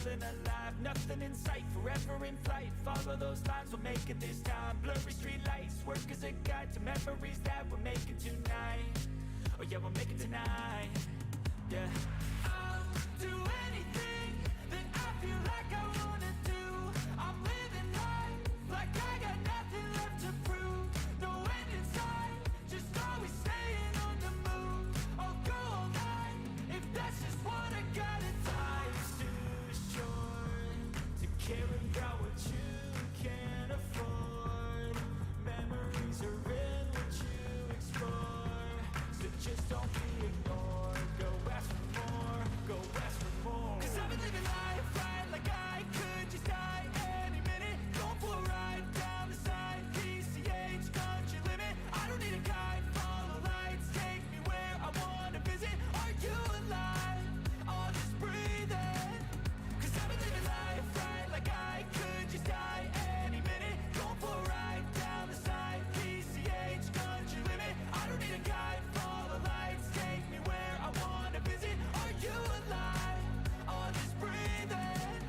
feeling alive. Nothing in sight, forever in flight. Follow those lines, we'll make it this time. Blurry street lights, work as a guide to memories that we're making tonight. Oh yeah, we'll make it tonight. Yeah. I'll do anything that I feel like I wanna do. I'm living life like I got nothing left to prove. No end in sight, just always staying on the move. I'll go all night if that's just what I gotta do. Life's too short to care about what you can't afford. Memories are in what you explore, so just don't be ignored. Go ask for more, go ask for more. 'Cause I've been living life right like I could just die any minute. Going for a ride down the side, PCH, country limit. I don't need a guide, follow lights, take me where I wanna visit. Are you alive? I'll just breathe in. 'Cause I've been living life right like I could just die any minute. Going for a ride down the side, PCH, country limit. I don't need a guide, follow lights, take me where I wanna visit. Are you alive? I'll just breathe in.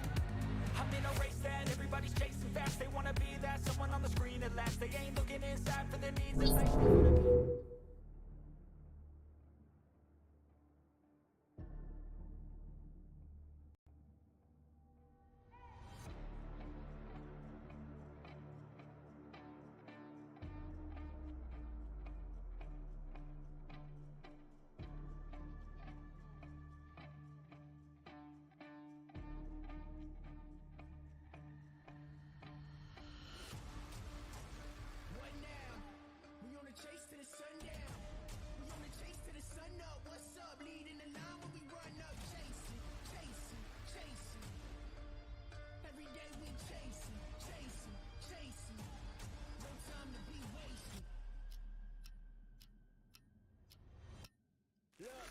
I'm in a race that everybody's chasing fast. They wanna be that someone on the screen at last. They ain't looking inside for their needs. It's like they wanna be. What now? We on the chase to the sundown. We on the chase to the sun up. What's up? Leading the line when we run up. Chasing, chasing, chasing. Every day we chasing, chasing, chasing. No time to be wasted. Look,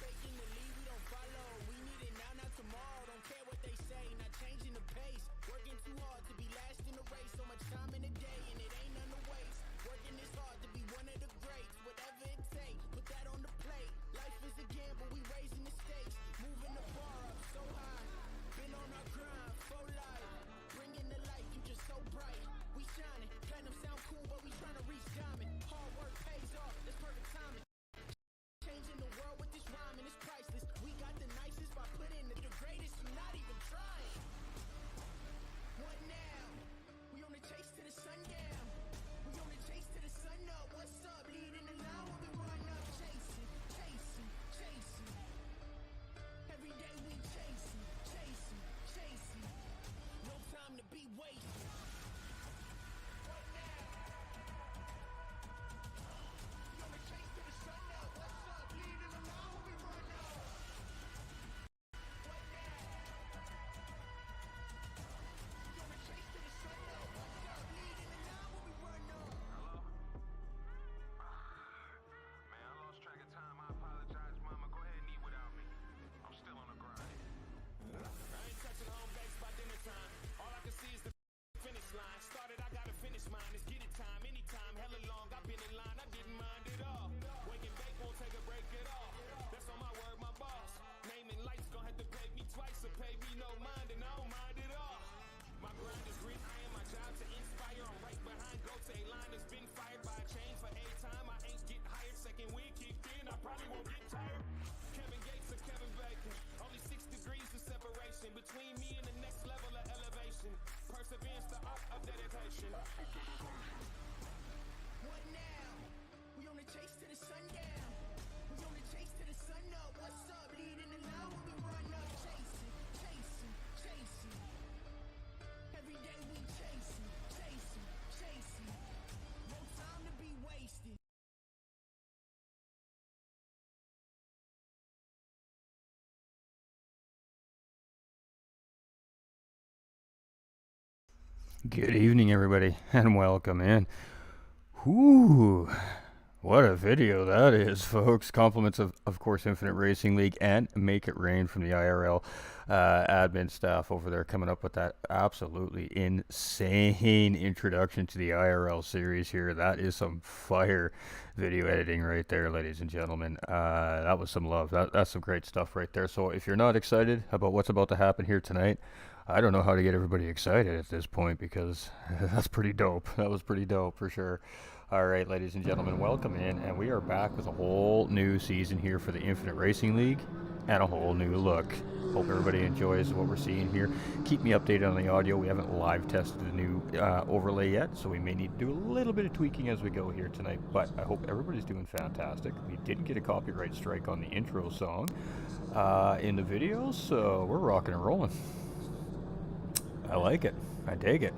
faking the lead, we don't follow. We need it now, not tomorrow. Don't care what they say, not changing the pace. Working too hard to be last in the race. So much time in the day, and it ain't none to waste. Working this hard to be one of the greats. Whatever it takes, put that on the plate. Life is a gamble, we raising the stakes. Moving the bar up so high. Been on our grind for life. Bringing the light, you just so bright. We shining, platinum sound cool, but we trying to reach diamond. Hard work pays off, that's perfect timing. Changing the world with this rhyming is priceless. We got the nicest by putting the greatest. I'm not even trying. What now? We on the chase to the sundown. We on the chase to the sun up. What's up? Leading the line when we run up. Chasing, chasing, chasing. Every day we chasing, chasing, chasing. No time to be wasted. What now? We on the chase to the sun up. What's up? Leading the line when we run up. What now? We on the chase to the sun up. What's up? Leading the line when we run up. Hello? Man, I lost track of time. I apologize, mama. Go ahead and eat without me. I'm still on the grind. I ain't touching home base by dinner time. All I can see is the finish line. Started, I gotta finish mine. It's get it time, anytime, hella long. I've been in line, I didn't mind at all. Wake and bake won't take a break at all. That's on my word, my boss. Naming lights gon' have to pay me twice or pay me no mind, and I don't mind at all. My grind is grit, I am my job to inspire. I'm right behind go to a line that's been fired by a chain for a time. I ain't get hired, second wind kicked in, I probably won't get tired. Kevin Gates or Kevin Bacon, only 6 degrees of separation between me and the next level of elevation. Perseverance, the art of dedication. What now? We on the chase to the sundown. We on the chase to the sun up. What's up? Leading the line when we run up. Chasing, chasing, chasing. Every day we chasing, chasing, chasing. No time to be wasted. Good evening, everybody, and welcome in. Whoo, What a video that is, folks. Compliments of course, Infinite Racing League and Make It Rain from the IRL admin staff over there coming up with that absolutely insane introduction to the IRL series here. That is some fire video editing right there, ladies and gentlemen. That was some love. That's some great stuff right there. So if you're not excited about what's about to happen here tonight, I don't know how to get everybody excited at this point, because that's pretty dope. That was pretty dope for sure. All right, ladies and gentlemen, welcome in, and we are back with a whole new season here for the Infinite Racing League and a whole new look. Hope everybody enjoys what we're seeing here. Keep me updated on the audio. We haven't live tested the new overlay yet, so we may need to do a little bit of tweaking as we go here tonight, but I hope everybody's doing fantastic. We didn't get a copyright strike on the intro song in the video, so we're rocking and rolling. I like it. I dig it.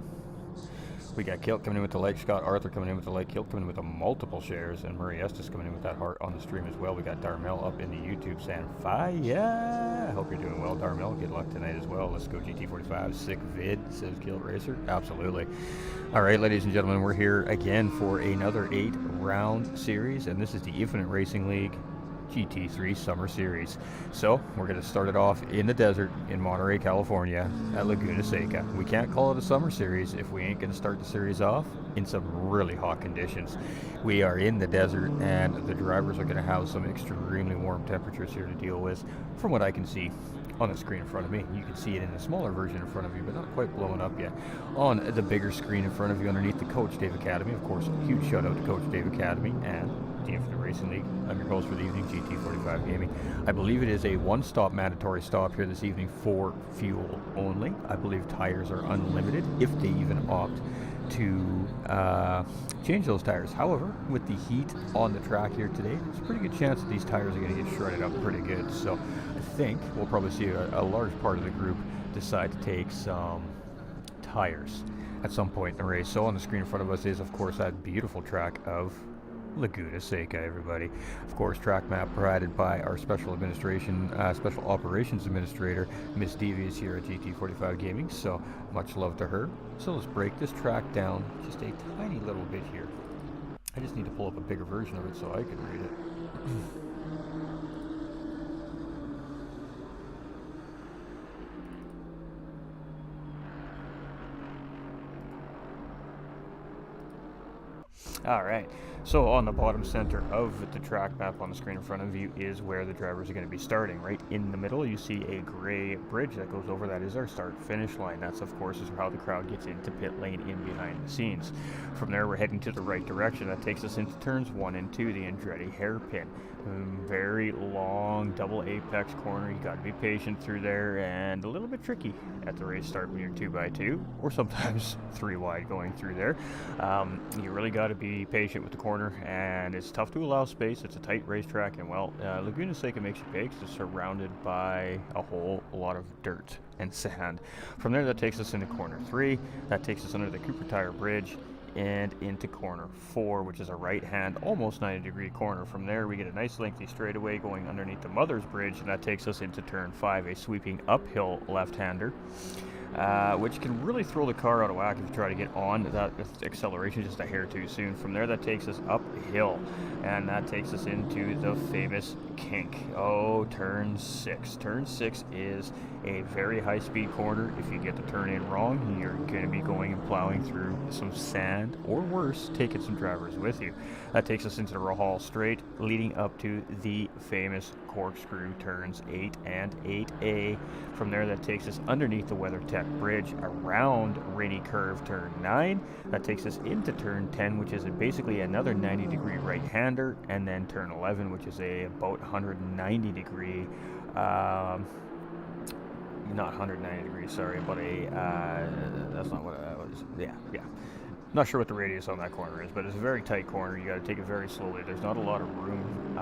We got Kilt coming in with the like, Scott Arthur coming in with the like, Kilt coming in with the multiple shares, and Murray Estes coming in with that heart on the stream as well. We got Darmel up in the YouTube saying, fire! I hope you're doing well, Darmel. Good luck tonight as well. Let's go GT45. Sick vid, says Kilt Racer. Absolutely. All right, ladies and gentlemen, we're here again for another 8-round series, and this is the Infinite Racing League GT3 Summer Series. So we're going to start it off in the desert in Monterey, California at Laguna Seca. We can't call it a summer series if we ain't going to start the series off in some really hot conditions. We are in the desert, and the drivers are going to have some extremely warm temperatures here to deal with, from what I can see on the screen in front of me. You can see it in the smaller version in front of you, but not quite blowing up yet. On the bigger screen in front of you underneath the Coach Dave Academy, of course, a huge shout out to Coach Dave Academy and the Infinite Racing League. I'm your host for the evening, GT45 Gaming. I believe it is a one-stop mandatory stop here this evening for fuel only. I believe tires are unlimited, if they even opt to change those tires. However, with the heat on the track here today, there's a pretty good chance that these tires are going to get shredded up pretty good. So I think we'll probably see a large part of the group decide to take some tires at some point in the race. So on the screen in front of us is, of course, that beautiful track of Laguna Seca, everybody. Of course, track map provided by our special operations administrator, Miss Devious here at GT45 Gaming. So much love to her. So let's break this track down just a tiny little bit here. I just need to pull up a bigger version of it so I can read it. All right, so on the bottom center of the track map on the screen in front of you is where the drivers are going to be starting. Right in the middle, you see a gray bridge that goes over. That is our start-finish line. That's, of course, is how the crowd gets into pit lane in behind the scenes. From there, we're heading to the right direction. That takes us into turns 1 and 2, the Andretti hairpin. Very long double apex corner. You got to be patient through there, and a little bit tricky at the race start when you're 2x2, or sometimes 3 wide going through there. You really got to be patient with the corner, and it's tough to allow space. It's a tight racetrack, and well, Laguna Seca makes you pay because it's surrounded by a whole lot of dirt and sand. From there, that takes us into corner 3. That takes us under the Cooper Tire Bridge and into corner 4, which is a right-hand, almost 90-degree corner. From there, we get a nice lengthy straightaway going underneath the Mother's Bridge, and that takes us into turn 5, a sweeping uphill left-hander, which can really throw the car out of whack if you try to get on that acceleration just a hair too soon. From there, that takes us uphill, and that takes us into the famous kink. Oh, turn 6. Turn 6 is a very high-speed corner. If you get the turn in wrong, you're going to be going and plowing through some sand, or worse, taking some drivers with you. That takes us into the Rahal Straight, leading up to the famous corkscrew turns 8 and 8A. From there, that takes us underneath the WeatherTech Bridge, around Rainy Curve turn 9. That takes us into turn 10, which is basically another 90-degree right-hander, and then turn 11, which is about 190-degree, not 190 degrees, sorry, but that's not what I was, yeah. Not sure what the radius on that corner is, but it's a very tight corner. You got to take it very slowly. There's not a lot of room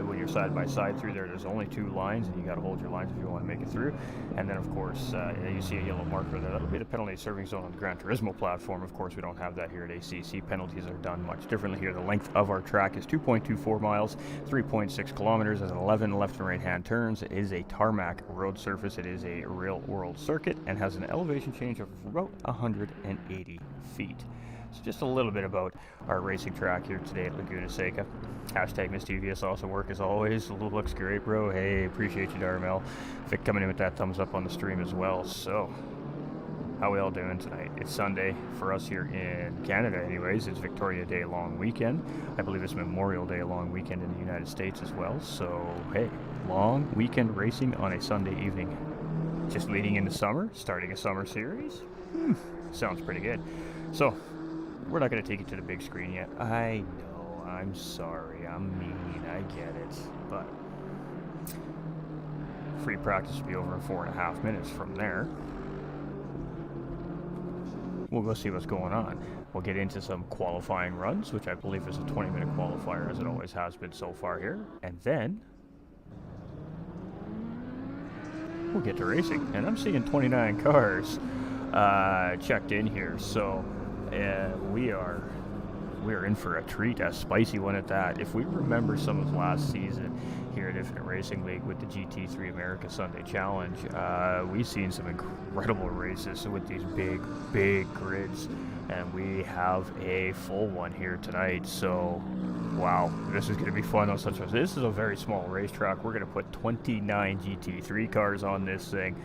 when you're side by side through there. There's only 2 lines, and you got to hold your lines if you want to make it through. And then, of course, you see a yellow marker there. That'll be the penalty serving zone on the Gran Turismo platform. Of course, we don't have that here at ACC. Penalties are done much differently here. The length of our track is 2.24 miles, 3.6 kilometers, and 11 left and right-hand turns. It is a tarmac road surface. It is a real-world circuit and has an elevation change of about 180 feet. So just a little bit about our racing track here today at Laguna Seca. Hashtag mischievous awesome work as always. Looks great, bro. Hey, appreciate you, Darmel. Vic coming in with that thumbs up on the stream as well. So, how we all doing tonight? It's Sunday for us here in Canada anyways. It's Victoria Day long weekend. I believe it's Memorial Day long weekend in the United States as well. So, hey, long weekend racing on a Sunday evening. Just leading into summer, starting a summer series. Sounds pretty good. So, we're not going to take it to the big screen yet. I know, I'm sorry, I'm mean, I get it. But free practice will be over in 4.5 minutes from there. We'll go see what's going on. We'll get into some qualifying runs, which I believe is a 20-minute qualifier, as it always has been so far here. And then we'll get to racing. And I'm seeing 29 cars checked in here, so we are in for a treat, a spicy one at that. If we remember some of last season here at Infinite Racing League with the GT3 America Sunday Challenge, we've seen some incredible races with these big grids, and we have a full one here tonight. So wow, this is going to be fun on such a... This is a very small racetrack. We're going to put 29 GT3 cars on this thing.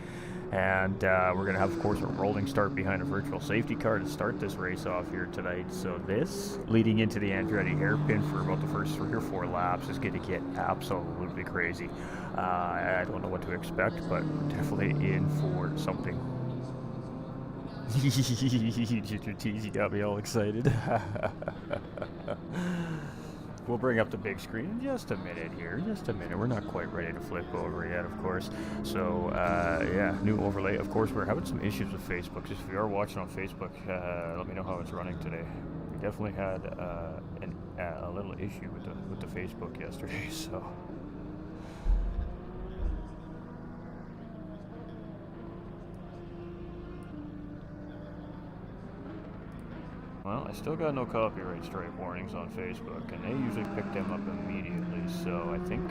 And we're going to have, of course, a rolling start behind a virtual safety car to start this race off here tonight. So this, leading into the Andretti hairpin for about the first 3 or 4 laps, is going to get absolutely crazy. I don't know what to expect, but definitely in for something. You got me all excited. We'll bring up the big screen in just a minute here. Just a minute. We're not quite ready to flip over yet, of course. So, yeah, new overlay. Of course, we're having some issues with Facebook. Just if you are watching on Facebook, let me know how it's running today. We definitely had a little issue with the Facebook yesterday, so... Well, I still got no copyright strike warnings on Facebook, and they usually pick them up immediately, so I think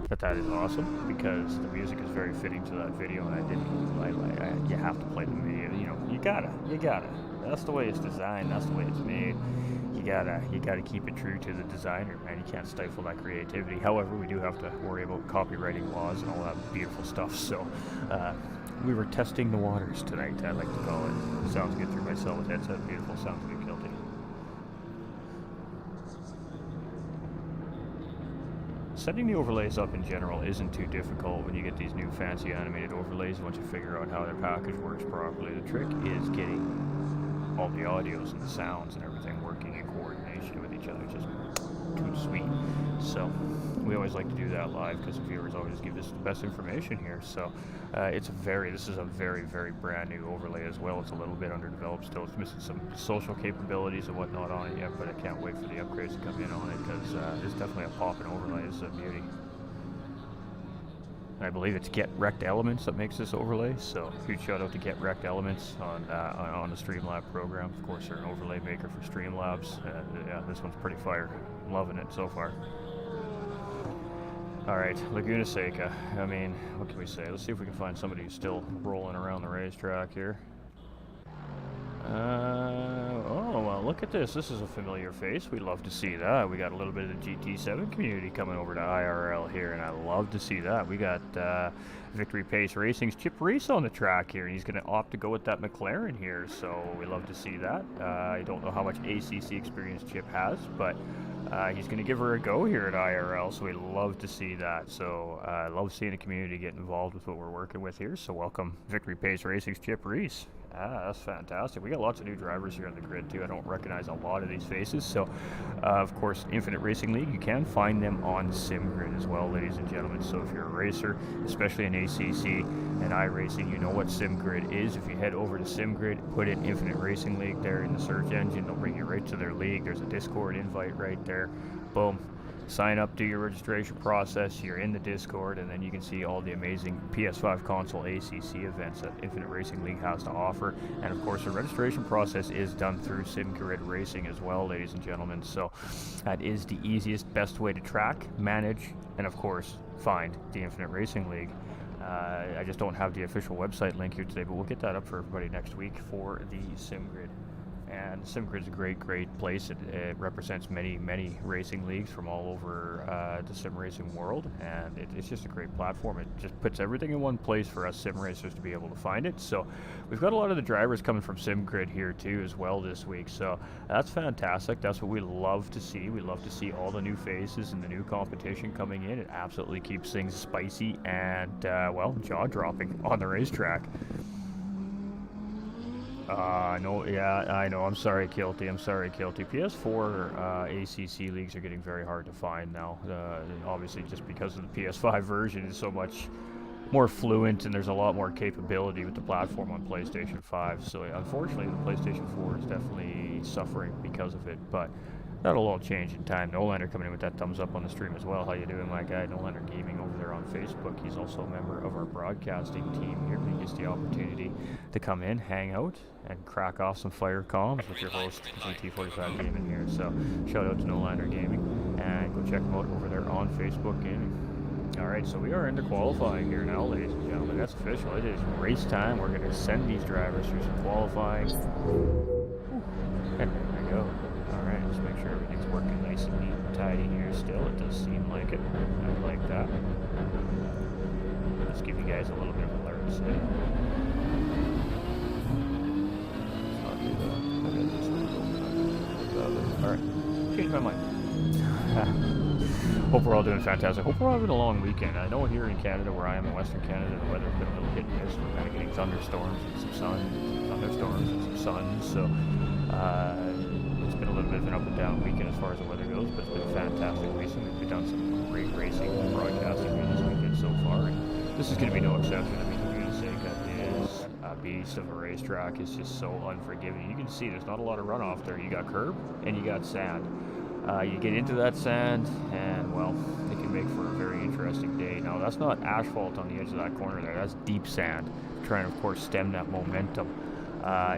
that is awesome, because the music is very fitting to that video, and you have to play the video, you know, you gotta. That's the way it's designed, that's the way it's made. You gotta keep it true to the designer, man. You can't stifle that creativity. However, we do have to worry about copywriting laws and all that beautiful stuff, so, we were testing the waters tonight, I like to call it. Sounds good through my cell with headset. Beautiful, sounds good, guilty. Setting the overlays up in general isn't too difficult when you get these new fancy animated overlays. Once you figure out how their package works properly, the trick is getting all the audios and the sounds and everything working in coordination with each other. Just too sweet. So we always like to do that live because the viewers always give us the best information here. So this is a very brand new overlay as well. It's a little bit underdeveloped still. It's missing some social capabilities and whatnot on it yet, but I can't wait for the upgrades to come in on it, because it's definitely a poppin' overlay. It's a beauty. I believe it's Get Wrecked Elements that makes this overlay, so huge shout out to Get Wrecked Elements on the Streamlab program. Of course, they're an overlay maker for Streamlabs. Yeah, this one's pretty fire. I'm loving it so far. Alright, Laguna Seca. I mean, what can we say? Let's see if we can find somebody who's still rolling around the racetrack here. Oh, well, look at this. This is a familiar face. We love to see that. We got a little bit of the GT7 community coming over to IRL here, and I love to see that. We got Victory Pace Racing's Chip Reese on the track here, and he's going to opt to go with that McLaren here, so we love to see that. I don't know how much ACC experience Chip has, but he's going to give her a go here at IRL, so we love to see that. So I love seeing the community get involved with what we're working with here, so welcome Victory Pace Racing's Chip Reese. That's fantastic. We got lots of new drivers here on the grid too. I don't recognize a lot of these faces. So, of course, Infinite Racing League, you can find them on SimGrid as well, ladies and gentlemen. So if you're a racer, especially in ACC and iRacing, you know what SimGrid is. If you head over to SimGrid, put in Infinite Racing League there in the search engine, they'll bring you right to their league. There's a Discord invite right there. Boom. Sign up, do your registration process, you're in the Discord, and then you can see all the amazing PS5 console ACC events that Infinite Racing League has to offer. And of course, the registration process is done through SimGrid Racing as well, ladies and gentlemen. So that is the easiest, best way to track, manage, and of course, find the Infinite Racing League. I just don't have the official website link here today, but we'll get that up for everybody next week for the SimGrid And SimGrid's a great place. It represents many racing leagues from all over the sim racing world, and it's just a great platform. It just puts everything in one place for us sim racers to be able to find it. So we've got a lot of the drivers coming from SimGrid here too as well this week. So that's fantastic. That's what we love to see. We love to see all the new faces and the new competition coming in. It absolutely keeps things spicy and well, jaw-dropping on the racetrack. No, yeah, I know. I'm sorry, Kilty. PS4 ACC leagues are getting very hard to find now. Obviously, just because of the PS5 version is so much more fluent and there's a lot more capability with the platform on PlayStation 5. So, unfortunately, the PlayStation 4 is definitely suffering because of it. But that'll all change in time. Nolander coming in with that thumbs up on the stream as well. How you doing, my guy? Nolander Gaming over there on Facebook. He's also a member of our broadcasting team here. He gets the opportunity to come in, hang out, and crack off some fire comms with your host, GT45 Gaming here. So shout out to Nolander Gaming, and go check him out over there on Facebook Gaming. Alright, so we are into qualifying here now, ladies and gentlemen. That's official. It is race time. We're going to send these drivers through some qualifying. And there we go. Alright, just make sure everything's working nice and neat and tidy here still. It does seem like it. I like that. Let's give you guys a little bit of alert today. Alright, change my mind. Hope we're all doing fantastic. Hope we're having a long weekend. I know here in Canada, where I am in Western Canada, the weather's been a little hit and miss. We're kind of getting thunderstorms and some sun, so it's been a little bit of an up and down weekend as far as the weather goes, but it's been fantastic racing. We've done some great racing and broadcasting here this weekend so far, and this is going to be no exception. I mean, Laguna Seca is a beast of a racetrack. It's just so unforgiving. You can see there's not a lot of runoff there. You got curb and you got sand. You get into that sand, and well, it can make for a very interesting day. Now, that's not asphalt on the edge of that corner there. That's deep sand, trying to, of course, stem that momentum.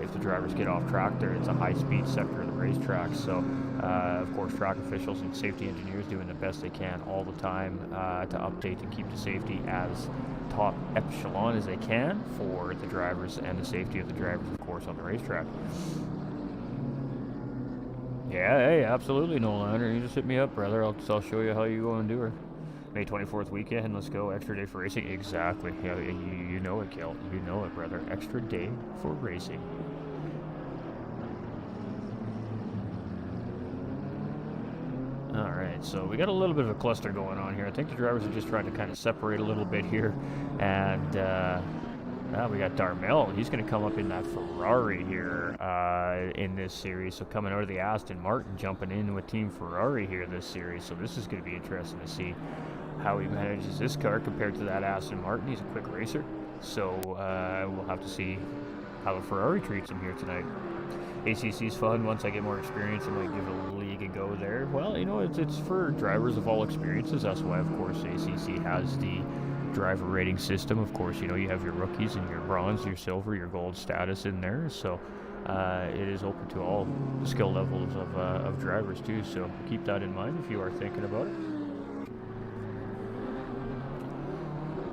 If the drivers get off track there, it's a high-speed sector of the racetrack. So, of course, track officials and safety engineers doing the best they can all the time to update and keep the safety as top echelon as they can for the drivers and the safety of the drivers, of course, on the racetrack. Yeah, hey, absolutely, Nolander. You just hit me up, brother. I'll show you how you go and do it. May 24th weekend, let's go. Extra day for racing. Exactly. Yeah, you know it, Kel. You know it, brother. Extra day for racing. Alright, so we got a little bit of a cluster going on here. I think the drivers are just trying to kind of separate a little bit here. And, we got Darmel. He's going to come up in that Ferrari here in this series. So coming out of the Aston Martin, jumping in with Team Ferrari here this series. So this is going to be interesting to see how he manages this car compared to that Aston Martin. He's a quick racer. So we'll have to see how the Ferrari treats him here tonight. ACC's fun. Once I get more experience, I might give a league a go there. Well, you know, it's for drivers of all experiences. That's why, of course, ACC has the driver rating system. Of course, you know, you have your rookies and your bronze, your silver, your gold status in there. So it is open to all skill levels of drivers too. So keep that in mind if you are thinking about it.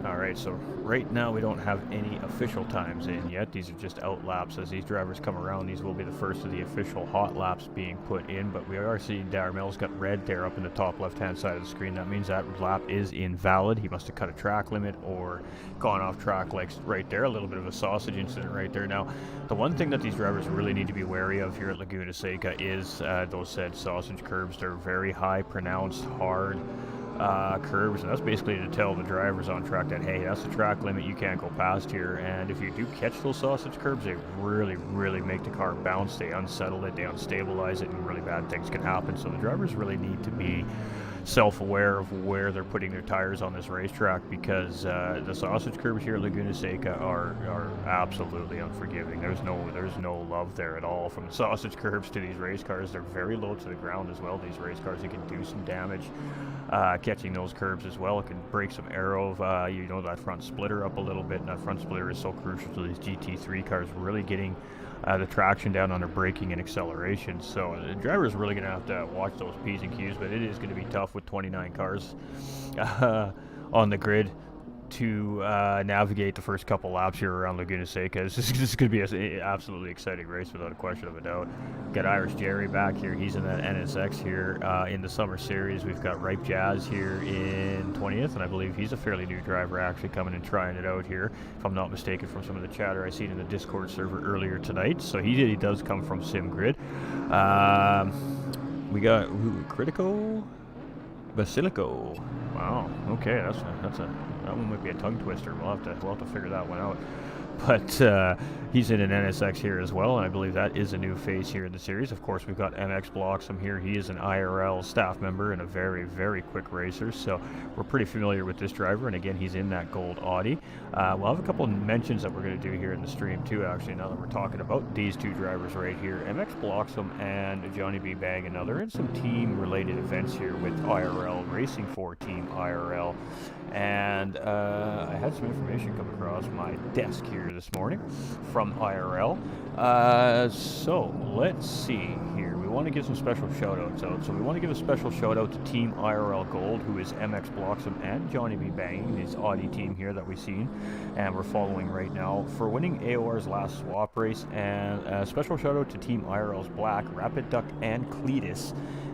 Alright, so right now we don't have any official times in yet. These are just out laps. As these drivers come around, these will be the first of the official hot laps being put in, but we are seeing Darmel's got red there up in the top left-hand side of the screen. That means that lap is invalid. He must have cut a track limit or gone off track like right there. A little bit of a sausage incident right there. Now, the one thing that these drivers really need to be wary of here at Laguna Seca is those said sausage curbs. They're very high, pronounced, hard curves, and that's basically to tell the drivers on track that, hey, that's the track limit, you can't go past here. And if you do catch those sausage curbs, they really make the car bounce. They unsettle it, they unstabilize it, and really bad things can happen. So the drivers really need to be self-aware of where they're putting their tires on this racetrack, because the sausage curbs here at Laguna Seca are absolutely unforgiving. There's no love there at all from the sausage curbs to these race cars. They're very low to the ground as well. These race cars, they can do some damage catching those curbs as well. It can break some aero, that front splitter up a little bit, and that front splitter is so crucial to these GT3 cars, really getting the traction down on their braking and acceleration. So the driver's really going to have to watch those P's and Q's, but it is going to be tough with 29 cars on the grid. to navigate the first couple laps here around Laguna Seca. This is going to be an absolutely exciting race without a question of a doubt. Got Irish Jerry back here. He's in that NSX here in the Summer Series. We've got Ripe Jazz here in 20th, and I believe he's a fairly new driver actually coming and trying it out here, if I'm not mistaken from some of the chatter I seen in the Discord server earlier tonight. So he does come from SimGrid. We got Critico Basilico. Wow. Okay, that one might be a tongue twister. We'll have to figure that one out. But he's in an NSX here as well, and I believe that is a new face here in the series. Of course, we've got MX Bloxham here. He is an IRL staff member and a very, very quick racer, so we're pretty familiar with this driver, and again, he's in that gold Audi. We'll have a couple of mentions that we're going to do here in the stream too, actually, now that we're talking about these two drivers right here. MX Bloxham and Johnny B. Bang, and they're in some team-related events here with IRL, racing for Team IRL. And I had some information come across my desk here this morning from IRL. So let's see here. We want to give some special shout outs out. So we want to give a special shout out to Team IRL Gold, who is MX Bloxham and Johnny B. Bang, his Audi team here that we've seen and we're following right now, for winning AOR's last swap race. And a special shout out to Team IRL's Black, Rapid Duck, and Cletus,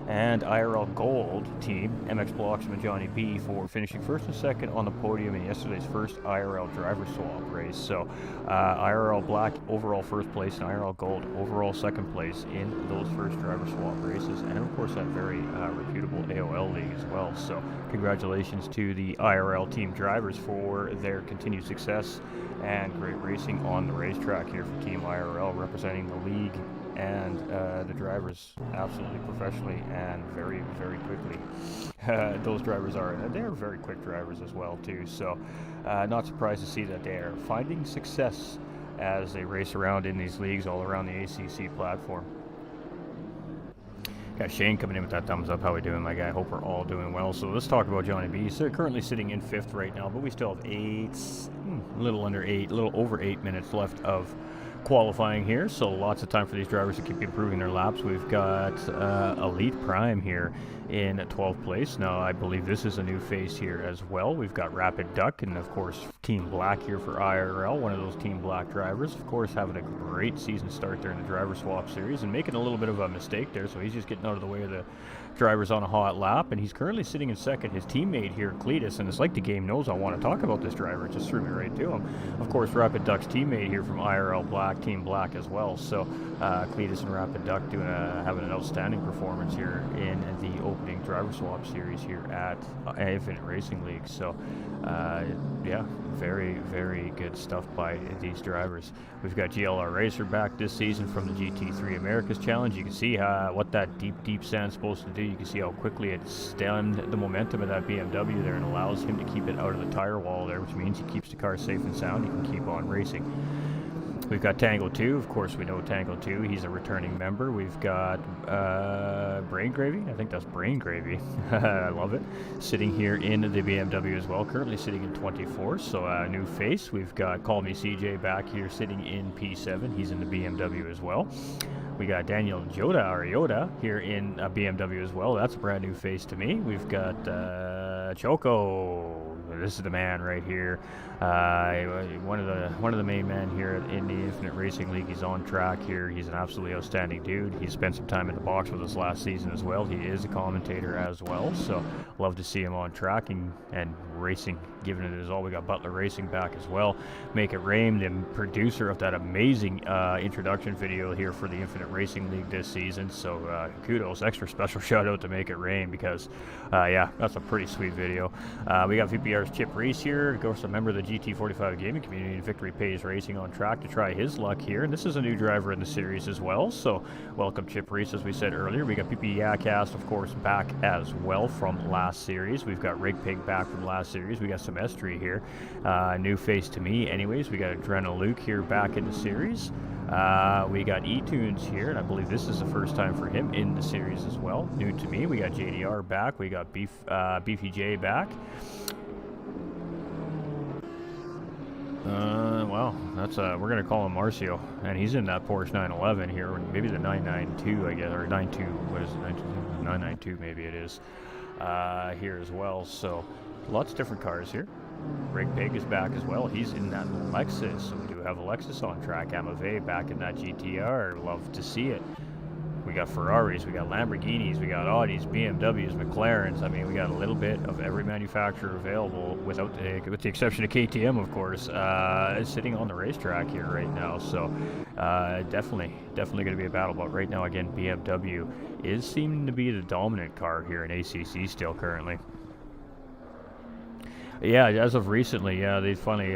and IRL Gold team, MX Bloxham and Johnny B, for finishing first and second on the podium in yesterday's first IRL driver swap race. So IRL Black overall first place and IRL Gold overall second place in those first driver swap races, and of course that very reputable AOL league as well. So congratulations to the IRL team drivers for their continued success and great racing on the racetrack here for Team IRL, representing the league and the drivers absolutely professionally and very, very quickly. Those drivers they're very quick drivers as well too, so not surprised to see that they are finding success as they race around in these leagues all around the ACC platform. Got Shane coming in with that thumbs up. How we doing, my guy? Hope we're all doing well. So let's talk about Johnny B. He's currently sitting in 5th right now, but we still have a little over 8 minutes left of qualifying here, so lots of time for these drivers to keep improving their laps. We've got Elite Prime here in 12th place. Now I believe this is a new face here as well. We've got Rapid Duck and of course Team Black here for IRL, one of those Team Black drivers, of course having a great season start there in the driver swap series and making a little bit of a mistake there, so he's just getting out of the way of the drivers on a hot lap, and he's currently sitting in second. His teammate here, Cletus, and it's like the game knows I want to talk about this driver, it just threw me right to him. Of course, Rapid Duck's teammate here from IRL Black, Team Black as well. So Cletus and Rapid Duck having an outstanding performance here in the opening driver swap series here at Infinite Racing League. So yeah, very, very good stuff by these drivers. We've got GLR Racer back this season from the GT3 Americas Challenge. You can see what that deep sand's supposed to do. You can see how quickly it stemmed the momentum of that BMW there and allows him to keep it out of the tire wall there, which means he keeps the car safe and sound. He can keep on racing. We've got Tango 2. Of course, we know Tango 2. He's a returning member. We've got Brain Gravy. I think that's Brain Gravy. I love it. Sitting here in the BMW as well. Currently sitting in 24. So a new face. We've got Call Me CJ back here sitting in P7. He's in the BMW as well. We got Daniel Yoda here in a BMW as well. That's a brand new face to me. We've got Choco. This is the man right here. One of the main men here in the Infinite Racing League. He's on track here. He's an absolutely outstanding dude. He spent some time in the box with us last season as well. He is a commentator as well, so love to see him on track and racing, giving it his all. We got Butler Racing back as well. Make It Rain, the producer of that amazing introduction video here for the Infinite Racing League this season. So kudos, extra special shout out to Make It Rain, because yeah, that's a pretty sweet video. We got VPR's Chip Reese here, of course a member of the GT45 gaming community, and Victory Pays Racing on track to try his luck here, and this is a new driver in the series as well, so welcome Chip Reese. As we said earlier, we got PP Yakast of course back as well from last series. We've got Rig Pig back from last series. We got some Semestri here, new face to me anyways. We got Adrena Luke here back in the series. We got E-Tunes here, and I believe this is the first time for him in the series as well, new to me. We got JDR back. We got Beefy J back. Well, that's we're gonna call him Marcio, and he's in that Porsche 911 here, maybe the 992, I guess, or 92. What is it? 992, maybe it is. Here as well. So, lots of different cars here. Rig Pig is back as well. He's in that Lexus, so we do have a Lexus on track. Amave back in that GTR. Love to see it. We got Ferraris, we got Lamborghinis, we got Audis, BMWs, McLarens. I mean, we got a little bit of every manufacturer available, with the exception of KTM, of course, sitting on the racetrack here right now. So definitely going to be a battle. But right now, again, BMW is seeming to be the dominant car here in ACC still currently. Yeah, as of recently, yeah, they finally,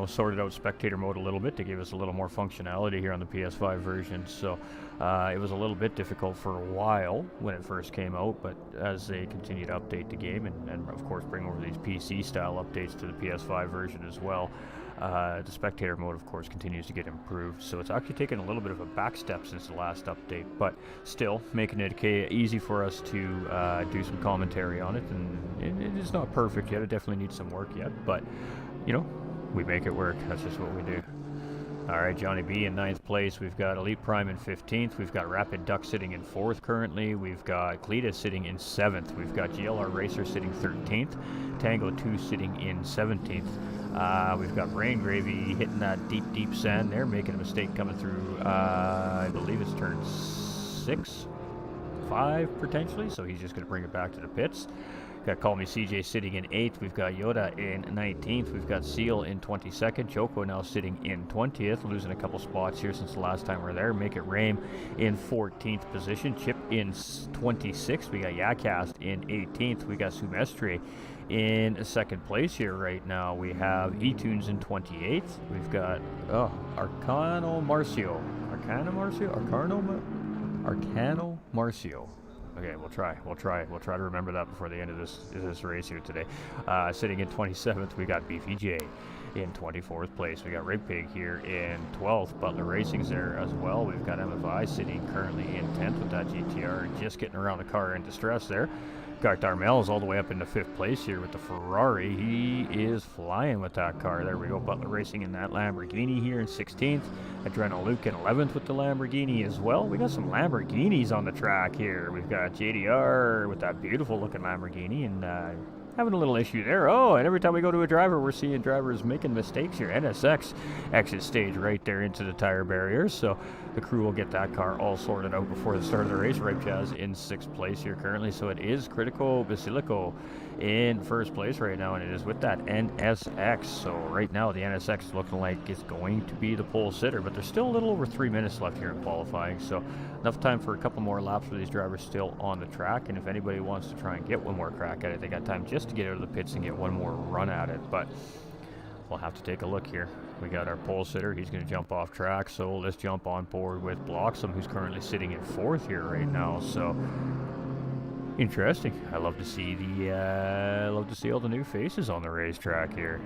sorted out spectator mode a little bit to give us a little more functionality here on the PS5 version. So it was a little bit difficult for a while when it first came out, but as they continue to update the game and of course bring over these PC-style updates to the PS5 version as well, the spectator mode, of course, continues to get improved. So it's actually taken a little bit of a back step since the last update, but still making it easy for us to do some commentary on it. And it is not perfect yet. It definitely needs some work yet, but, we make it work. That's just what we do. All right, Johnny B in 9th place. We've got Elite Prime in 15th. We've got Rapid Duck sitting in 4th currently. We've got Cletus sitting in 7th. We've got GLR Racer sitting 13th. Tango 2 sitting in 17th. We've got Rain Gravy hitting that deep sand there, making a mistake coming through, I believe it's turn 6, 5 potentially, so he's just going to bring it back to the pits. Got Call Me CJ sitting in 8th. We've got Yoda in 19th. We've got Seal in 22nd. Joko now sitting in 20th, losing a couple spots here since the last time we were there. Make It Rain in 14th position. Chip in 26th. We got Yakast in 18th. We got Sumestre in 2nd place here right now. We have eTunes in 28th. We've got Arcano Marcio. Okay, we'll try to remember that before the end of this race here today. Sitting in 27th, we got BVJ in 24th place. We got Rig Pig here in 12th. Butler Racing's there as well. We've got MFI sitting currently in 10th with that GTR, just getting around the car in distress there. Gart Darmel is all the way up into 5th place here with the Ferrari. He is flying with that car. There we go. Butler Racing in that Lamborghini here in 16th. Adrenal Luke in 11th with the Lamborghini as well. We got some Lamborghinis on the track here. We've got JDR with that beautiful looking Lamborghini and having a little issue there. Oh, and every time we go to a driver, we're seeing drivers making mistakes here. NSX exit stage right there into the tire barriers. So the crew will get that car all sorted out before the start of the race. Rape Jazz in 6th place here currently. So it is Critical Basilico in 1st place right now, and it is with that NSX. So right now the NSX is looking like it's going to be the pole sitter, but there's still a little over 3 minutes left here in qualifying. So enough time for a couple more laps for these drivers still on the track. And if anybody wants to try and get one more crack at it, they got time just to get out of the pits and get one more run at it. But we'll have to take a look here. We got our pole sitter. He's going to jump off track. So let's jump on board with Bloxham, who's currently sitting in 4th here right now. So interesting. I love to see all the new faces on the racetrack here.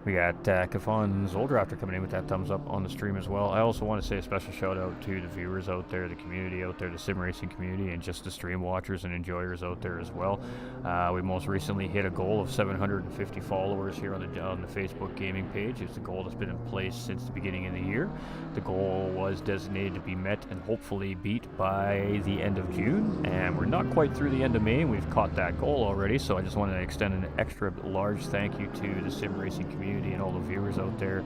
We got Kafan Zoldrafter coming in with that thumbs up on the stream as well. I also want to say a special shout out to the viewers out there, the community out there, the sim racing community, and just the stream watchers and enjoyers out there as well. We most recently hit a goal of 750 followers here on the Facebook gaming page. It's a goal that's been in place since the beginning of the year. The goal was designated to be met and hopefully beat by the end of June, and we're not quite through the end of May, and we've caught that goal already. So I just want to extend an extra large thank you to the sim racing community and all the viewers out there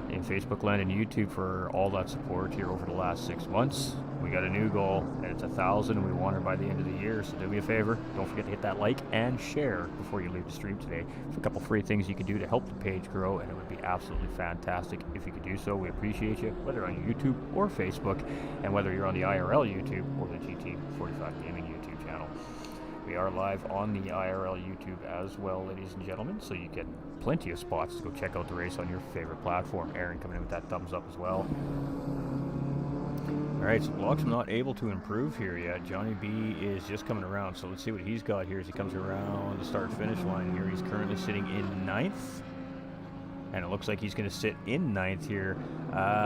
in Facebook land and YouTube for all that support here over the last 6 months. We got a new goal, and it's 1,000, and we want it by the end of the year. So do me a favor, don't forget to hit that like and share before you leave the stream today. There's a couple free things you can do to help the page grow, and it would be absolutely fantastic if you could do so. We appreciate you, whether on YouTube or Facebook, and whether you're on the IRL YouTube or the GT45 Gaming YouTube channel. We are live on the IRL YouTube as well, ladies and gentlemen, so you get plenty of spots to go check out the race on your favorite platform. Aaron coming in with that thumbs up as well. Alright, so Block's not able to improve here yet. Johnny B is just coming around, so let's see what he's got here as he comes around the start-finish line here. He's currently sitting in 9th, and it looks like he's going to sit in 9th here.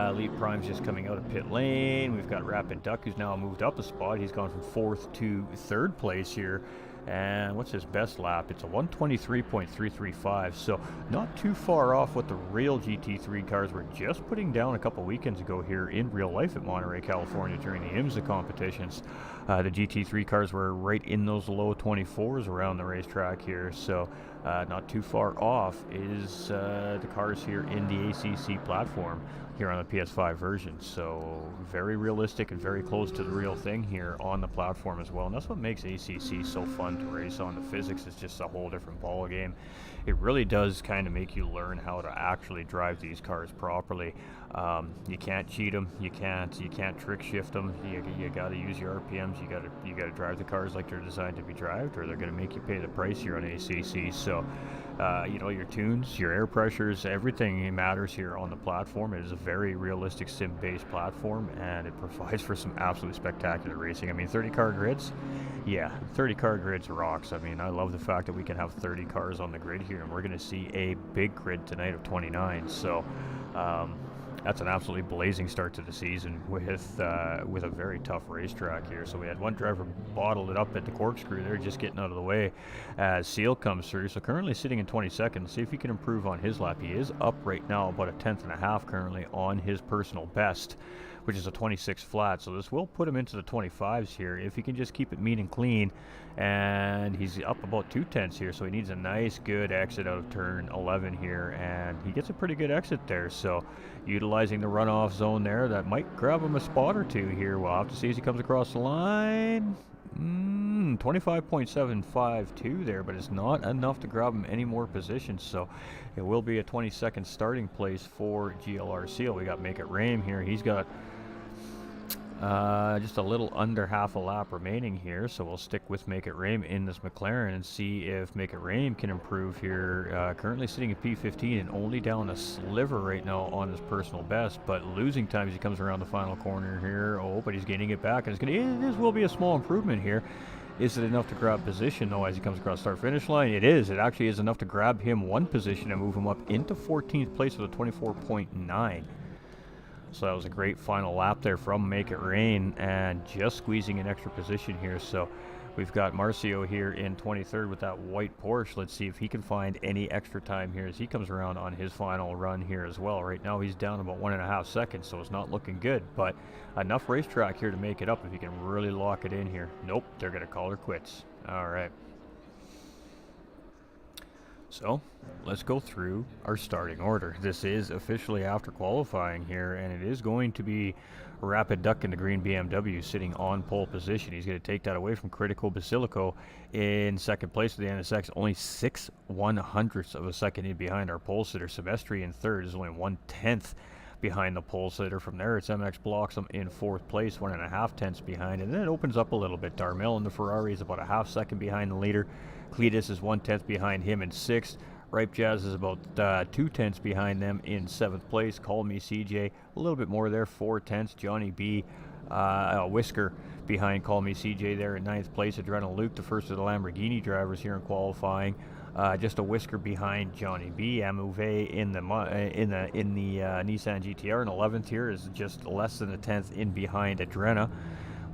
Elite Prime's just coming out of pit lane. We've got Rapid Duck, who's now moved up a spot. He's gone from 4th to 3rd place here. And what's his best lap? It's a 123.335, so not too far off what the real GT3 cars were just putting down a couple weekends ago here in real life at Monterey, California during the IMSA competitions. The GT3 cars were right in those low 24s around the racetrack here, so not too far off is the cars here in the ACC platform here on the PS5 version. So very realistic and very close to the real thing here on the platform as well. And that's what makes ACC so fun to race on. The physics is just a whole different ball game. It really does kind of make you learn how to actually drive these cars properly. You can't cheat them. You can't trick shift them. You got to use your RPMs. You got to drive the cars like they're designed to be driven, or they're going to make you pay the price here on ACC. So, you know, your tunes, your air pressures, everything matters here on the platform. It is a very realistic sim-based platform, and it provides for some absolutely spectacular racing. I mean, 30-car grids, yeah, 30-car grids rocks. I mean, I love the fact that we can have 30 cars on the grid here, and we're going to see a big grid tonight of 29. So, that's an absolutely blazing start to the season with a very tough racetrack here. So we had one driver bottled it up at the corkscrew there, just getting out of the way as Seal comes through. So currently sitting in 22nd. See if he can improve on his lap. He is up right now about a 10.5 currently on his personal best, which is a 26 flat. So this will put him into the 25s here if he can just keep it mean and clean. And he's up about 2/10 here, so he needs a nice good exit out of turn 11 here, and he gets a pretty good exit there. So utilizing the runoff zone there, that might grab him a spot or two here. We'll have to see as he comes across the line. 25.752 there, but it's not enough to grab him any more positions, so it will be a 22nd starting place for GLR Seal. We got Make It Rain here. He's got just a little under half a lap remaining here, so we'll stick with Make It Rain in this McLaren and see if Make It Rain can improve here. Currently sitting at P15 and only down a sliver right now on his personal best, but losing time as he comes around the final corner here. Oh, but he's gaining it back, and this will be a small improvement here. Is it enough to grab position, though, as he comes across start-finish line? It is. It actually is enough to grab him one position and move him up into 14th place with a 24.9. So that was a great final lap there from Make It Rain, and just squeezing an extra position here. So we've got Marcio here in 23rd with that white Porsche. Let's see if he can find any extra time here as he comes around on his final run here as well. Right now he's down about 1.5 seconds, so it's not looking good, but enough racetrack here to make it up if he can really lock it in here. Nope, they're going to call her quits. All right. So let's go through our starting order. This is officially after qualifying here, and it is going to be Rapid Duck in the green BMW sitting on pole position. He's going to take that away from Critical Basilico in second place with the NSX, only 6/100ths of a second in behind our pole sitter. Semestri in third is only 1/10 behind the pole sitter. From there, it's MX Bloxham in fourth place, 1.5 tenths behind, and then it opens up a little bit. Darmel in the Ferrari is about a half second behind the leader. Cletus is 1/10 behind him in sixth. Ripe Jazz is about 2/10 behind them in seventh place. Call Me CJ, a little bit more there, 4/10. Johnny B, a whisker behind Call Me CJ there in ninth place. Adrenal Luke, the first of the Lamborghini drivers here in qualifying, just a whisker behind Johnny B. Amouve in the Nissan GTR in 11th here is just less than a tenth in behind Adrena.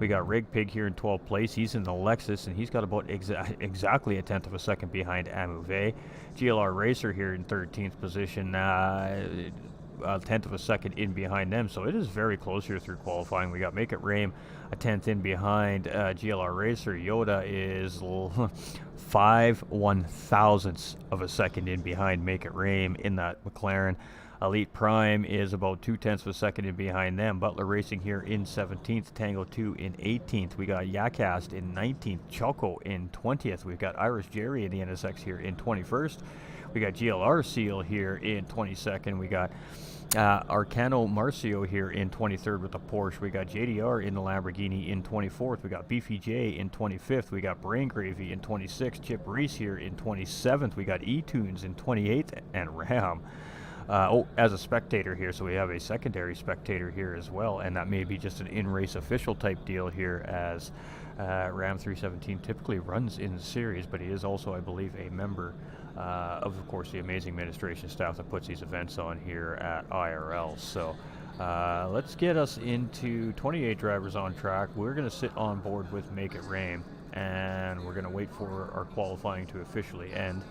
We got Rig Pig here in 12th place. He's in the Lexus, and he's got about exactly a tenth of a second behind Amouve. GLR Racer here in 13th position, a tenth of a second in behind them. So it is very close here through qualifying. We got Make It Rain a tenth in behind GLR Racer. Yoda is 5/1000ths of a second in behind Make It Rain in that McLaren. Elite Prime is about 2/10 of a second in behind them. Butler Racing here in 17th. Tango 2 in 18th. We got Yakast in 19th. Choco in 20th. We've got Irish Jerry in the NSX here in 21st. We got GLR Seal here in 22nd. We got Arcano Marcio here in 23rd with the Porsche. We got JDR in the Lamborghini in 24th. We got Beefy J in 25th. We got Brain Gravy in 26th. Chip Reese here in 27th. We got E-Tunes in 28th. And Ram as a spectator here, so we have a secondary spectator here as well, and that may be just an in-race official type deal here, as Ram 317 typically runs in the series, but he is also, I believe, a member of course, the amazing administration staff that puts these events on here at IRL. So let's get us into 28 drivers on track. We're going to sit on board with Make It Rain, and we're going to wait for our qualifying to officially end.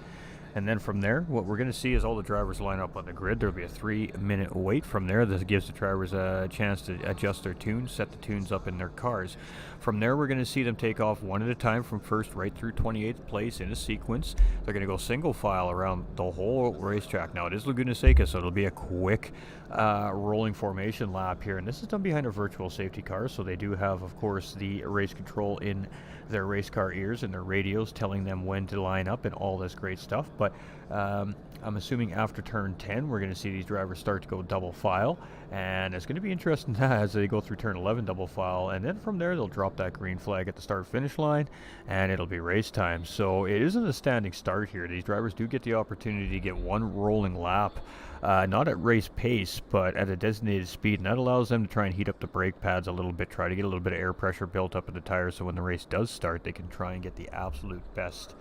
And then from there, what we're going to see is all the drivers line up on the grid. There'll be a 3-minute wait from there. This gives the drivers a chance to adjust their tunes, set the tunes up in their cars. From there, we're going to see them take off one at a time from first right through 28th place in a sequence. They're going to go single file around the whole racetrack. Now, it is Laguna Seca, so it'll be a quick rolling formation lap here. And this is done behind a virtual safety car, so they do have, of course, the race control in their race car ears and their radios telling them when to line up and all this great stuff. But I'm assuming after turn 10 we're going to see these drivers start to go double file, and it's going to be interesting as they go through turn 11 double file, and then from there they'll drop that green flag at the start finish line and it'll be race time. So it isn't a standing start here. These drivers do get the opportunity to get one rolling lap, not at race pace, but at a designated speed, and that allows them to try and heat up the brake pads a little bit, try to get a little bit of air pressure built up in the tires, so when the race does start, they can try and get the absolute best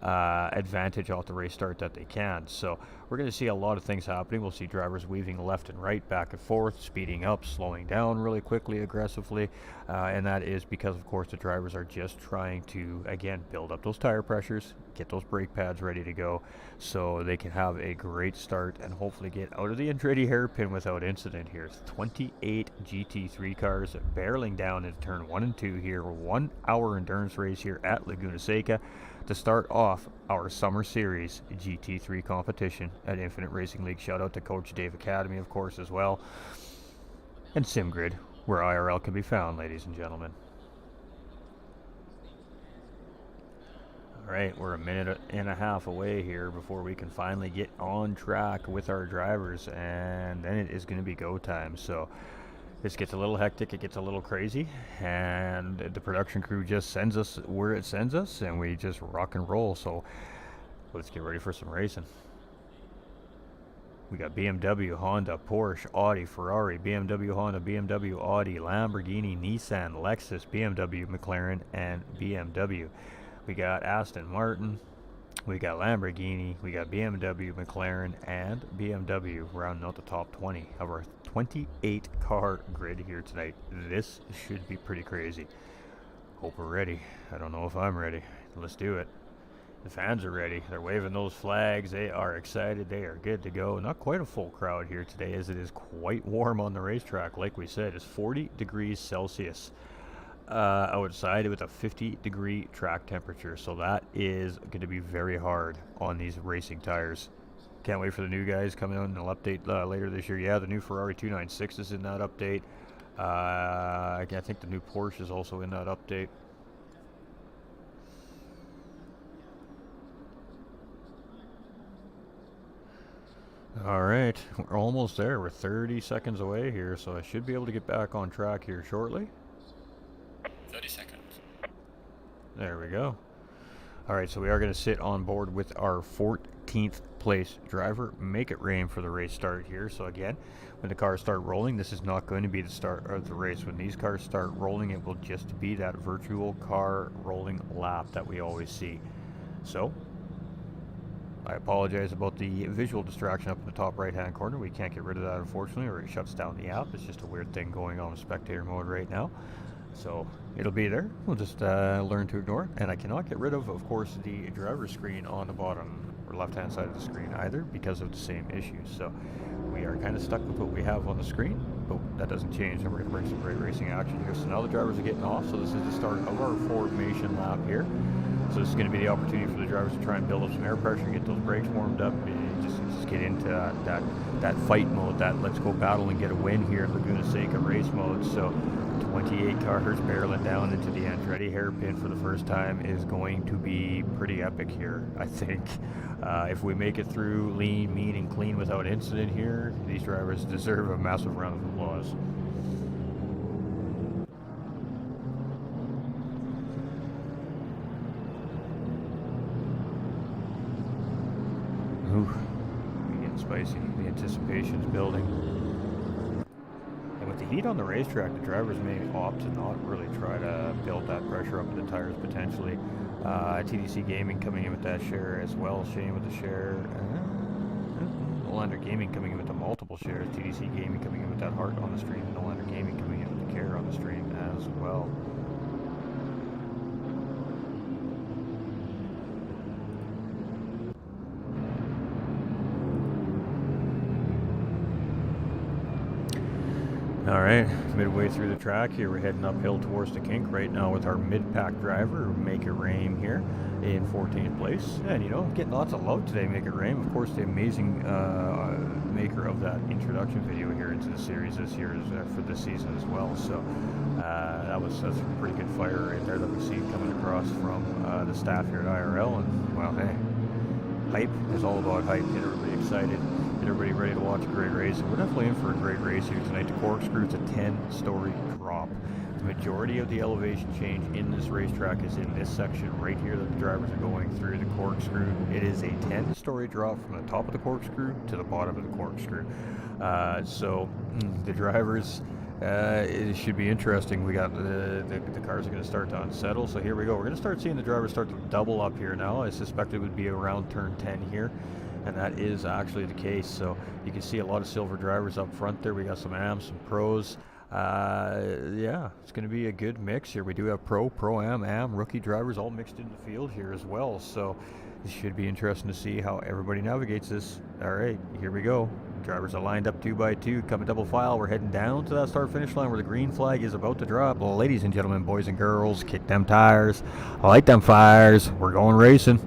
advantage off the race start that they can. So we're going to see a lot of things happening. We'll see drivers weaving left and right, back and forth, speeding up, slowing down really quickly, aggressively, and that is because, of course, the drivers are just trying to, again, build up those tire pressures, get those brake pads ready to go, so they can have a great start and hopefully get out of the Andretti hairpin without incident here. 28 GT3 cars barreling down into turn 1 and 2 here. 1 hour endurance race here at Laguna Seca to start off our Summer Series GT3 competition at Infinite Racing League. Shout out to Coach Dave Academy, of course, as well. And SimGrid, where IRL can be found, ladies and gentlemen. Alright, we're a minute and a half away here before we can finally get on track with our drivers, and then it is going to be go time. So this gets a little hectic, it gets a little crazy, and the production crew just sends us where it sends us, and we just rock and roll. So let's get ready for some racing. We got BMW, Honda, Porsche, Audi, Ferrari, BMW, Honda, BMW, Audi, Lamborghini, Nissan, Lexus, BMW, McLaren, and BMW. We got Aston Martin, we got Lamborghini, we got BMW, McLaren, and BMW, rounding out the top 20 of our 28 car grid here tonight. This should be pretty crazy. Hope we're ready. I don't know if I'm ready. Let's do it. The fans are ready. They're waving those flags. They are excited. They are good to go. Not quite a full crowd here today, as it is quite warm on the racetrack. Like we said, it's 40 degrees Celsius outside with a 50-degree track temperature. So that is going to be very hard on these racing tires. Can't wait for the new guys coming out, and they'll update later this year. Yeah, the new Ferrari 296 is in that update. I think the new Porsche is also in that update. Alright, we're almost there. We're 30 seconds away here, so I should be able to get back on track here shortly. 30 seconds. There we go. Alright, so we are going to sit on board with our 14th place driver, Make It Rain, for the race start here. So again, when the cars start rolling, this is not going to be the start of the race. When these cars start rolling, it will just be that virtual car rolling lap that we always see. So I apologize about the visual distraction up in the top right hand corner. We can't get rid of that, unfortunately, or it shuts down the app. It's just a weird thing going on with spectator mode right now. So it'll be there. We'll just learn to ignore it. And I cannot get rid of course, the driver screen on the bottom or left hand side of the screen either, because of the same issues. So we are kind of stuck with what we have on the screen, but that doesn't change, and we're going to bring some great racing action here. So now the drivers are getting off. So this is the start of our formation lap here. So this is going to be the opportunity for the drivers to try and build up some air pressure, get those brakes warmed up, and just get into that fight mode, that let's go battle and get a win here in Laguna Seca race mode. So 28 cars barreling down into the Andretti hairpin for the first time is going to be pretty epic here, I think. If we make it through lean, mean, and clean without incident here, these drivers deserve a massive round of applause. Ooh, we're getting spicy. The anticipation's building. And with the heat on the racetrack, the drivers may opt to not really try to build that pressure up in the tires potentially. TDC Gaming coming in with that share as well. Shane with the share. Nolander Gaming coming in with the multiple shares. TDC Gaming coming in with that heart on the stream. Nolander Gaming coming in with the care on the stream as well. All right, midway through the track here, we're heading uphill towards the kink right now with our mid-pack driver, Make It Rain here in 14th place. And, you know, getting lots of love today, Make It Rain. Of course, the amazing maker of that introduction video here into the series this year for this season as well. So that's a pretty good fire right there that we see coming across from the staff here at IRL. And, well, hey, hype is all about hype. Get everybody excited. Everybody ready to watch a great race, and we're definitely in for a great race here tonight. The corkscrew is a 10-story drop. The majority of the elevation change in this racetrack is in this section right here that the drivers are going through the corkscrew. It is a 10-story drop from the top of the corkscrew to the bottom of the corkscrew. So the drivers, it should be interesting. We got the cars are going to start to unsettle. So here we go. We're going to start seeing the drivers start to double up here now. I suspect it would be around turn 10 here. And that is actually the case. So you can see a lot of silver drivers up front there. We got some AMs, some pros. Yeah, it's going to be a good mix here. We do have pro-am, rookie drivers all mixed in the field here as well. So it should be interesting to see how everybody navigates this. All right, here we go. Drivers are lined up 2 by 2, coming double file. We're heading down to that start-finish line where the green flag is about to drop. Well, ladies and gentlemen, boys and girls, kick them tires, light them fires. We're going racing.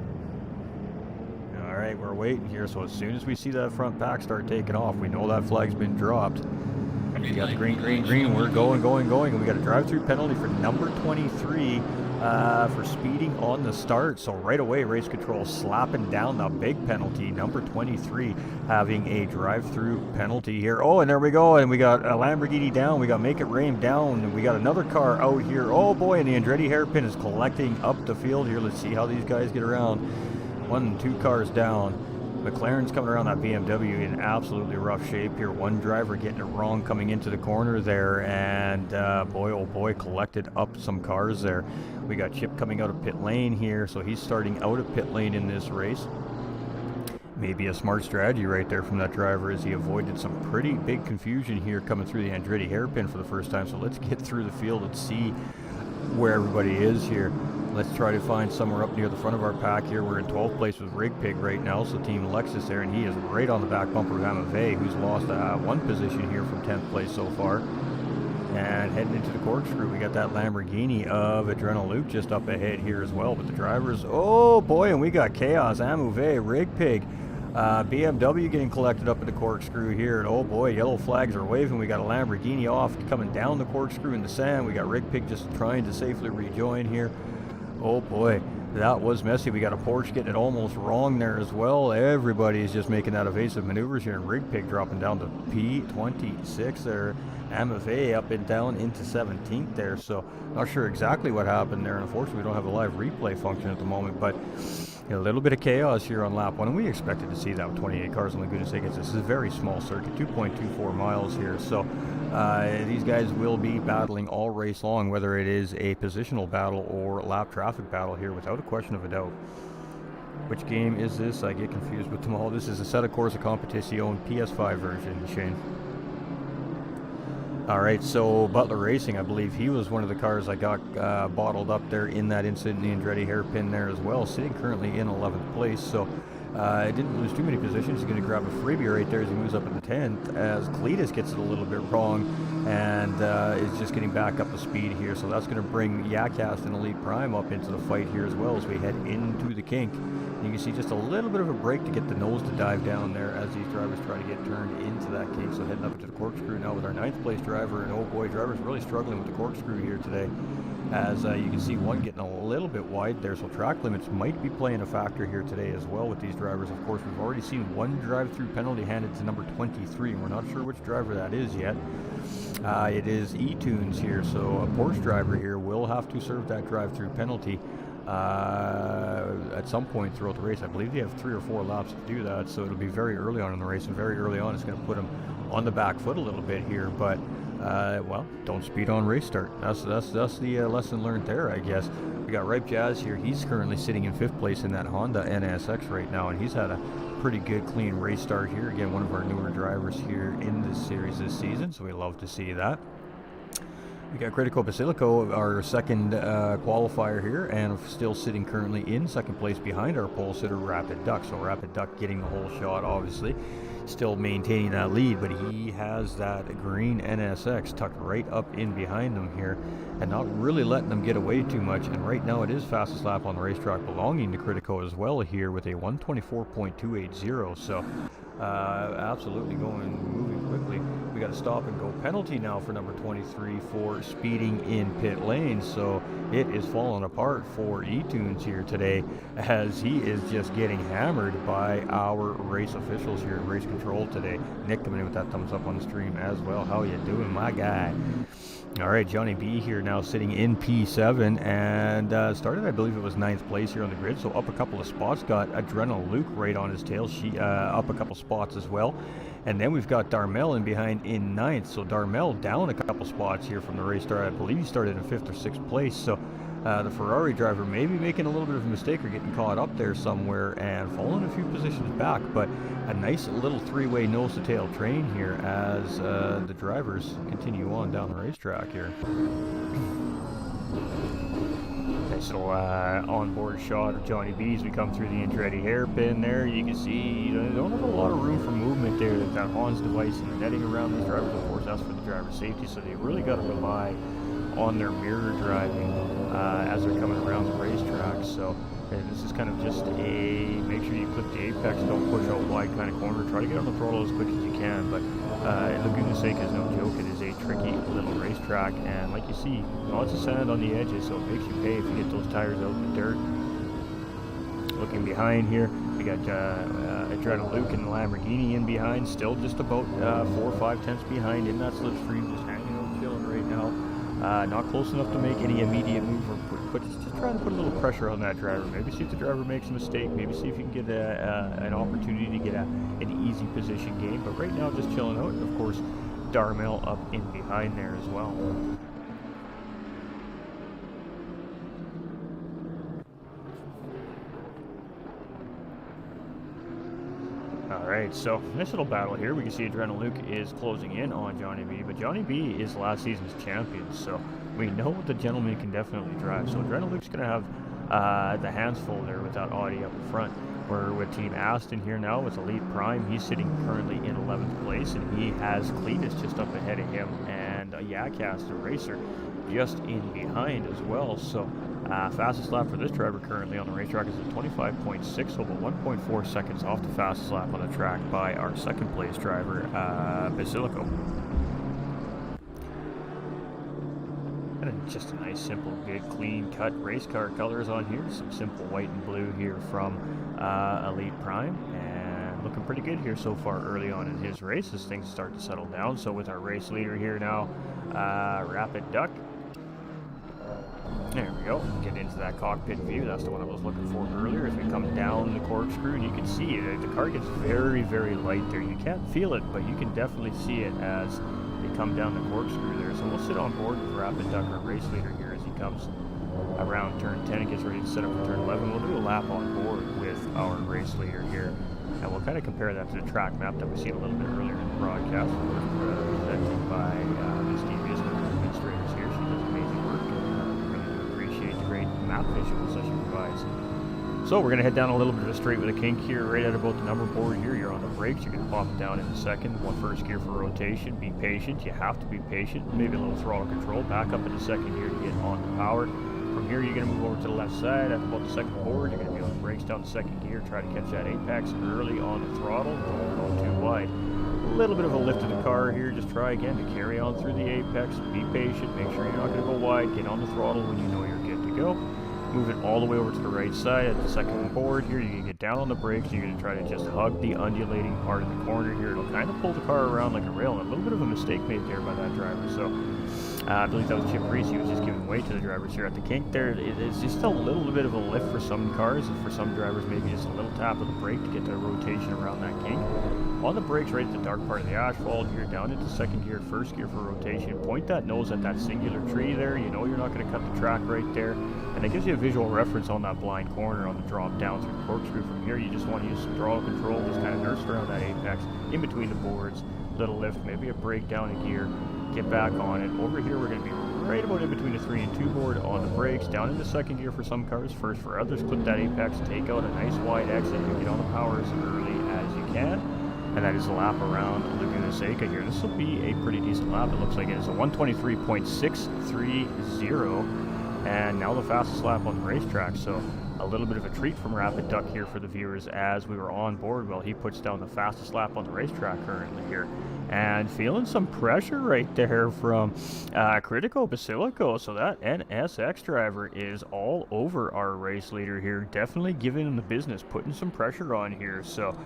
We're waiting here, so as soon as we see that front pack start taking off, we know that flag's been dropped. We got the green. We're going, and we got a drive-through penalty for number 23 for speeding on the start. So right away, race control slapping down the big penalty. Number 23 having a drive-through penalty here. Oh, and there we go, and we got a Lamborghini down. We got Make It Rain down, and we got another car out here. Oh boy, and the Andretti hairpin is collecting up the field here. Let's see how these guys get around. 1 and 2 cars down. McLaren's coming around that BMW in absolutely rough shape here. One driver getting it wrong coming into the corner there, and boy, oh boy, collected up some cars there. We got Chip coming out of pit lane here, so he's starting out of pit lane in this race. Maybe a smart strategy right there from that driver as he avoided some pretty big confusion here coming through the Andretti hairpin for the first time. So let's get through the field and see where everybody is here. Let's try to find somewhere up near the front of our pack here. We're in 12th place with Rig Pig right now, so Team Lexus there, and he is right on the back bumper of Amave, who's lost 1 position here from 10th place so far. And heading into the corkscrew, we got that Lamborghini of Adrenal Luke just up ahead here as well. But the drivers, oh boy, and we got Chaos, Amave, Rig Pig, BMW getting collected up in the corkscrew here. And oh boy, yellow flags are waving. We got a Lamborghini off coming down the corkscrew in the sand. We got Rig Pig just trying to safely rejoin here. Oh boy, that was messy. We got a Porsche getting it almost wrong there as well. Everybody is just making that evasive maneuvers here, and Rig Pig dropping down to P26 there. Amave up and down into 17th there, so not sure exactly what happened there. Unfortunately, we don't have a live replay function at the moment, but a little bit of chaos here on lap 1, and we expected to see that with 28 cars on Laguna Seca. This is a very small circuit, 2.24 miles here, so these guys will be battling all race long, whether it is a positional battle or lap traffic battle here, without a question of a doubt. Which game is this? I get confused with them all. This is a Setta Corsa Competizione PS5 version, Shane. All right, so Butler Racing, I believe he was one of the cars I got bottled up there in that incident, the Andretti hairpin there as well, sitting currently in 11th place. So I didn't lose too many positions. He's going to grab a freebie right there as he moves up in the 10th, as Cletus gets it a little bit wrong and is just getting back up to speed here. So that's going to bring Yakast and Elite Prime up into the fight here as well as we head into the kink. You can see just a little bit of a break to get the nose to dive down there as these drivers try to get turned into that kink. So heading up to the corkscrew now with our 9th place driver, and oh boy, drivers really struggling with the corkscrew here today, as you can see one getting a little bit wide there. So track limits might be playing a factor here today as well with these drivers. Of course, we've already seen 1 drive-through penalty handed to number 23, and we're not sure which driver that is yet. It is E-Tunes here, so a Porsche driver here will have to serve that drive-through penalty at some point throughout the race. I believe they have 3 or 4 laps to do that, so it'll be very early on in the race, and very early on it's going to put them on the back foot a little bit here. But well, don't speed on race start. That's the lesson learned there, I guess. We got Ripe Jazz here. He's currently sitting in 5th place in that Honda NSX right now, and he's had a pretty good clean race start here. Again, one of our newer drivers here in this series this season, so we love to see that. We got Critico Basilico, our second qualifier here, and still sitting currently in 2nd place behind our pole sitter, Rapid Duck. So Rapid Duck getting the whole shot, obviously. still maintaining that lead, but he has that green NSX tucked right up in behind him here and not really letting them get away too much. And right now it is fastest lap on the racetrack belonging to Critico as well here with a 124.280. So absolutely moving quickly. We got a stop and go penalty now for number 23 for speeding in pit lane. So it is falling apart for eTunes here today as he is just getting hammered by our race officials here at Race Control today. Nick coming in with that thumbs up on the stream as well. How you doing, my guy? All right, Johnny B here now sitting in P7 and started, I believe it was 9th place here on the grid, so up a couple of spots. Got Adrenal Luke right on his tail, she up a couple spots as well. And then we've got Darmel in behind in 9th, so Darmel down a couple spots here from the race start. I believe he started in 5th or 6th place, so the Ferrari driver maybe making a little bit of a mistake or getting caught up there somewhere and falling a few positions back, but a nice little three-way nose-to-tail train here as the drivers continue on down the racetrack here. Nice little onboard shot of Johnny B as we come through the Andretti hairpin there. You can see they don't have a lot of room for movement there. They've got Hans device and the netting around these drivers. Of course, that's for the driver's safety, so they really got to rely on their mirror driving as they're coming around the racetrack. So this is kind of just a make sure you clip the apex, don't push out wide kind of corner, try to get on the throttle as quick as you can. But Laguna Seca is no joke. It is a tricky little racetrack, and like you see, lots of sand on the edges, so it makes you pay if you get those tires out in the dirt. Looking behind here, we got Adrenal Luke and the Lamborghini in behind, still just about 4 or 5 tenths behind in that slipstream, just hanging out chilling right now. Not close enough to make any immediate move, but just trying to put a little pressure on that driver. Maybe see if the driver makes a mistake. Maybe see if you can get an opportunity to get an easy position gain. But right now, just chilling out. And of course, Darmel up in behind there as well. Alright, so nice little battle here. We can see Adrenal Luke is closing in on Johnny B, but Johnny B is last season's champion, so we know the gentleman can definitely drive. So Adrenal Luke's going to have the hands full there with that Audi up in front. We're with Team Aston here now with Elite Prime. He's sitting currently in 11th place, and he has Cletus just up ahead of him, and Yakas, the racer, just in behind as well. So fastest lap for this driver currently on the racetrack is at 25.6, so about 1.4 seconds off the fastest lap on the track by our second place driver, Basilico. And just a nice, simple, good, clean cut race car colors on here. Some simple white and blue here from Elite Prime. And looking pretty good here so far early on in his race as things start to settle down. So with our race leader here now, Rapid Duck. There we go. Get into that cockpit view. That's the one I was looking for earlier. As we come down the corkscrew, and you can see it. The car gets very, very light there. You can't feel it, but you can definitely see it as they come down the corkscrew there. So we'll sit on board with Rapid Duck, our race leader here, as he comes around turn 10 and gets ready to set up for turn 11. We'll do a lap on board with our race leader here, and we'll kind of compare that to the track map that we've seen a little bit earlier in the broadcast, presented by Ms. Devious, one of the administrators here. She does amazing work, and really do appreciate the great map visuals that she provides. So we're going to head down a little bit of a straight with a kink here, right at about the number board here. You're on the brakes. You're going to pop it down in a second. One first gear for rotation. Be patient. You have to be patient. Maybe a little throttle control. Back up in the second gear to get on the power. From here, you're going to move over to the left side. At about the second board, you're going to be on the brakes down the second gear. Try to catch that apex early on the throttle. Don't go too wide. A little bit of a lift of the car here. Just try again to carry on through the apex. Be patient. Make sure you're not going to go wide. Get on the throttle when you know you're good to go. Move it all the way over to the right side at the second board here. You're going to get down on the brakes. You're going to try to just hug the undulating part of the corner here. It'll kind of pull the car around like a rail. And a little bit of a mistake made there by that driver. So I believe that was Chip Reese. He was just giving way to the drivers here at the kink there. It's just a little bit of a lift for some cars. And for some drivers, maybe just a little tap of the brake to get the rotation around that kink. On the brakes, right at the dark part of the asphalt here, down into second gear, first gear for rotation. Point that nose at that singular tree there. You know you're not going to cut the track right there. And it gives you a visual reference on that blind corner on the drop down through the corkscrew. From here, you just want to use some throttle control, just kind of nurse around that apex, in between the boards, little lift, maybe a brake down a gear, get back on it. Over here, we're going to be right about in between the 3 and 2 board on the brakes, down into second gear for some cars, first for others. Clip that apex, take out a nice wide exit, and get on the power as early as you can. and that is a lap around Laguna Seca here. This will be a pretty decent lap. It looks like it is a 123.630, and now the fastest lap on the racetrack. So a little bit of a treat from Rapid Duck here for the viewers as we were on board. Well, he puts down the fastest lap on the racetrack currently here. And feeling some pressure right there from Critico Basilico. So that NSX driver is all over our race leader here. Definitely giving him the business, putting some pressure on here. So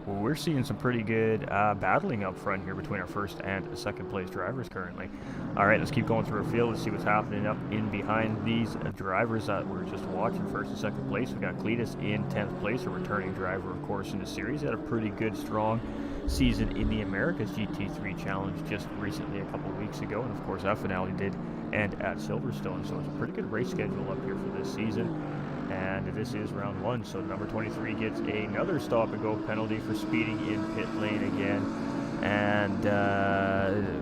we're seeing some pretty good battling up front here between our first and second place drivers currently. All right, let's keep going through our field and see what's happening up in behind these drivers that we're just watching. First and second place, we got Cletus in 10th place, a returning driver, of course, in the series. He had a pretty good, strong season in the America's GT3 Challenge just recently, a couple weeks ago, and of course that finale did end at Silverstone, so it's a pretty good race schedule up here for this season. And this is round 1, so number 23 gets another stop and go penalty for speeding in pit lane again. And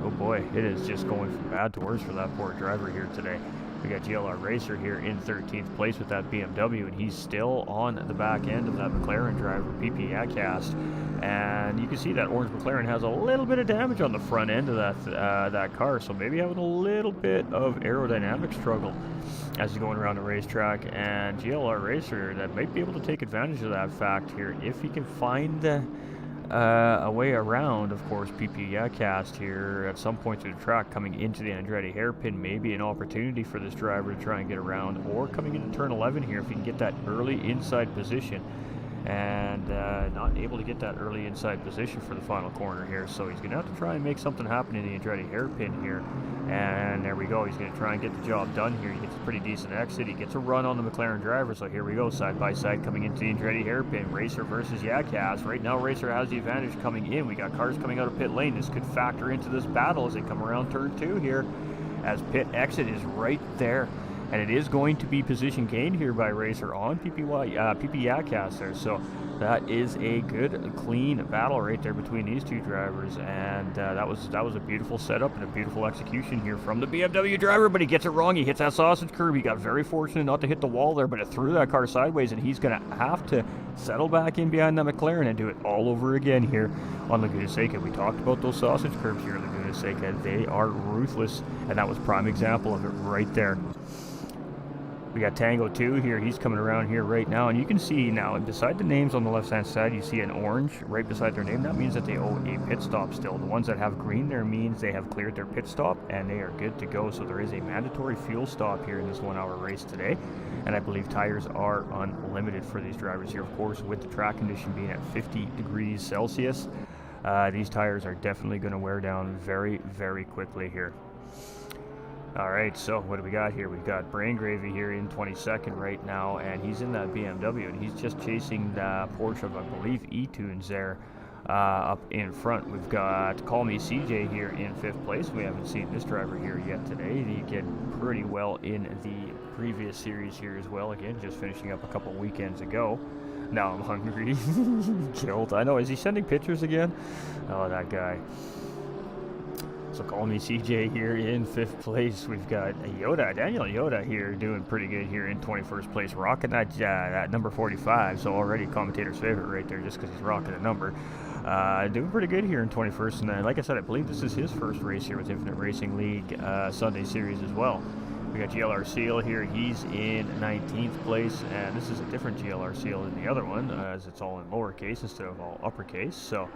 oh boy, it is just going from bad to worse for that poor driver here today. We got GLR Racer here in 13th place with that BMW, and he's still on the back end of that McLaren driver, PP Adcast. And you can see that orange McLaren has a little bit of damage on the front end of that car, so maybe having a little bit of aerodynamic struggle as he's going around the racetrack. And GLR Racer that might be able to take advantage of that fact here if he can find a way around, of course, PP Adcast here at some point through the track coming into the Andretti hairpin. Maybe an opportunity for this driver to try and get around, or coming into turn 11 here if he can get that early inside position. And not able to get that early inside position for the final corner here, so he's going to have to try and make something happen in the Andretti hairpin here. And there we go, he's going to try and get the job done here. He gets a pretty decent exit, he gets a run on the McLaren driver, so here we go, side by side coming into the Andretti hairpin. Racer versus Yacaz. Right now Racer has the advantage coming in. We got cars coming out of pit lane. This could factor into this battle as they come around turn 2 here, as pit exit is right there. And it is going to be position gained here by Racer on PP Yacaz there. So that is a good, clean battle right there between these two drivers. And that was a beautiful setup and a beautiful execution here from the BMW driver. But he gets it wrong. He hits that sausage curb. He got very fortunate not to hit the wall there, but it threw that car sideways. And he's going to have to settle back in behind the McLaren and do it all over again here on Laguna Seca. We talked about those sausage curbs here at Laguna Seca. They are ruthless. And that was prime example of it right there. We got Tango 2 here. He's coming around here right now, and you can see now beside the names on the left hand side you see an orange right beside their name. That means that they owe a pit stop still. The ones that have green there means they have cleared their pit stop and they are good to go. So there is a mandatory fuel stop here in this 1 hour race today, and I believe tires are unlimited for these drivers here, of course, with the track condition being at 50 degrees Celsius. These tires are definitely going to wear down very, very quickly here. Alright, so what do we got here? We've got Brain Gravy here in 22nd right now, and he's in that BMW, and he's just chasing the Porsche of, I believe, E-Tunes there up in front. We've got Call Me CJ here in 5th place. We haven't seen this driver here yet today. He did pretty well in the previous series here as well. Again, just finishing up a couple weekends ago. Now I'm hungry. Killed. I know, is he sending pictures again? Oh, that guy. So Call Me CJ here in 5th place. We've got Daniel Yoda here doing pretty good here in 21st place, rocking that number 45. So already commentator's favorite right there just because he's rocking a number. Doing pretty good here in 21st. And then, like I said, I believe this is his first race here with Infinite Racing League Sunday Series as well. We got GLR Seal here. He's in 19th place, and this is a different GLR Seal than the other one, as it's all in lowercase instead of all uppercase. So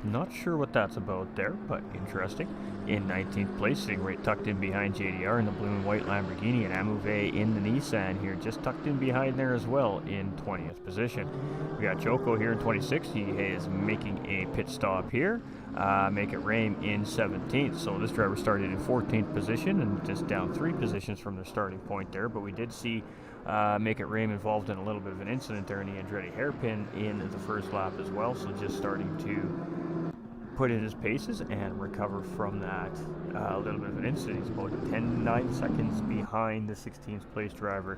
not sure what that's about there, but interesting. In 19th place, sitting right tucked in behind JDR in the blue and white Lamborghini, and Amuve in the Nissan here, just tucked in behind there as well in 20th position. We got Choco here in 26th. He is making a pit stop here. Make It Rain in 17th. So this driver started in 14th position and just down 3 positions from their starting point there, but we did see Make It Rain involved in a little bit of an incident there in the Andretti hairpin in the first lap as well, so just starting to put in his paces and recover from that little bit of an incident. He's about 9 seconds behind the 16th place driver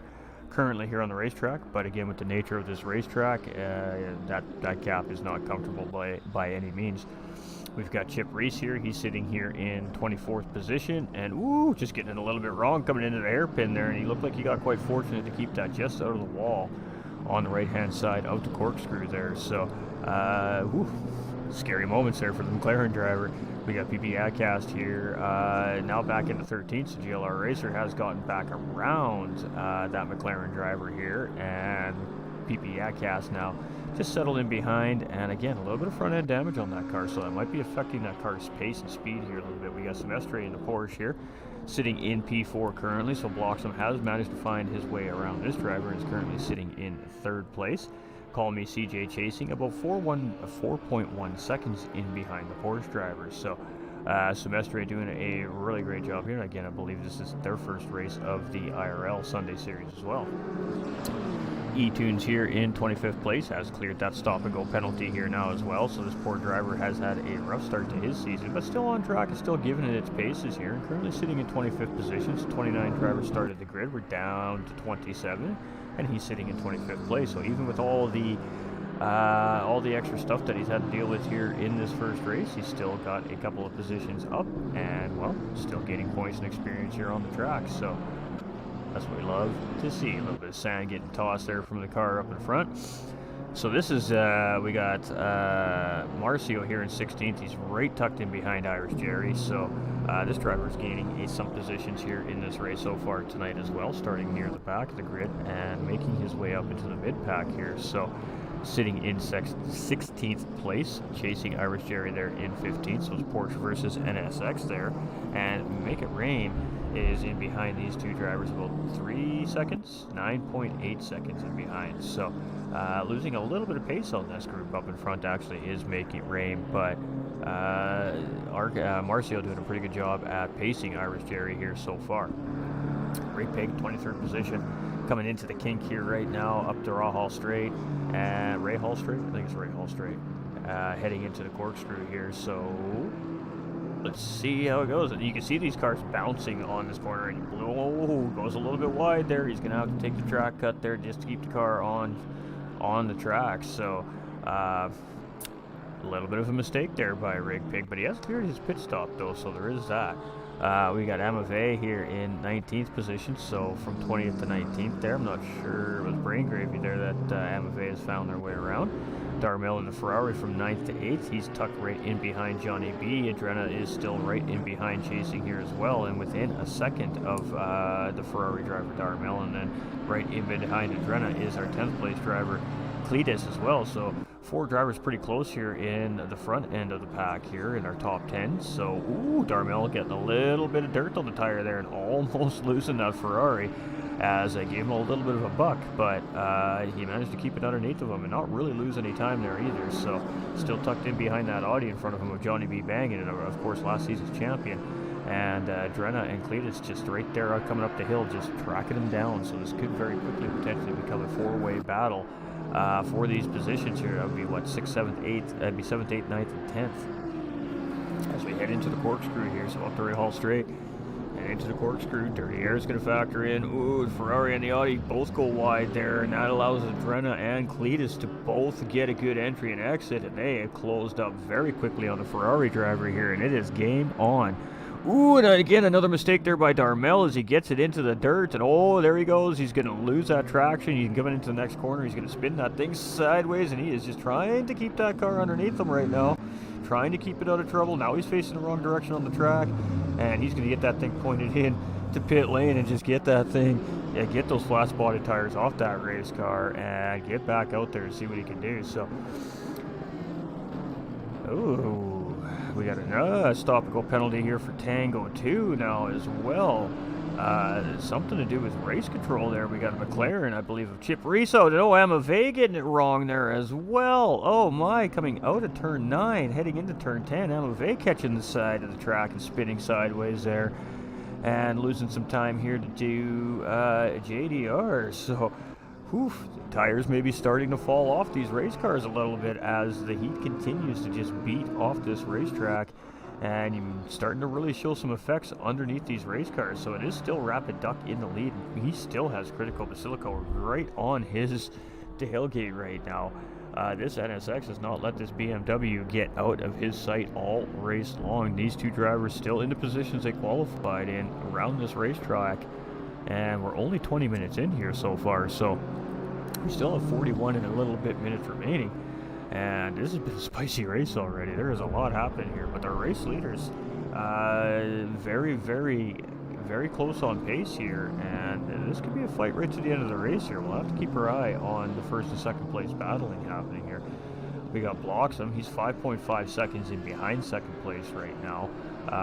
currently here on the racetrack, but again, with the nature of this racetrack, that gap is not comfortable by any means. We've got Chip Reese here. He's sitting here in 24th position, and just getting it a little bit wrong coming into the hairpin there, and he looked like he got quite fortunate to keep that just out of the wall on the right hand side of the corkscrew there. So Scary moments there for the McLaren driver. We got PP Adcast here, now back into 13th. So GLR Racer has gotten back around that McLaren driver here, and PP Adcast now just settled in behind, and again, a little bit of front end damage on that car, so that might be affecting that car's pace and speed here a little bit. We got Silvestre in the Porsche here, sitting in P4 currently, so Bloxham has managed to find his way around this driver and is currently sitting in 3rd place. Call me CJ chasing about 4.1 seconds in behind the Porsche driver. So Silvestre doing a really great job here. And again, I believe this is their first race of the IRL Sunday Series as well. E-Tunes here in 25th place has cleared that stop and go penalty here now as well. So this poor driver has had a rough start to his season, but still on track and still giving it its paces here. And currently sitting in 25th position. So 29 drivers started the grid. We're down to 27. And he's sitting in 25th place. So even with all the extra stuff that he's had to deal with here in this first race, he's still got a couple of positions up, and well, still gaining points and experience here on the track. So that's what we love to see. A little bit of sand getting tossed there from the car up in front. So this is, we got Marcio here in 16th. He's right tucked in behind Irish Jerry. So this driver is gaining some positions here in this race so far tonight as well, starting near the back of the grid and making his way up into the mid-pack here. So sitting in 16th place, chasing Irish Jerry there in 15th. So it's Porsche versus NSX there. And Make It Rain is in behind these two drivers about 3 seconds, 9.8 seconds in behind. So losing a little bit of pace on this group up in front actually is Make It Rain, but Marcio doing a pretty good job at pacing Irish Jerry here so far. Ray Pig, 23rd position, coming into the kink here right now, up to Rahal Straight, and Ray Hall Straight, I think it's Ray Hall Straight, heading into the corkscrew here. So let's see how it goes. You can see these cars bouncing on this corner, and goes a little bit wide there. He's gonna have to take the track cut there just to keep the car on the track. So a little bit of a mistake there by Rig Pig, but he has cleared his pit stop though, so there is that. We got Amave here in 19th position, so from 20th to 19th there. I'm not sure, it was brain gravy there that Amave has found their way around. Darmel in the Ferrari from 9th to 8th. He's tucked right in behind Johnny B. Adrena is still right in behind chasing here as well, and within a second of the Ferrari driver Darmel, and then right in behind Adrena is our 10th place driver Cletus as well. So 4 drivers pretty close here in the front end of the pack here in our top 10. So Darmel getting a little bit of dirt on the tire there and almost losing that Ferrari, as I gave him a little bit of a buck, but he managed to keep it underneath of him and not really lose any time there either. So still tucked in behind that Audi in front of him with Johnny B. Banging, and of course last season's champion. And Drenna and Cletus just right there coming up the hill, just tracking him down. So this could very quickly potentially become a 4-way battle for these positions here. That would be what, 6th, 7th, 8th, that'd be 7th, 8th, 9th, and 10th. As we head into the corkscrew here, so up the Ray Hall Straight and into the corkscrew. Dirty air is going to factor in. The Ferrari and the Audi both go wide there, and that allows Adrena and Cletus to both get a good entry and exit, and they have closed up very quickly on the Ferrari driver here, and it is game on. And again, another mistake there by Darmel as he gets it into the dirt, and there he goes. He's going to lose that traction. He's coming into the next corner. He's going to spin that thing sideways, and he is just trying to keep that car underneath him right now, trying to keep it out of trouble. Now he's facing the wrong direction on the track, and he's going to get that thing pointed in to pit lane and just get that thing, get those flat-spotted tires off that race car and get back out there and see what he can do. So, we got another stop-and-go penalty here for Tango 2 now as well. Something to do with race control there. We got a McLaren, I believe, of Chip Riso. Amave getting it wrong there as well. Oh my, coming out of turn 9, heading into turn 10. Amave catching the side of the track and spinning sideways there. And losing some time here to do JDR. So, tires may be starting to fall off these race cars a little bit as the heat continues to just beat off this racetrack, and you're starting to really show some effects underneath these race cars. So it is still Rapid Duck in the lead. He still has Critical Basilico right on his tailgate right now. This NSX has not let this BMW get out of his sight all race long. These two drivers still in the positions they qualified in around this racetrack, and we're only 20 minutes in here so far, so we still have 41 and a little bit minutes remaining. And this has been a spicy race already. There is a lot happening here, but the race leaders, very, very, very close on pace here, and this could be a fight right to the end of the race here. We'll have to keep our eye on the first and second place battling happening here. We got Bloxham. He's 5.5 seconds in behind second place right now,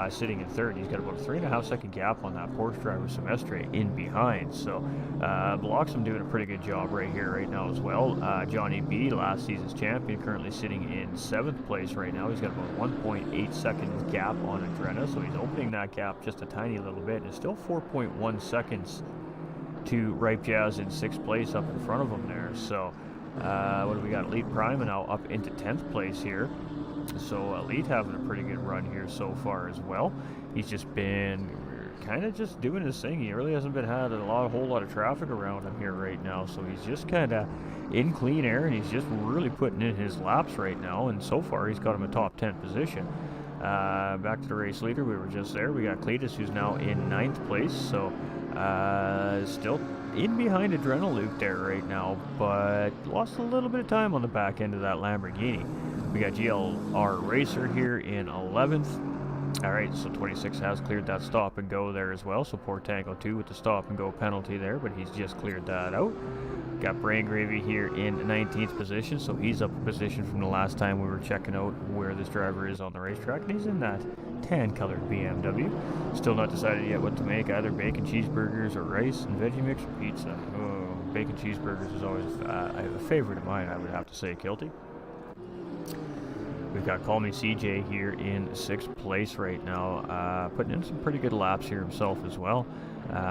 sitting in third. He's got about a 3.5 second gap on that Porsche driver Semestre in behind. So Bloxham doing a pretty good job right here right now as well. Johnny B, last season's champion, currently sitting in seventh place right now. He's got about 1.8 seconds gap on Adrena, so he's opening that gap just a tiny little bit. And it's still 4.1 seconds to Ripe Jazz in sixth place up in front of him there. So what do we got? Elite Prime now up into 10th place here. So Elite having a pretty good run here so far as well. He's just been kind of just doing his thing. He really hasn't been had a whole lot of traffic around him here right now. So he's just kind of in clean air, and he's just really putting in his laps right now. And so far he's got him a top 10 position. Back to the race leader. We were just there. We got Cletus, who's now in 9th place. So still in behind Adrenaloop there right now, but lost a little bit of time on the back end of that Lamborghini. We got GLR Racer here in 11th. Alright, so 26 has cleared that stop and go there as well, so poor Tango 2 with the stop and go penalty there, but he's just cleared that out. Got Brain Gravy here in 19th position, so he's up a position from the last time we were checking out where this driver is on the racetrack, and he's in that tan-colored BMW. Still not decided yet what to make, either bacon cheeseburgers or rice and veggie mix or pizza. Oh, bacon cheeseburgers is always a favorite of mine, I would have to say, Kilty. We've got Call Me CJ here in 6th place right now, putting in some pretty good laps here himself as well.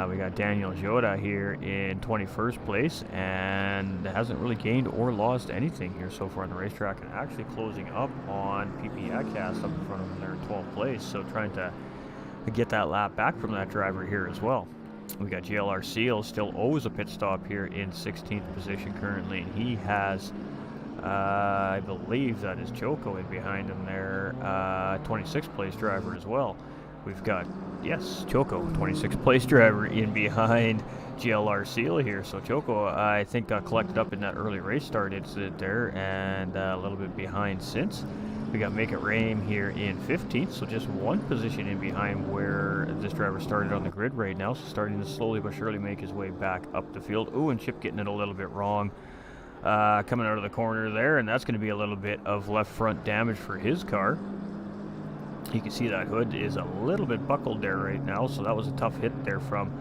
We got Daniel Jota here in 21st place, and hasn't really gained or lost anything here so far on the racetrack, and actually closing up on PP Adcast up in front of him there in 12th place, so trying to get that lap back from that driver here as well. We got GLR Seal still owes a pit stop here in 16th position currently, and he has I believe that is Choco in behind him there, 26th place driver as well. We've got, yes, Choco, 26th place driver in behind GLR Seal here. So Choco, I think, got collected up in that early race start incident there, and a little bit behind since. We got Make It Rain here in 15th, so just one position in behind where this driver started on the grid right now. So starting to slowly but surely make his way back up the field. Ooh, and Chip getting it a little bit wrong. Coming out of the corner there, and that's going to be a little bit of left front damage for his car. You can see that hood is a little bit buckled there right now, so that was a tough hit there from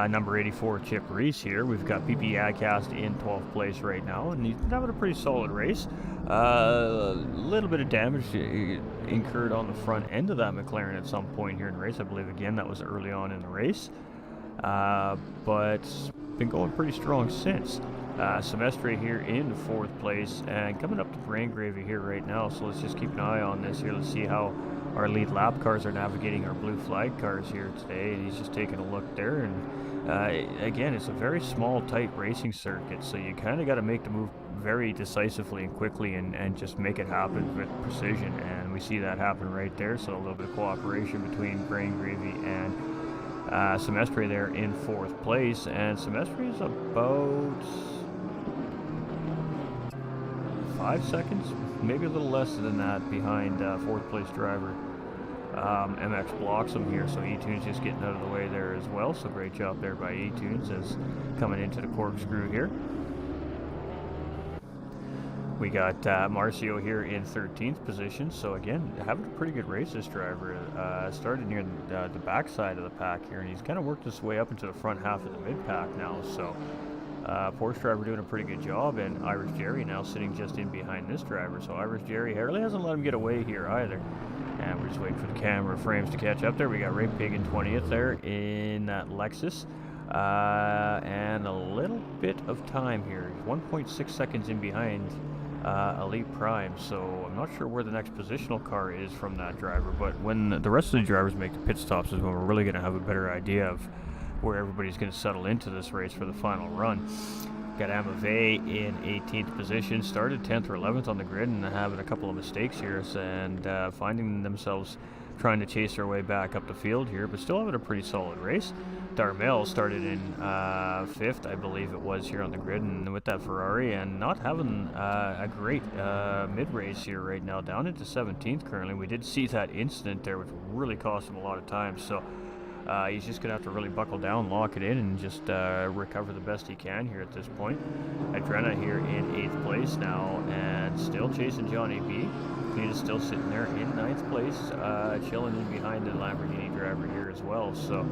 number 84 Chip Reese here. We've got PP Adcast in 12th place right now, and he's having a pretty solid race. A little bit of damage incurred on the front end of that McLaren at some point here in the race. I believe, again, that was early on in the race, but been going pretty strong since. Semestre here in 4th place, and coming up to Brain Gravy here right now, so let's just keep an eye on this here. Let's see how our lead lap cars are navigating our blue flag cars here today, and he's just taking a look there. And again, it's a very small, tight racing circuit, so you kind of got to make the move very decisively and quickly, and just make it happen with precision, and we see that happen right there. So a little bit of cooperation between Brain Gravy and Semestre there in 4th place, and Semestre is about 5 seconds, maybe a little less than that, behind 4th place driver MX Bloxham here. So E-Tunes just getting out of the way there as well, so great job there by E-Tunes as coming into the corkscrew here. We got Marcio here in 13th position, so again, having a pretty good race, this driver. Started near the back side of the pack here, and he's kind of worked his way up into the front half of the mid-pack now, so Porsche driver doing a pretty good job, and Irish Jerry now sitting just in behind this driver. So Irish Jerry really hasn't let him get away here either, and we're just waiting for the camera frames to catch up there. We got Ray Pig in 20th there in that Lexus, and a little bit of time here, 1.6 seconds in behind Elite Prime, so I'm not sure where the next positional car is from that driver, but when the rest of the drivers make the pit stops is when we're really going to have a better idea of where everybody's going to settle into this race for the final run. Got Amave in 18th position, started 10th or 11th on the grid, and having a couple of mistakes here, and finding themselves trying to chase their way back up the field here, but still having a pretty solid race. Darmel started in 5th, I believe it was, here on the grid, and with that Ferrari, and not having a great mid-race here right now, down into 17th currently. We did see that incident there, which really cost him a lot of time, so he's just going to have to really buckle down, lock it in, and just recover the best he can here at this point. Adrena here in 8th place now, and still chasing Johnny B. Cletus still sitting there in 9th place, chilling in behind the Lamborghini driver here as well. So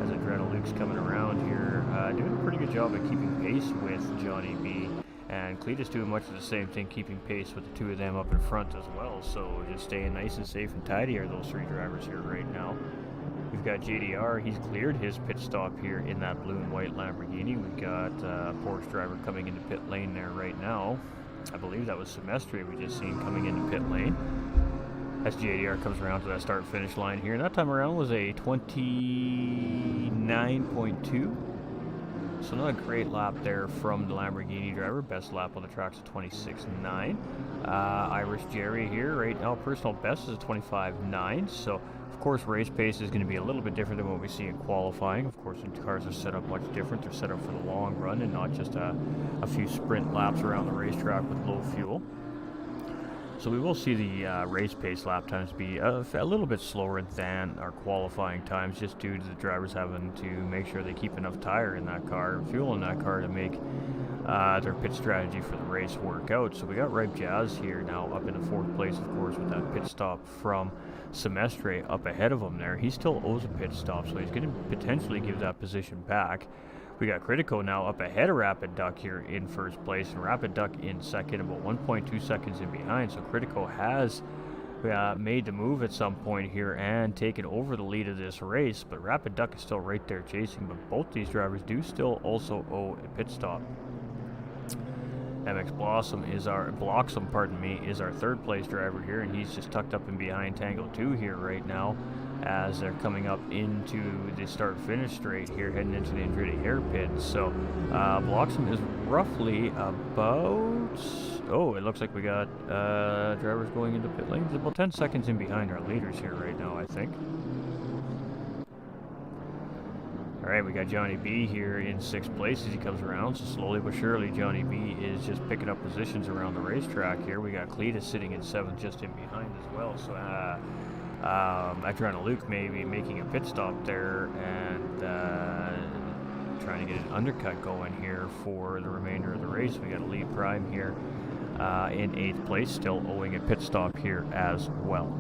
as Adrena Luke's coming around here, doing a pretty good job at keeping pace with Johnny B. And Cletus doing much of the same thing, keeping pace with the two of them up in front as well. So just staying nice and safe and tidy are those three drivers here right now. We've got JDR, he's cleared his pit stop here in that blue and white Lamborghini. We've got Porsche driver coming into pit lane there right now. I believe that was Semestri we just seen coming into pit lane. As JDR comes around to that start finish line here. And that time around was a 29.2. So not a great lap there from the Lamborghini driver. Best lap on the track's a 26.9. Irish Jerry here right now, personal best is a 25.9. So of course, race pace is going to be a little bit different than what we see in qualifying. Of course, the cars are set up much different. They're set up for the long run and not just a few sprint laps around the racetrack with low fuel. So we will see the race pace lap times be a little bit slower than our qualifying times, just due to the drivers having to make sure they keep enough tire in that car, fuel in that car, to make their pit strategy for the race work out. So we got Ripe Jazz here now up in the 4th place, of course, with that pit stop from Semestre up ahead of him there. He still owes a pit stop, so he's going to potentially give that position back. We got Critico now up ahead of Rapid Duck here in 1st place, and Rapid Duck in 2nd, about 1.2 seconds in behind. So Critico has made the move at some point here and taken over the lead of this race, but Rapid Duck is still right there chasing. But both these drivers do still also owe a pit stop. MX Bloxham is our 3rd place driver here, and he's just tucked up in behind Tango 2 here right now as they're coming up into the start-finish straight here, heading into the Andretti hairpin. So Bloxham is roughly about, it looks like we got drivers going into pit lanes about 10 seconds in behind our leaders here right now, I think. Alright, we got Johnny B here in 6th place as he comes around, so slowly but surely Johnny B is just picking up positions around the racetrack here. We got Cletus sitting in 7th just in behind as well, so Adrena Luke may be making a pit stop there and trying to get an undercut going here for the remainder of the race. We got Lee Prime here in 8th place, still owing a pit stop here as well.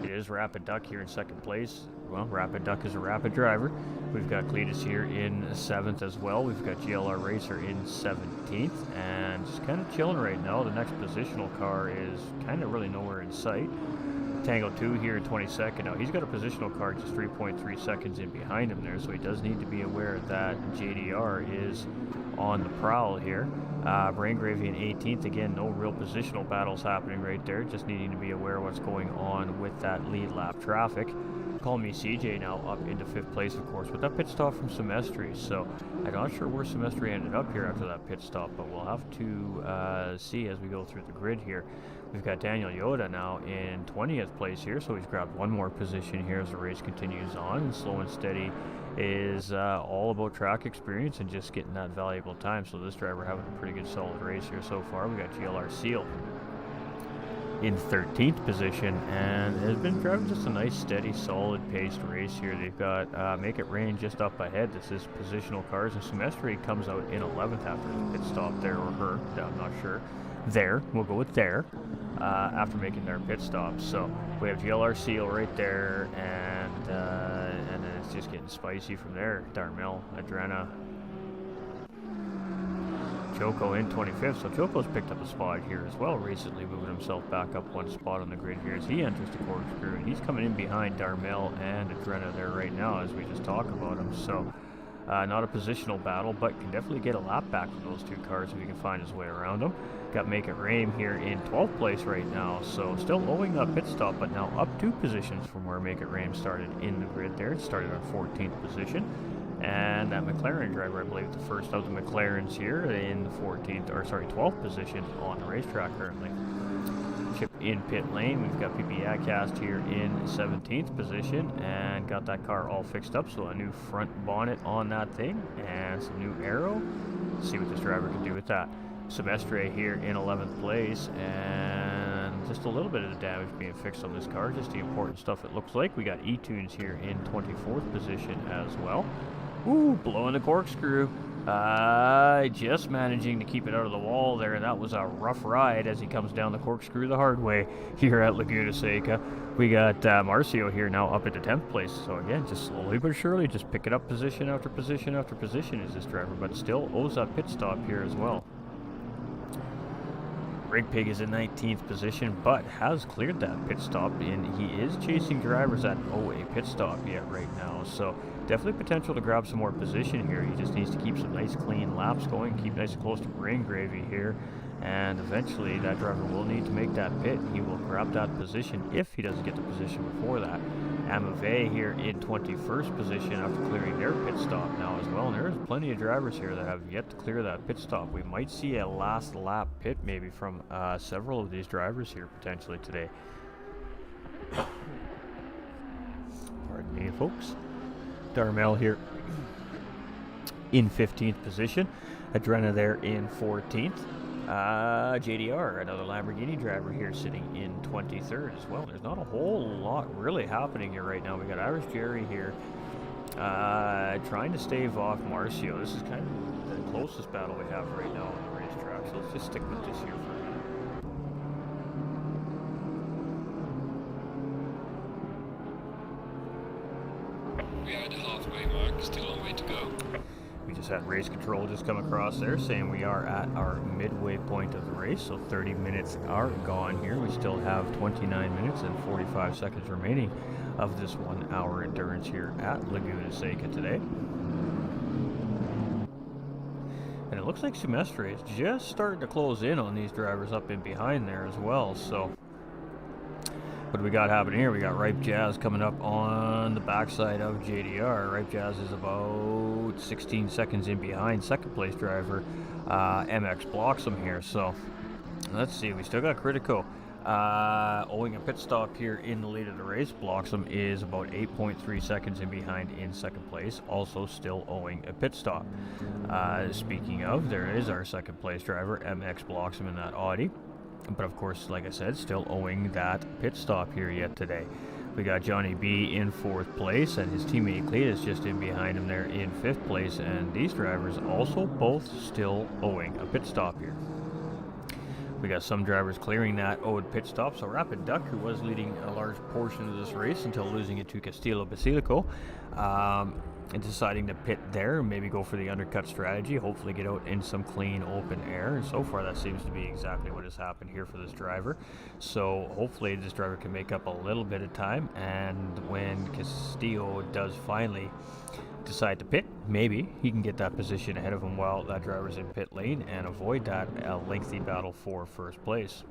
It is Rapid Duck here in 2nd place. Well, Rapid Duck is a rapid driver. We've got Cletus here in 7th as well. We've got GLR Racer in 17th, and just kind of chilling right now. The next positional car is kind of really nowhere in sight. Tango 2 here in 22nd. Now, he's got a positional car just 3.3 seconds in behind him there, so he does need to be aware that JDR is on the prowl here. Brain Gravy in 18th. Again, no real positional battles happening right there, just needing to be aware of what's going on with that lead lap traffic. Call Me CJ now up into 5th place, of course, with that pit stop from Semestri. So I'm not sure where Semestri ended up here after that pit stop, but we'll have to see as we go through the grid here. We've got Daniel Yoda now in 20th place here, so he's grabbed one more position here as the race continues on. And Slow and Steady is all about track experience and just getting that valuable time. So this driver having a pretty good solid race here so far. We got GLR Seal in 13th position and has been driving just a nice, steady, solid paced race here. They've got Make It Rain just up ahead. This is positional cars, and Semestri comes out in 11th after his pit stop there, or her, I'm not sure. There, we'll go with there, after making their pit stop. So we have GLR Seal right there, and then it's just getting spicy from there. Darmel, Adrena, Choco in 25th, so Choco's picked up a spot here as well recently, moving himself back up one spot on the grid here as he enters the corkscrew, and he's coming in behind Darmel and Adrena there right now as we just talk about him. So not a positional battle, but can definitely get a lap back from those two cars if he can find his way around them. Got Make It Rain here in 12th place right now, so still owing a pit stop, but now up 2 positions from where Make It Rain started in the grid there. It started on 14th position. And that McLaren driver, I believe the first of the McLarens here in the 12th position on the racetrack currently. championship in pit lane. We've got PP Adcast here in 17th position and got that car all fixed up. So a new front bonnet on that thing and some new aero. Let's see what this driver can do with that. Semestre here in 11th place, and just a little bit of the damage being fixed on this car, just the important stuff it looks like. We got E-Tunes here in 24th position as well. Ooh, blowing the corkscrew. Just managing to keep it out of the wall there. That was a rough ride as he comes down the corkscrew the hard way here at Laguna Seca. We got Marcio here now up into 10th place. So again, just slowly but surely, just picking up position after position after position is this driver, but still owes a pit stop here as well. Rig Pig is in 19th position, but has cleared that pit stop, and he is chasing drivers that owe a pit stop yet right now. So definitely potential to grab some more position here. He just needs to keep some nice clean laps going, keep nice and close to Brain Gravy here, and eventually that driver will need to make that pit. He will grab that position if he doesn't get the position before that. Amave here in 21st position after clearing their pit stop now as well. And there's plenty of drivers here that have yet to clear that pit stop. We might see a last lap pit maybe from several of these drivers here potentially today. Pardon me, folks. Darmel here in 15th position. Adrena there in 14th. JDR, another Lamborghini driver here, sitting in 23rd as well. There's not a whole lot really happening here right now. We got Irish Jerry here trying to stave off Marcio. This is kind of the closest battle we have right now on the racetrack, so let's just stick with this here for a minute. We are at the halfway mark, still a long way to go. We just had race control just come across there saying we are at our midway point of the race, so 30 minutes are gone here. We still have 29 minutes and 45 seconds remaining of this 1 hour endurance here at Laguna Seca today. And it looks like Semestre is just starting to close in on these drivers up in behind there as well, so what do we got happening here? We got Ripe Jazz coming up on the backside of JDR. Ripe Jazz is about 16 seconds in behind second place driver. MX blocks him here. So let's see. We still got Critico owing a pit stop here in the lead of the race. Bloxham is about 8.3 seconds in behind in second place. Also still owing a pit stop. Speaking of, there is our second place driver. MX Bloxham in that Audi. But of course, like I said, still owing that pit stop here yet today. We got Johnny B in 4th place, and his teammate Cletus just in behind him there in 5th place. And these drivers also both still owing a pit stop here. We got some drivers clearing that owed pit stop. So Rapid Duck, who was leading a large portion of this race until losing it to Castillo Basilico, and deciding to pit there and maybe go for the undercut strategy, hopefully get out in some clean open air, and so far that seems to be exactly what has happened here for this driver. So hopefully this driver can make up a little bit of time, and when Castillo does finally decide to pit, maybe he can get that position ahead of him while that driver's in pit lane and avoid that lengthy battle for first place.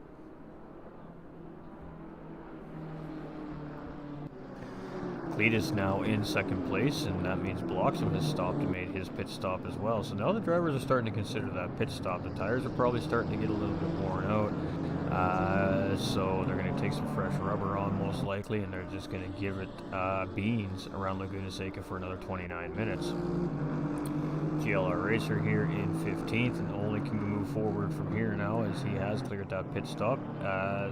Cletus now in second place, and that means Bloxham has stopped and made his pit stop as well. So now the drivers are starting to consider that pit stop. The tires are probably starting to get a little bit worn out, so they're going to take some fresh rubber on most likely, and they're just going to give it beans around Laguna Seca for another 29 minutes. GLR Racer here in 15th, and only can move forward from here now as he has cleared that pit stop.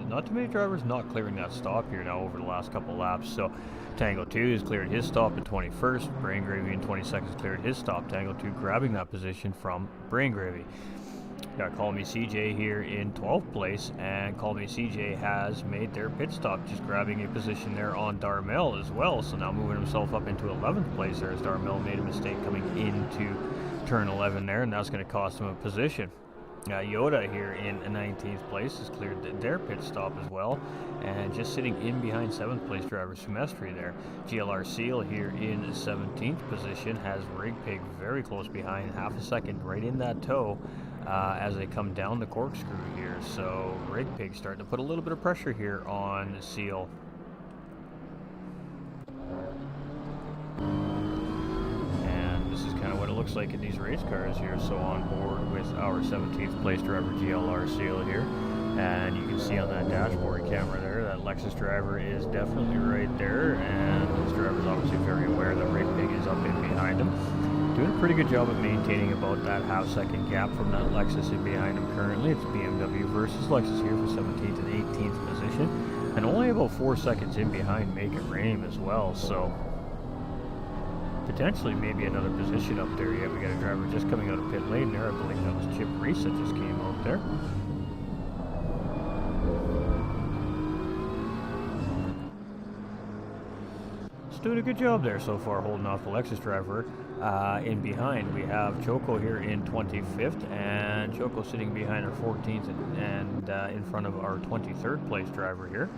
Not too many drivers not clearing that stop here now over the last couple laps. So Tango 2 has cleared his stop in 21st. Brain Gravy in 22nd cleared his stop. Tango 2 grabbing that position from Brain Gravy. Got Call Me CJ here in 12th place, and Call Me CJ has made their pit stop, just grabbing a position there on Darmel as well. So now moving himself up into 11th place there as Darmel made a mistake coming into turn 11 there, and that's going to cost him a position. Yoda here in 19th place has cleared their pit stop as well, and just sitting in behind 7th place driver Semestri there. GLR Seal here in 17th position has Rig Pig very close behind, half a second right in that toe as they come down the corkscrew here. So Rig Pig starting to put a little bit of pressure here on Seal. Kind of what it looks like in these race cars here. So on board with our 17th place driver GLR Seal here, And you can see on that dashboard camera there, that Lexus driver is definitely right there, and this driver is obviously very aware that Rig Pig is up in behind him. Doing a pretty good job of maintaining about that half-second gap from that Lexus in behind him currently. It's BMW versus Lexus here for 17th and 18th position, and only about 4 seconds in behind Make It Rain as well, so potentially maybe another position up there. Yeah, we got a driver just coming out of pit lane there. I believe that was Chip Reese that just came out there. Doing a good job there so far, holding off the Lexus driver. In behind, we have Choco here in 25th, and Choco sitting behind our 14th and in front of our 23rd place driver here.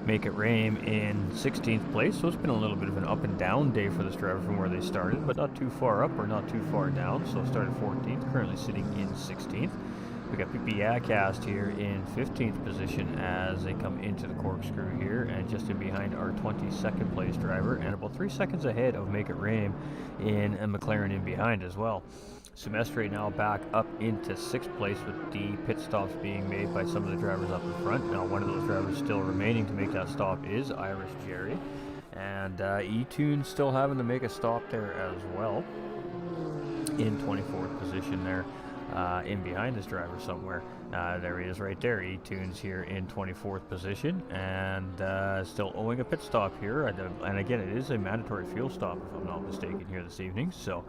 Make It Rain in 16th place, so it's been a little bit of an up and down day for this driver from where they started, but not too far up or not too far down. So started 14th, currently sitting in 16th. We got PP Yacast here in 15th position as they come into the corkscrew here, and just in behind our 22nd place driver, and about 3 seconds ahead of Make It Rain in a McLaren in behind as well. Semestre now back up into 6th place with the pit stops being made by some of the drivers up in front. Now one of those drivers still remaining to make that stop is Irish Jerry, and E-Tune still having to make a stop there as well in 24th position there. In behind this driver somewhere. There he is right there. E-Tunes here in 24th position, and still owing a pit stop here. And again, it is a mandatory fuel stop if I'm not mistaken here this evening, so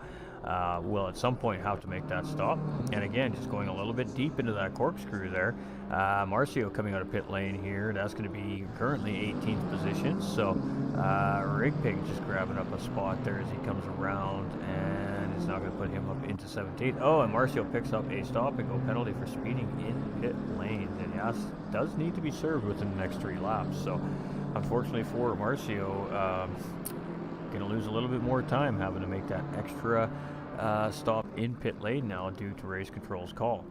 we'll at some point have to make that stop. And again, just going a little bit deep into that corkscrew there. Marcio coming out of pit lane here. That's going to be currently 18th position, so Rig Pig just grabbing up a spot there as he comes around, and it's not going to put him up into 17th. Oh, and Marcio picks up a stop and go penalty for speeding in pit lane, and yes, does need to be served within the next 3 laps. So unfortunately for Marcio, going to lose a little bit more time having to make that extra stop in pit lane now due to race control's call.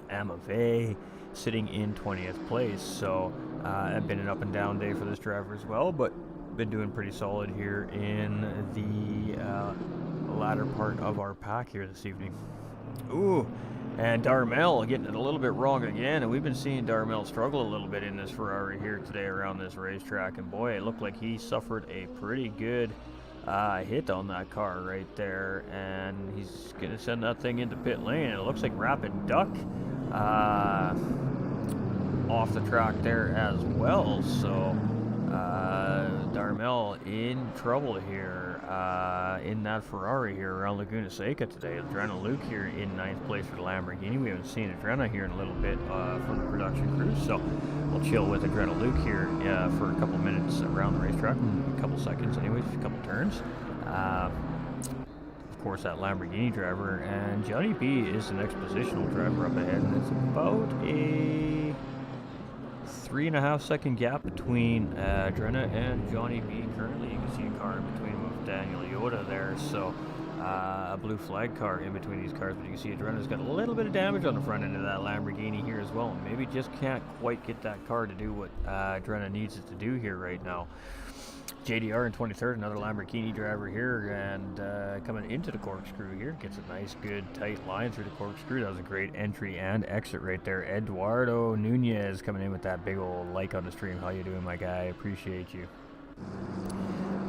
Amave sitting in 20th place, so it's been an up and down day for this driver as well, but been doing pretty solid here in the latter part of our pack here this evening. Ooh, and Darmel getting it a little bit wrong again, and we've been seeing Darmel struggle a little bit in this Ferrari here today around this racetrack, and boy, it looked like he suffered a pretty good hit on that car right there, and he's gonna send that thing into pit lane, and it looks like Rapid Duck off the track there as well, so Darmel in trouble here in that Ferrari here around Laguna Seca today. Adrena Luke here in 9th place for the Lamborghini. We haven't seen Adrena here in a little bit from the production crew, so we'll chill with Adrena Luke here for a couple minutes around the racetrack, a couple seconds anyways, a couple turns. Of course, that Lamborghini driver, and Johnny B is the next positional driver up ahead, and it's about a 3.5 second gap between Adrena and Johnny B. Currently, you can see a car in between them with Daniel Yoda there, so a blue flag car in between these cars, but you can see Adrena's got a little bit of damage on the front end of that Lamborghini here as well, and maybe just can't quite get that car to do what Adrena needs it to do here right now. JDR in 23rd, another Lamborghini driver here, and coming into the corkscrew here, gets a nice, good, tight line through the corkscrew. That was a great entry and exit right there. Eduardo Nunez coming in with that big old like on the stream. How you doing, my guy? Appreciate you.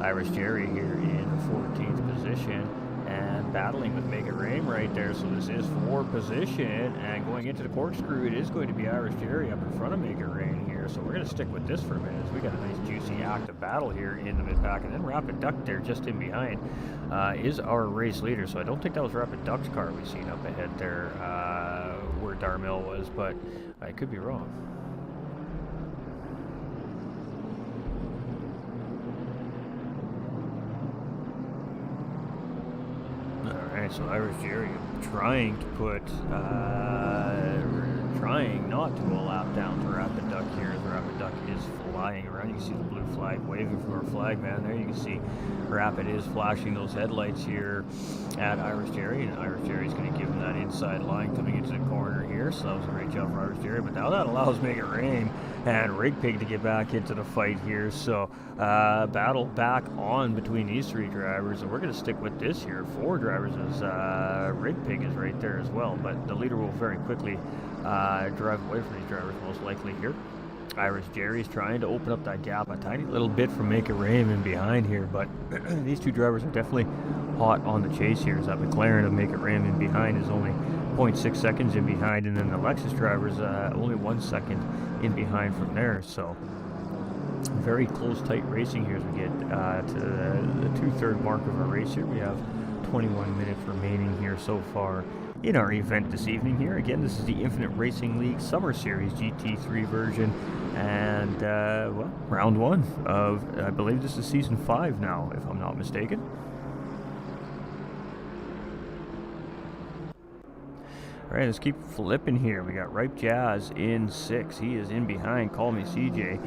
Irish Jerry here in 14th position, and battling with Make It Rain right there, so this is for position, and going into the corkscrew, it is going to be Irish Jerry up in front of Make It Rain here, so we're going to stick with this for a minute. We got a nice juicy active battle here in the mid-pack, and then Rapid Duck there just in behind is our race leader, so I don't think that was Rapid Duck's car we seen up ahead there where Darmel was, but I could be wrong. Alright, so Irish Jerry trying to put, trying not to go a lap down to Rapid Duck here, as Rapid Duck is flying around. You can see the blue flag waving from our flag man there. You can see Rapid is flashing those headlights here at Irish Jerry, and Irish Jerry's going to give him that inside line coming into the corner here, so that was a great job for Irish Jerry, but now that allows Make It Rain and Rig Pig to get back into the fight here. So battle back on between these 3 drivers, and we're going to stick with this here. 4 drivers as Rig Pig is right there as well, but the leader will very quickly drive away from these drivers most likely here. Irish Jerry's trying to open up that gap a tiny little bit from Make It Rain in behind here, but these 2 drivers are definitely hot on the chase here. As that McLaren of Make It Rain in behind is only 0.6 seconds in behind, and then the Lexus drivers only 1 second in behind from there. So very close, tight racing here as we get to the 2/3 mark of our race here. We have 21 minutes remaining here so far in our event this evening here. Again, this is the Infinite Racing League Summer Series GT3 version, and well, round 1 of, I believe this is season 5 now, if I'm not mistaken. All right, let's keep flipping here. We got Ripe Jazz in 6. He is in behind Call Me CJ,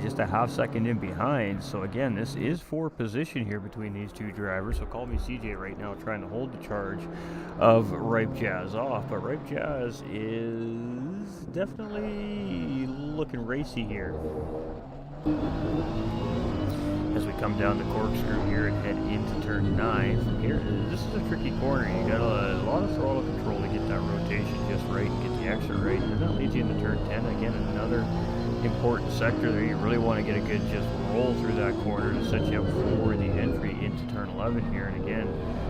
just a half second in behind. So again, this is for position here between these 2 drivers. So Call Me CJ right now trying to hold the charge of Ripe Jazz off, but Ripe Jazz is definitely looking racy here. As we come down the corkscrew here and head into turn 9 from here, this is a tricky corner. You got a lot of throttle control to get that rotation just right and get the exit right, and that leads you into turn 10. Again, another important sector there. You really want to get a good just roll through that corner to set you up for the entry into turn 11 here. And again,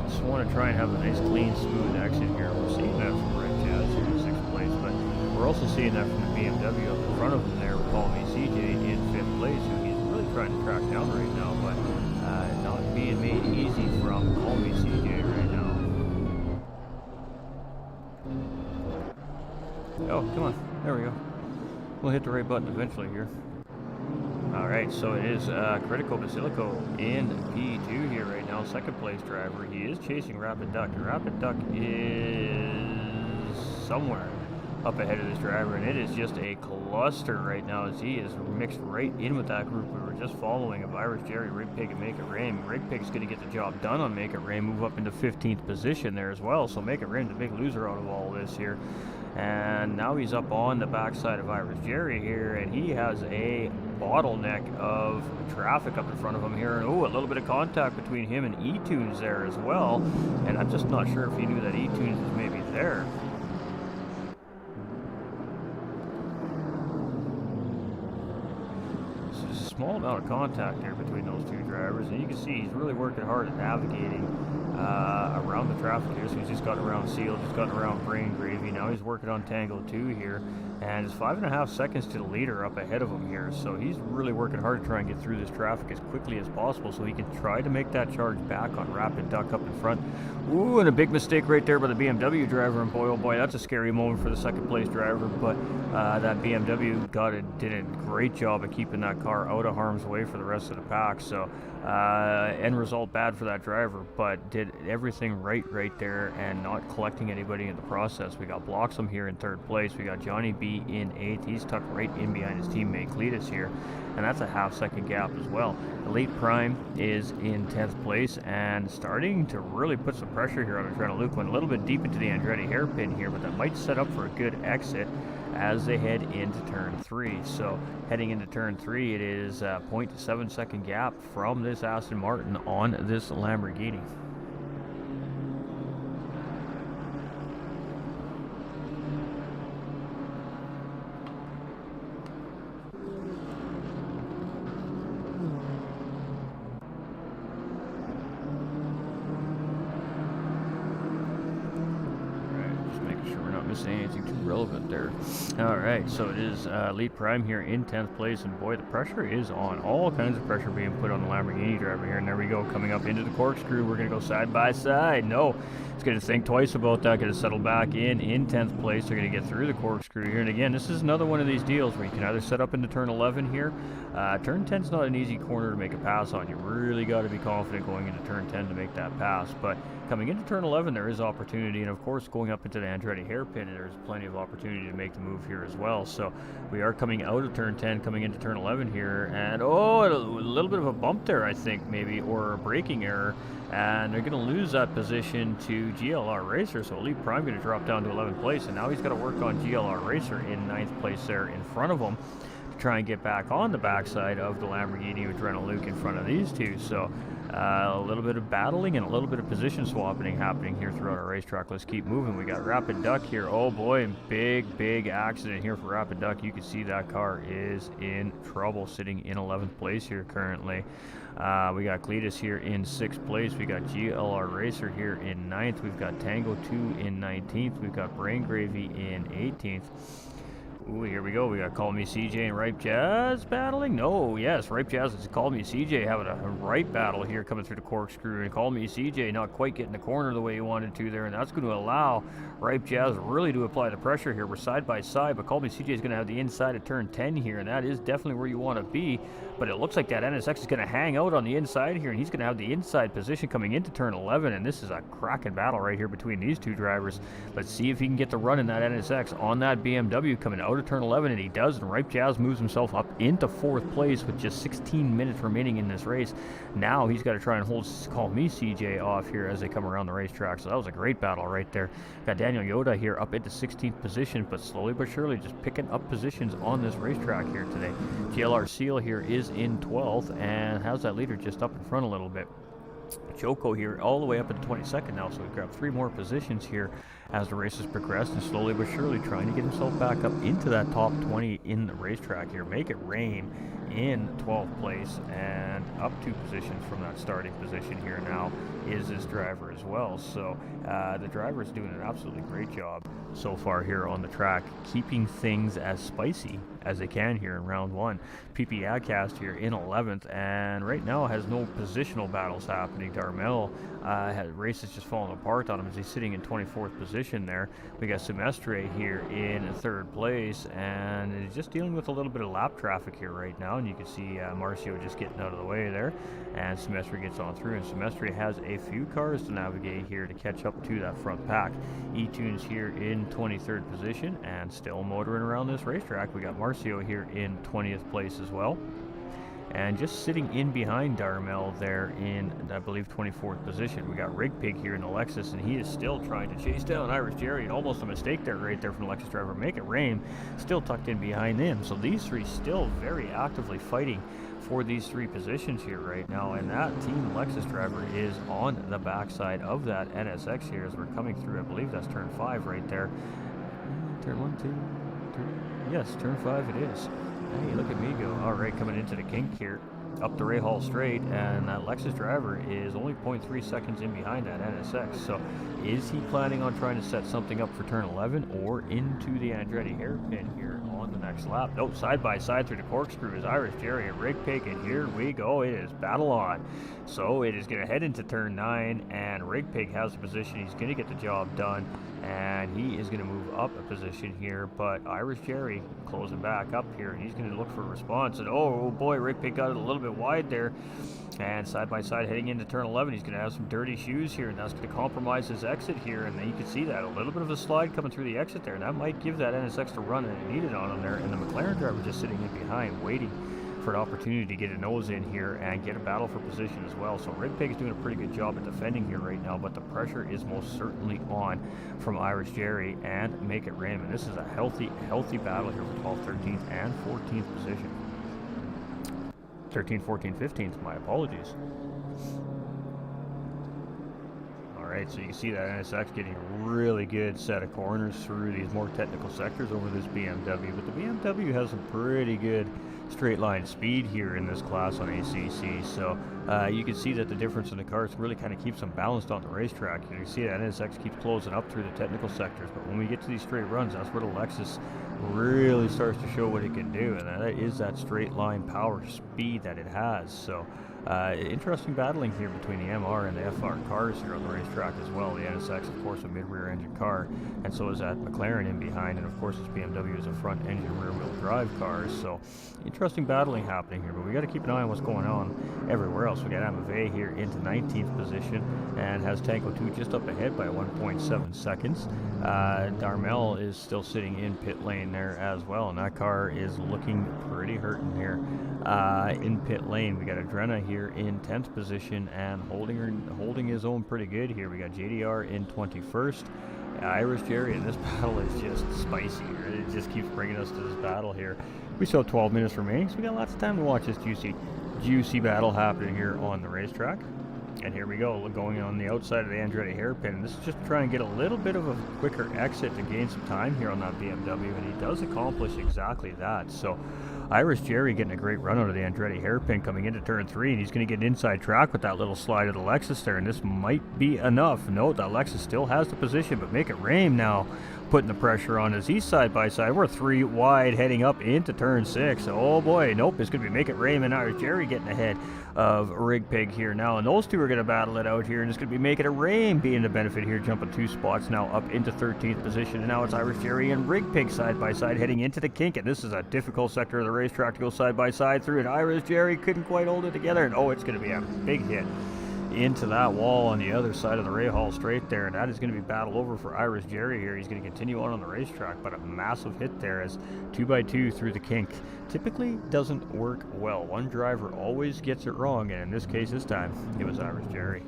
just want to try and have a nice, clean, smooth exit here. We're seeing that from Red Jazz here in 6th place, but we're also seeing that from the BMW up in front of him there with Call Me CJ in 5th place, who he's really trying to track down right now, but not being made easy from Call Me CJ right now. Oh, come on. There we go. We'll hit the right button eventually here. Alright, so it is Critical Basilico in P2 here right now, 2nd place driver. He is chasing Rapid Duck, and Rapid Duck is somewhere up ahead of this driver, and it is just a cluster right now as he is mixed right in with that group we were just following of Irish Jerry, Rig Pig, and Make It Rain. Rig Pig's going to get the job done on Make It Rain, move up into 15th position there as well, so Make It Rain, the big loser out of all this here. And now he's up on the backside of Irish Jerry here, and he has a bottleneck of traffic up in front of him here, and oh, a little bit of contact between him and E-Tunes there as well, and I'm just not sure if he knew that E-Tunes was maybe there. Small amount of contact here between those 2 drivers, and you can see he's really working hard at navigating around the traffic here. So he's just gotten around Seal, just gotten around Brain Gravy. Now he's working on Tango 2 here, and it's 5.5 seconds to the leader up ahead of him here. So he's really working hard to try and get through this traffic as quickly as possible so he can try to make that charge back on Rapid Duck up in front. Ooh, and a big mistake right there by the BMW driver, and boy, oh boy, that's a scary moment for the 2nd place driver, but that BMW did a great job of keeping that car out of harm's way for the rest of the pack. So end result bad for that driver, but did everything right there and not collecting anybody in the process. We got Bloxham here in 3rd place. We got Johnny B in 8th. He's tucked right in behind his teammate Cletus here, and that's a half-second gap as well. Elite Prime is in 10th place and starting to really put some pressure here on Adrenaline Luke. Went a little bit deep into the Andretti hairpin here, but that might set up for a good exit as they head into turn 3. So heading into turn 3, it is a 0.7 second gap from this Aston Martin on this Lamborghini. Anything too relevant there. Alright, so it is Elite Prime here in 10th place, and boy, the pressure is on. All kinds of pressure being put on the Lamborghini driver here, and there we go, coming up into the corkscrew. We're going to go side by side. No, it's going to think twice about that, going to settle back in 10th place. They're going to get through the corkscrew here, and again, this is another one of these deals where you can either set up into turn 11 here. Turn 10 is not an easy corner to make a pass on. You really got to be confident going into turn 10 to make that pass, but coming into turn 11, there is opportunity, and of course, going up into the Andretti hairpin, there's plenty of opportunity to make the move here as well. So we are coming out of turn 10, coming into turn 11 here, and oh, a little bit of a bump there, I think, maybe, or a braking error, and they're going to lose that position to GLR Racer. So Elite Prime going to drop down to 11th place, and now he's got to work on GLR Racer in 9th place there in front of him try and get back on the backside of the Lamborghini with Luke in front of these two. So a little bit of battling and a little bit of position swapping happening here throughout our racetrack. Let's keep moving. We got Rapid Duck here. Oh boy, big accident here for Rapid Duck. You can see that car is in trouble, sitting in 11th place here currently. We got Cletus here in 6th place. We got GLR Racer here in 9th. We've got Tango 2 in 19th. We've got Brain Gravy in 18th. Ooh, here we go. We got Call Me CJ and Ripe Jazz battling. No, yes, Ripe Jazz is Call Me CJ having a right battle here coming through the corkscrew. And Call Me CJ not quite getting the corner the way he wanted to there. And that's going to allow Ripe Jazz really to apply the pressure here. We're side by side, but Call Me CJ is going to have the inside of turn 10 here. And that is definitely where you want to be. But it looks like that NSX is going to hang out on the inside here. And he's going to have the inside position coming into turn 11. And this is a cracking battle right here between these two drivers. Let's see if he can get the run in that NSX on that BMW coming out of turn 11, and he does, and Ripe Jazz moves himself up into 4th place with just 16 minutes remaining in this race. Now he's got to try and Call Me CJ off here as they come around the racetrack. So that was a great battle right there. Got Daniel Yoda here up into 16th position, but slowly but surely just picking up positions on this racetrack here today. GLR Seal here is in 12th and has that leader just up in front a little bit. Joko here all the way up into 22nd now, so we've got 3 more positions here as the race has progressed, and slowly but surely trying to get himself back up into that top 20 in the racetrack here. Make It Rain in 12th place, and up 2 positions from that starting position here now is this driver as well. So the driver is doing an absolutely great job so far here on the track, keeping things as spicy as they can here in round 1. PP Adcast here in 11th, and right now has no positional battles happening. Darmel race is just falling apart on him as he's sitting in 24th position there. We got Semestre here in 3rd place, and he's just dealing with a little bit of lap traffic here right now, and you can see Marcio just getting out of the way there, and Semestre gets on through, and Semestre has a few cars to navigate here to catch up to that front pack. E-Tunes here in 23rd position, and still motoring around this racetrack. We got Marcio here in 20th place as well. And just sitting in behind Darmel there in, I believe, 24th position. We got Rig Pig here in the Lexus, and he is still trying to chase down Irish Jerry. And almost a mistake there right there from the Lexus driver. Make It Rain still tucked in behind them. So these three still very actively fighting for these 3 positions here right now. And that Team Lexus driver is on the backside of that NSX here as we're coming through. I believe that's turn 5 right there. Turn 1, 2, 3. Yes, turn 5 it is. Hey, look at me go. All right, coming into the kink here, up the Ray Hall straight, and that Lexus driver is only 0.3 seconds in behind that NSX. So is he planning on trying to set something up for turn 11 or into the Andretti hairpin here on the next lap? Nope, side by side through the corkscrew is Irish Jerry and Rig Pig, and here we go. It is battle on. So it is going to head into turn 9, and Rig Pig has the position. He's going to get the job done, and he is going to move up a position here, but Irish Jerry closing back up here, and he's going to look for a response. And oh boy, Rig Pig got it a little bit wide there, and side by side heading into turn 11, he's going to have some dirty shoes here, and that's going to compromise his exit here. And then you can see that a little bit of a slide coming through the exit there, and that might give that NSX to run, and it needed on him there. And the McLaren driver just sitting in behind waiting for an opportunity to get a nose in here and get a battle for position as well. So Rig Pig is doing a pretty good job at defending here right now, but the pressure is most certainly on from Irish Jerry and Make It Rain. And this is a healthy battle here for 12th, 13th, and 14th position. 13th, 14th, 15th, my apologies. Alright, so you can see that NSX getting a really good set of corners through these more technical sectors over this BMW, but the BMW has some pretty good straight line speed here in this class on ACC, so you can see that the difference in the cars really kind of keeps them balanced on the racetrack. You can see that NSX keeps closing up through the technical sectors, but when we get to these straight runs, that's where the Lexus really starts to show what it can do, and that is that straight line power speed that it has. So interesting battling here between the MR and the FR cars here on the racetrack as well. The NSX, of course, a mid-rear engine car, and so is that McLaren in behind, and of course this BMW is a front engine rear-wheel drive cars. So interesting battling happening here, but we got to keep an eye on what's going on everywhere else. We got Amave here into 19th position and has Tango 2 just up ahead by 1.7 seconds. Darmel is still sitting in pit lane there as well, and that car is looking pretty hurting here. In pit lane, we got Adrena here in 10th position and holding his own pretty good here. We got JDR in 21st. Irish Jerry, and this battle is just spicy. It just keeps bringing us to this battle here. We still have 12 minutes remaining, so we got lots of time to watch this juicy battle happening here on the racetrack. And here we go, going on the outside of the Andretti hairpin. This is just trying to get a little bit of a quicker exit to gain some time here on that BMW, and he does accomplish exactly that. So Irish Jerry getting a great run out of the Andretti hairpin coming into turn 3, and he's going to get inside track with that little slide of the Lexus there, and this might be enough. Note that Lexus still has the position, but Make It Rain now putting the pressure on as he's side by side. We're 3 wide heading up into turn 6. Oh boy, nope, it's going to be Make It Rain and Irish Jerry getting ahead of Rig Pig here now, and those two are going to battle it out here, and it's going to be Make It Rain being the benefit here, jumping 2 spots now up into 13th position, and now it's Irish Jerry and Rig Pig side by side heading into the kink, and this is a difficult sector of the racetrack to go side by side through, and Irish Jerry couldn't quite hold it together, and oh, it's going to be a big hit into that wall on the other side of the Rahal straight there, and that is going to be battle over for Irish Jerry here. He's going to continue on the racetrack, but a massive hit there as 2x2 through the kink typically doesn't work well. One driver always gets it wrong, and in this case this time it was Irish Jerry.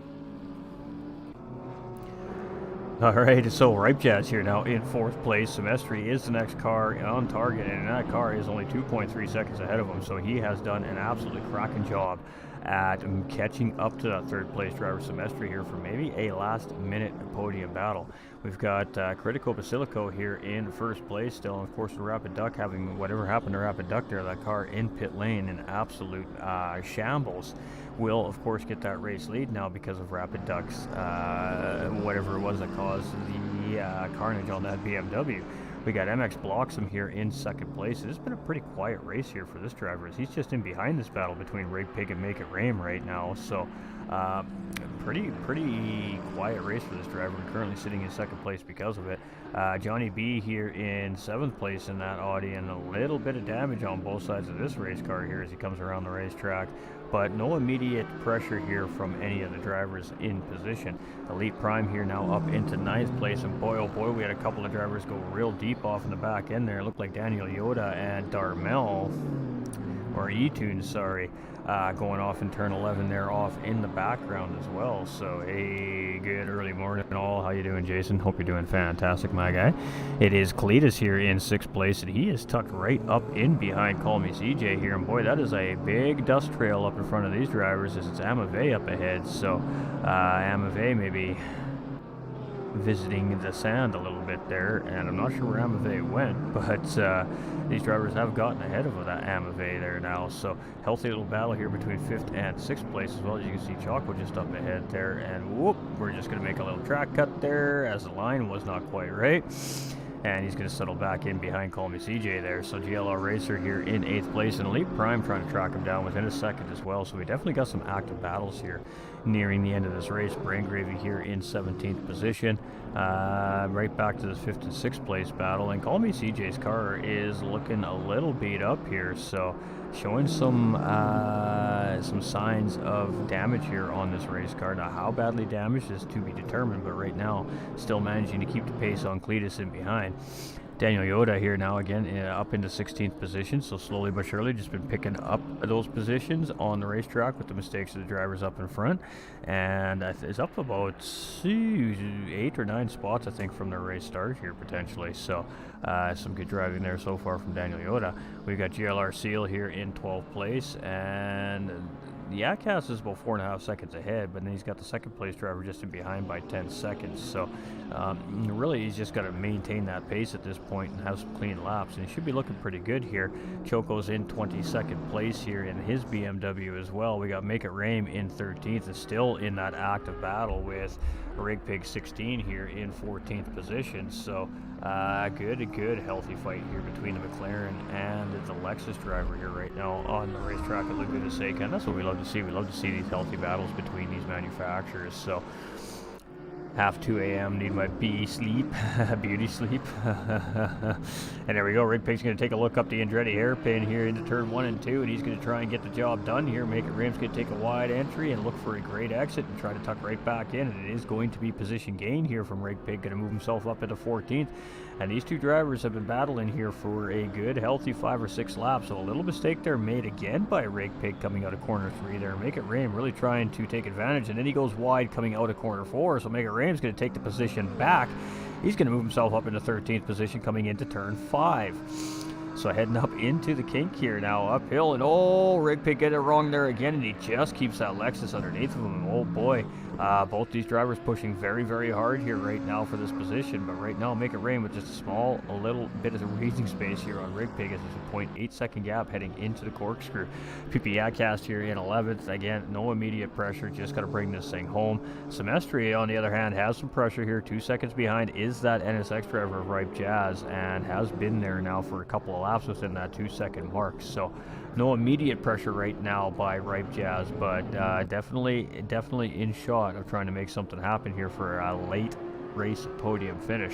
Alright, so Ripe Jazz here now in 4th place. Semestri is the next car on target, and that car is only 2.3 seconds ahead of him, so he has done an absolutely cracking job at catching up to that 3rd place driver Semestri here for maybe a last minute podium battle. We've got Critico Basilico here in 1st place still, and of course Rapid Duck having whatever happened to Rapid Duck there, that car in pit lane in absolute shambles, will of course get that race lead now because of Rapid Duck's whatever it was that caused the carnage on that BMW. We got MX Bloxham here in 2nd place. It's been a pretty quiet race here for this driver, as he's just in behind this battle between Rig Pig and Make It Rain right now. So pretty quiet race for this driver, and currently sitting in 2nd place because of it. Johnny B here in 7th place in that Audi, and a little bit of damage on both sides of this race car here as he comes around the racetrack, but no immediate pressure here from any of the drivers in position. Elite Prime here now up into 9th place, and boy oh boy, we had a couple of drivers go real deep off in the back end there. It looked like Daniel Yoda and Darmel, or E-Tune, sorry, going off in turn 11 there, off in the background as well. So hey, good early morning all. How you doing, Jason? Hope you're doing fantastic, my guy. It is Cletus here in 6th place, and he is tucked right up in behind Call Me CJ here, and boy, that is a big dust trail up in front of these drivers as it's Amave up ahead. So Amave maybe visiting the sand a little bit there, and I'm not sure where Amave went, but these drivers have gotten ahead of that Amave there now. So healthy little battle here between 5th and 6th place as well. As you can see, Choco just up ahead there, and whoop, we're just going to make a little track cut there as the line was not quite right, and he's going to settle back in behind Call Me CJ there. So GLR Racer here in 8th place, and Elite Prime trying to track him down within a second as well. So we definitely got some active battles here nearing the end of this race. Brain Gravy here in 17th position, right back to the 5th and 6th place battle, and Call Me CJ's car is looking a little beat up here, so showing some signs of damage here on this race car. Now how badly damaged is to be determined, but right now still managing to keep the pace on Cletus in behind. Daniel Yoda here now again up into 16th position, so slowly but surely just been picking up those positions on the racetrack with the mistakes of the drivers up in front, and it's up about 8 or 9 spots I think from the race start here potentially. So some good driving there so far from Daniel Yoda. We've got GLR Seal here in 12th place, and the Outcast is about 4.5 seconds ahead, but then he's got the 2nd place driver just in behind by 10 seconds. So really he's just got to maintain that pace at this point and have some clean laps, and he should be looking pretty good here. Choco's in 22nd place here in his BMW as well. We got Make It Rain in 13th, is still in that active battle with Rig Pig 16 here in 14th position. So good healthy fight here between the McLaren and the Lexus driver here right now on the racetrack at Laguna Seca, and that's what we love to see. We love to see these healthy battles between these manufacturers. So half 2 a.m. need my beauty sleep. And there we go. Rig Pig's going to take a look up the Andretti hairpin here into turn 1 and 2, and he's going to try and get the job done here. Make It Rain's going to take a wide entry and look for a great exit and try to tuck right back in, and it is going to be position gain here from Rig Pig, going to move himself up into 14th. And these two drivers have been battling here for a good healthy 5 or 6 laps, so a little mistake there made again by Rig Pig coming out of corner 3 there. Make It Rain really trying to take advantage, and then he goes wide coming out of corner 4, so Make It Rain's going to take the position back. He's going to move himself up into 13th position coming into turn 5. So heading up into the kink here now, uphill, and oh, Rig Pig get it wrong there again, and he just keeps that Lexus underneath of him. Oh boy, both these drivers pushing very, very hard here right now for this position, but right now Make It Rain with just a little bit of breathing space here on Rig Pig as there's a 0.8 second gap heading into the corkscrew. PP Yadcast here in 11th, again, no immediate pressure, just got to bring this thing home. Semestri, on the other hand, has some pressure here. 2 seconds behind is that NSX driver of Ripe Jazz, and has been there now for a couple of laps within that 2 second mark. So no immediate pressure right now by Ripe Jazz, but definitely in shot of trying to make something happen here for a late race podium finish.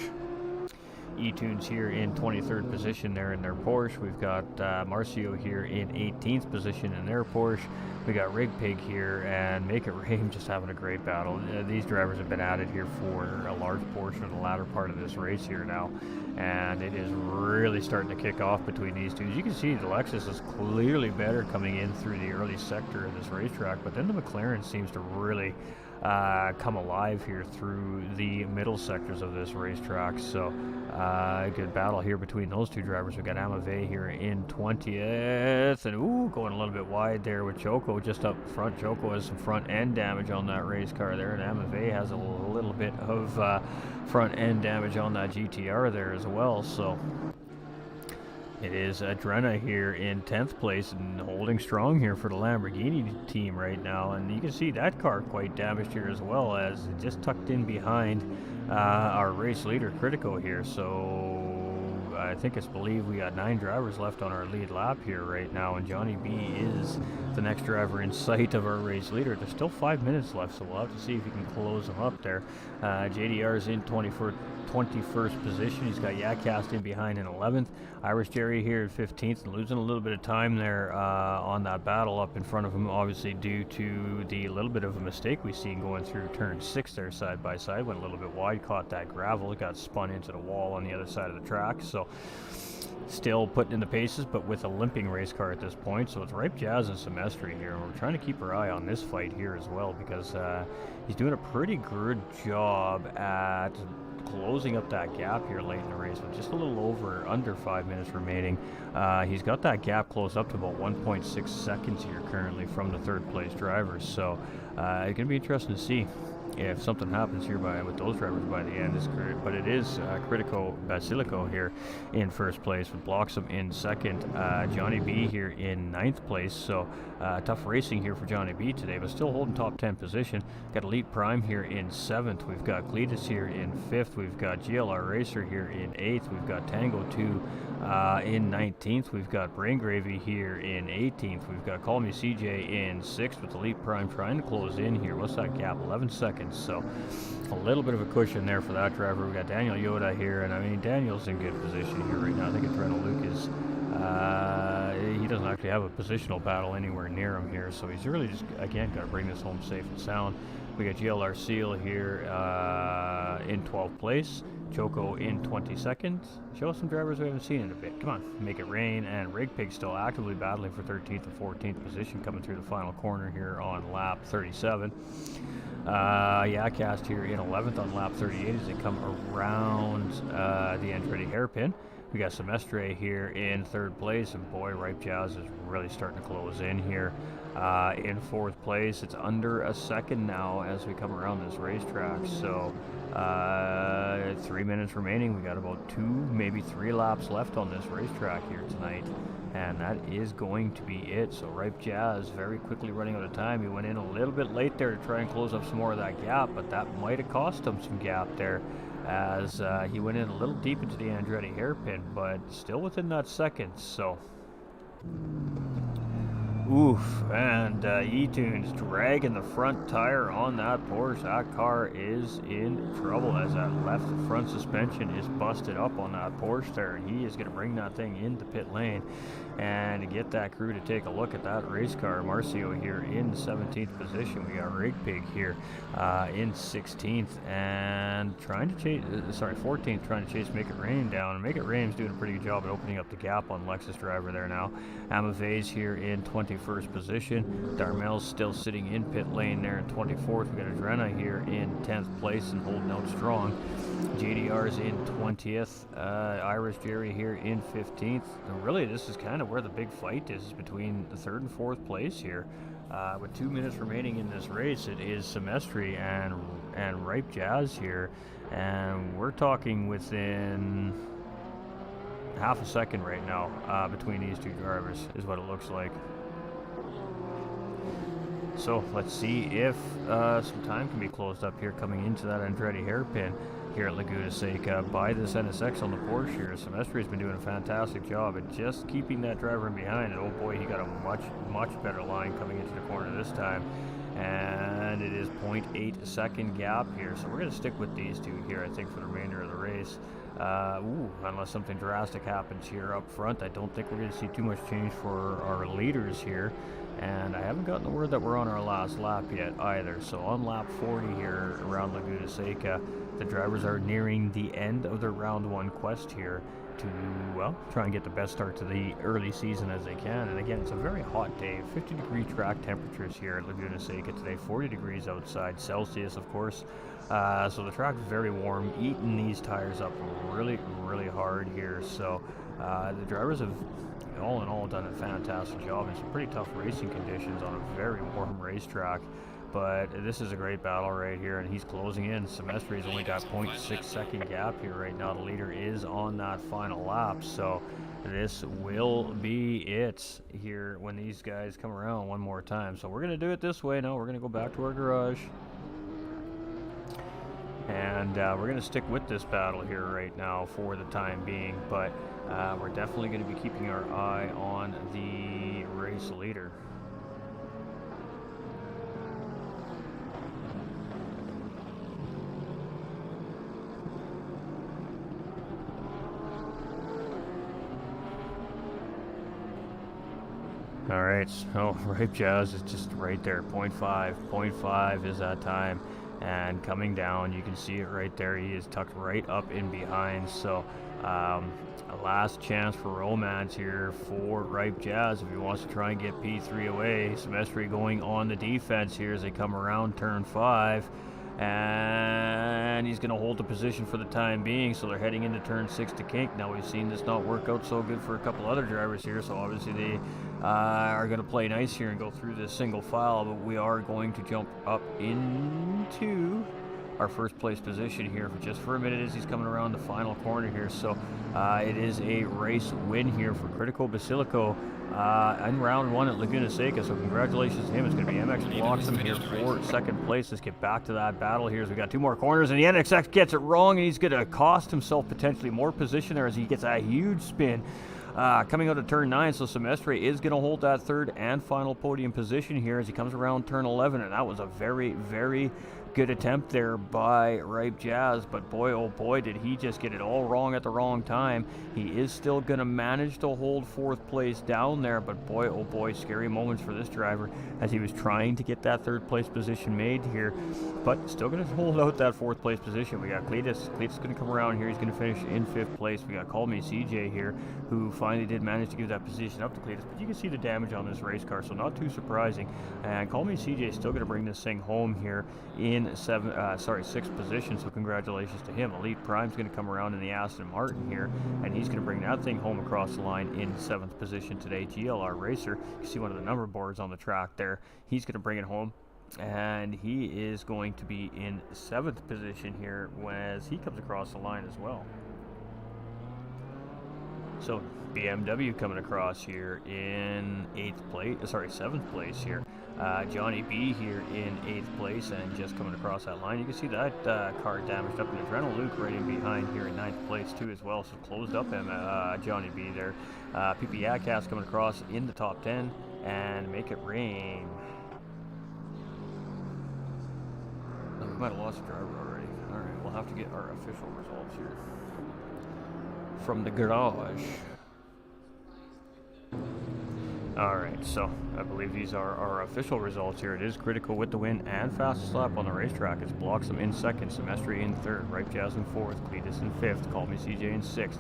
E-Tunes here in 23rd position there in their Porsche. We've got Marcio here in 18th position in their Porsche. We got Rig Pig here and Make It Rain just having a great battle. These drivers have been at it here for a large portion of the latter part of this race here now, and it is really starting to kick off between these two. As you can see, the Lexus is clearly better coming in through the early sector of this racetrack, but then the McLaren seems to really come alive here through the middle sectors of this racetrack. So a good battle here between those two drivers. We've got Amave here in 20th, and going a little bit wide there with Choco just up front. Choco has some front end damage on that race car there, and Amave has a little bit of front end damage on that GTR there as well. So it is Adrena here in 10th place and holding strong here for the Lamborghini team right now. And you can see that car quite damaged here as well, as it just tucked in behind our race leader Critico here. So I think it's believed we got 9 drivers left on our lead lap here right now, and Johnny B is the next driver in sight of our race leader. There's still 5 minutes left, so we'll have to see if we can close them up there. JDR's in 21st position. He's got Yadcast in behind in 11th. Irish Jerry here at 15th, and losing a little bit of time there on that battle up in front of him, obviously due to the little bit of a mistake we seen going through turn 6 there side by side. Went a little bit wide, caught that gravel, got spun into the wall on the other side of the track. So still putting in the paces, but with a limping race car at this point. So it's Ripe Jazz and Semestri here, and we're trying to keep our eye on this fight here as well, because he's doing a pretty good job at closing up that gap here late in the race with just a little under 5 minutes remaining. He's got that gap closed up to about 1.6 seconds here currently from the third place drivers. So it's going to be interesting to see if something happens here with those drivers by the end. But it is Critico Basilico here in first place with Bloxham in second. Johnny B here in 9th place. So tough racing here for Johnny B today, but still holding top 10 position. Got Elite Prime here in 7th. We've got Cletus here in 5th. We've got GLR Racer here in 8th. We've got Tango 2 in 19th. We've got Brain Gravy here in 18th. We've got Call Me CJ in 6th with Elite Prime trying to close in here. What's that gap? 11 seconds. So a little bit of a cushion there for that driver. We got Daniel Yoda here, and I mean, Daniel's in good position here right now. I think Adrenal Luke is he doesn't actually have a positional battle anywhere near him here, so he's really just again got to bring this home safe and sound. We got GLR Seal here in 12th place, Choco in 22nd. Show us some drivers we haven't seen in a bit. Come on, Make It Rain, and Rig Pig still actively battling for 13th and 14th position coming through the final corner here on lap 37. Yadcast here in 11th on lap 38 as they come around the Andretti hairpin. We got Semestre here in 3rd place, and boy, Ripe Jazz is really starting to close in here. In 4th place, it's under a second now as we come around this racetrack. So 3 minutes remaining. We got about 2, maybe 3 laps left on this racetrack here tonight, and that is going to be it. So Ripe Jazz very quickly running out of time. He went in a little bit late there to try and close up some more of that gap, but that might have cost him some gap there, as he went in a little deep into the Andretti hairpin, but still within that second. So oof, and E-Tunes dragging the front tire on that Porsche. That car is in trouble as that left front suspension is busted up on that Porsche there, and he is going to bring that thing into pit lane and to get that crew to take a look at that race car. Marcio here in 17th position. We got Rig Pig here in 16th and trying to chase, 14th, trying to chase Make It Rain down. And Make It Rain's doing a pretty good job at opening up the gap on Lexus driver there now. Amave's here in 20th 21st position. Darmel's still sitting in pit lane there in 24th. We got Adrena here in 10th place and holding out strong. JDR's in 20th. Irish Jerry here in 15th. And really, this is kind of where the big fight is between the 3rd and 4th place here. With 2 minutes remaining in this race, it is Semestri and Ripe Jazz here, and we're talking within half a second right now between these two drivers is what it looks like. So let's see if some time can be closed up here coming into that Andretti hairpin here at Laguna Seca by this NSX on the Porsche here. Semestri has been doing a fantastic job at just keeping that driver in behind, and oh boy, he got a much better line coming into the corner this time. And it is 0.8 second gap here, so we're going to stick with these two here, I think, for the remainder of the race. Unless something drastic happens here up front, I don't think we're going to see too much change for our leaders here. And I haven't gotten the word that we're on our last lap yet either. So on lap 40 here around Laguna Seca, the drivers are nearing the end of their round 1 quest here to, well, try and get the best start to the early season as they can. And again, it's a very hot day, 50-degree track temperatures here at Laguna Seca today, 40 degrees outside, Celsius, of course. So the track is very warm, eating these tires up really hard here. So the drivers have, all in all, done a fantastic job in some pretty tough racing conditions on a very warm racetrack. But this is a great battle right here, and he's closing in. Semestri's only got 0.6 second gap here right now. The leader is on that final lap, so this will be it here when these guys come around one more time. So we're going to do it this way now. We're going to go back to our garage, and we're going to stick with this battle here right now for the time being, but we're definitely going to be keeping our eye on the race leader. Alright, so Ripe Jazz is just right there, 0.5. 0.5 is that time. And coming down, you can see it right there. He is tucked right up in behind. So, a last chance for romance here for Ripe Jazz if he wants to try and get P3 away. Semestri going on the defense here as they come around turn 5. And he's going to hold the position for the time being, so they're heading into turn 6 to kink. Now we've seen this not work out so good for a couple other drivers here, so obviously they are going to play nice here and go through this single file, but we are going to jump up into our first place position here for just for a minute as he's coming around the final corner here. So it is a race win here for Critico Basilico in round 1 at Laguna Seca, so congratulations to him. It's going to be MX Bloxham here for second place. Let's get back to that battle here as we got 2 more corners, and the NXX gets it wrong, and he's going to cost himself potentially more position there as he gets a huge spin coming out of turn 9. So Semestri is going to hold that third and final podium position here as he comes around turn 11, and that was a very good attempt there by Ripe Jazz, but boy, oh boy, did he just get it all wrong at the wrong time. He is still going to manage to hold 4th place down there, but boy, oh boy, scary moments for this driver as he was trying to get that 3rd place position made here, but still going to hold out that 4th place position. We got Cletus. Cletus going to come around here. He's going to finish in 5th place. We got Call Me CJ here, who finally did manage to give that position up to Cletus, but you can see the damage on this race car, so not too surprising. And Call Me CJ is still going to bring this thing home here in 6th position, so congratulations to him. Elite Prime's going to come around in the Aston Martin here, and he's going to bring that thing home across the line in 7th position today. GLR Racer, you see one of the number boards on the track there. He's going to bring it home, and he is going to be in 7th position here as he comes across the line as well. So BMW coming across here in 7th place here. Johnny B here in 8th place and just coming across that line. You can see that car damaged up in the Adrenal Luke right in behind here in 9th place too as well. So closed up him, Johnny B there. PP Yadcast coming across in the top 10 and Make It Rain. Oh, we might have lost a driver already. Alright, we'll have to get our official results here from the garage. Alright, so I believe these are our official results here. It is Critical with the win and fastest lap on the racetrack. It's Bloxham in 2nd, Semestri in 3rd, Ripe Jazz in 4th, Cletus in 5th, Call Me CJ in 6th.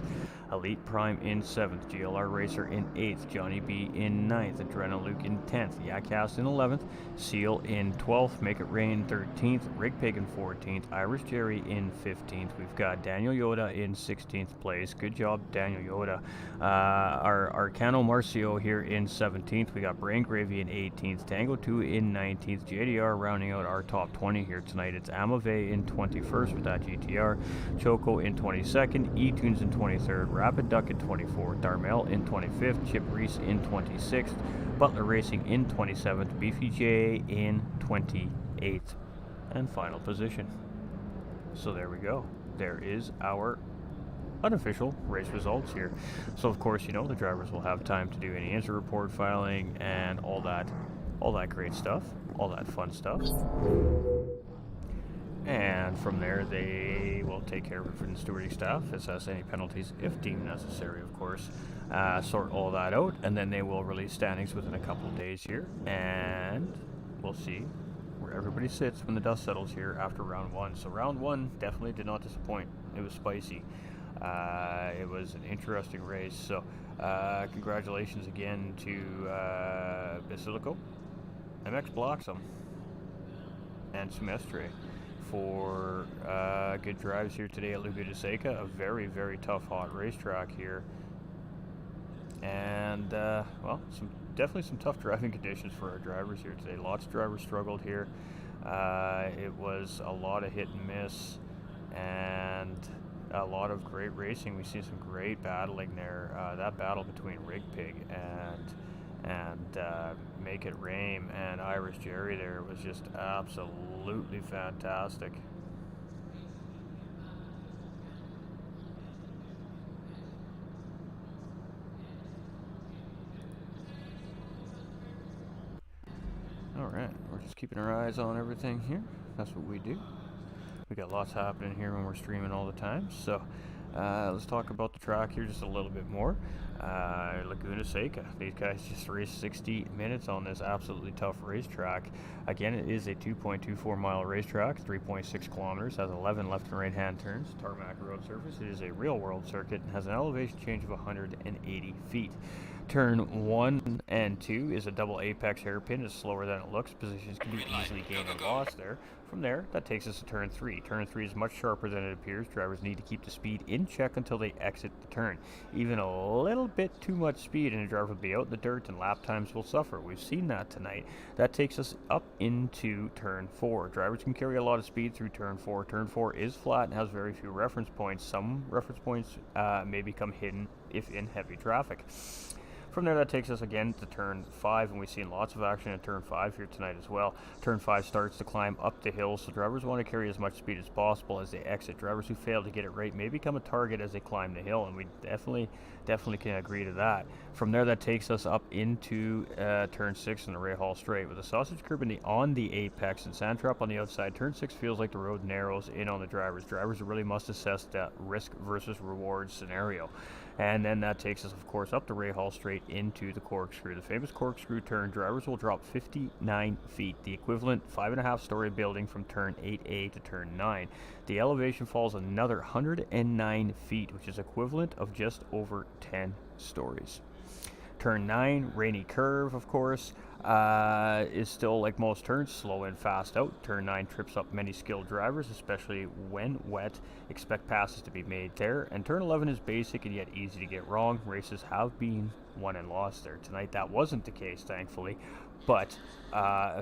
Elite Prime in 7th, GLR Racer in 8th, Johnny B in 9th, Adrenaluke in 10th, Yakcast in 11th, Seal in 12th, Make It Rain 13th, Rig Pig in 14th, Irish Jerry in 15th. We've got Daniel Yoda in 16th place. Good job, Daniel Yoda. Our Cano Marcio here in 17th. We got Brain Gravy in 18th, Tango 2 in 19th, JDR rounding out our top 20 here tonight. It's Amave in 21st with that GTR, Choco in 22nd, E-Tunes in 23rd, Rapid Duck in 24th, Darmel in 25th, Chip Reese in 26th, Butler Racing in 27th, Beefy J in 28th, and final position. So there we go. There is our unofficial race results here. So of course, you know, the drivers will have time to do any incident report filing and all that great stuff, all that fun stuff. And from there, they will take care of it for the stewarding staff, assess any penalties if deemed necessary, of course, sort all that out, and then they will release standings within a couple of days here, and we'll see where everybody sits when the dust settles here after round 1. So round 1 definitely did not disappoint. It was spicy. It was an interesting race. So congratulations again to Basilico, MX Bloxham, and Sumestre for good drives here today at Laguna Seca, a very, very tough, hot racetrack here. And, well, definitely some tough driving conditions for our drivers here today. Lots of drivers struggled here. It was a lot of hit and miss, and a lot of great racing. We've seen some great battling there. That battle between Rig Pig and Make It Rain and Irish Jerry there was just absolutely fantastic. Alright, we're just keeping our eyes on everything here. That's what we do. We got lots happening here when we're streaming all the time. So let's talk about the track here just a little bit more. Laguna Seca. These guys just raced 60 minutes on this absolutely tough racetrack. Again, it is a 2.24 mile racetrack, 3.6 kilometers, has 11 left and right hand turns, tarmac road surface. It is a real world circuit and has an elevation change of 180 feet. Turn 1 and 2 is a double apex hairpin. It's slower than it looks. Positions can be easily gained and lost there. From there, that takes us to turn 3. Turn 3 is much sharper than it appears. Drivers need to keep the speed in check until they exit the turn. Even a little bit too much speed and a driver will be out in the dirt and lap times will suffer. We've seen that tonight. That takes us up into turn 4. Drivers can carry a lot of speed through turn 4. Turn 4 is flat and has very few reference points. Some reference points may become hidden if in heavy traffic. From there, that takes us again to turn 5, and we've seen lots of action at turn 5 here tonight as well. Turn 5 starts to climb up the hill, so drivers want to carry as much speed as possible as they exit. Drivers who fail to get it right may become a target as they climb the hill, and we definitely can agree to that. From there, that takes us up into turn 6 in the Ray Hall Straight. With a sausage curb on the apex and sand trap on the outside, turn 6 feels like the road narrows in on the drivers. Drivers really must assess that risk versus reward scenario. And then that takes us, of course, up the Ray Hall Straight into the corkscrew. The famous corkscrew turn, drivers will drop 59 feet, the equivalent 5.5-story building from turn 8A to turn 9. The elevation falls another 109 feet, which is equivalent of just over 10 stories. Turn 9, rainy curve, of course, is still, like most turns, slow in, fast out. Turn 9 trips up many skilled drivers, especially when wet. Expect passes to be made there. And turn 11 is basic and yet easy to get wrong. Races have been won and lost there. Tonight that wasn't the case, thankfully, but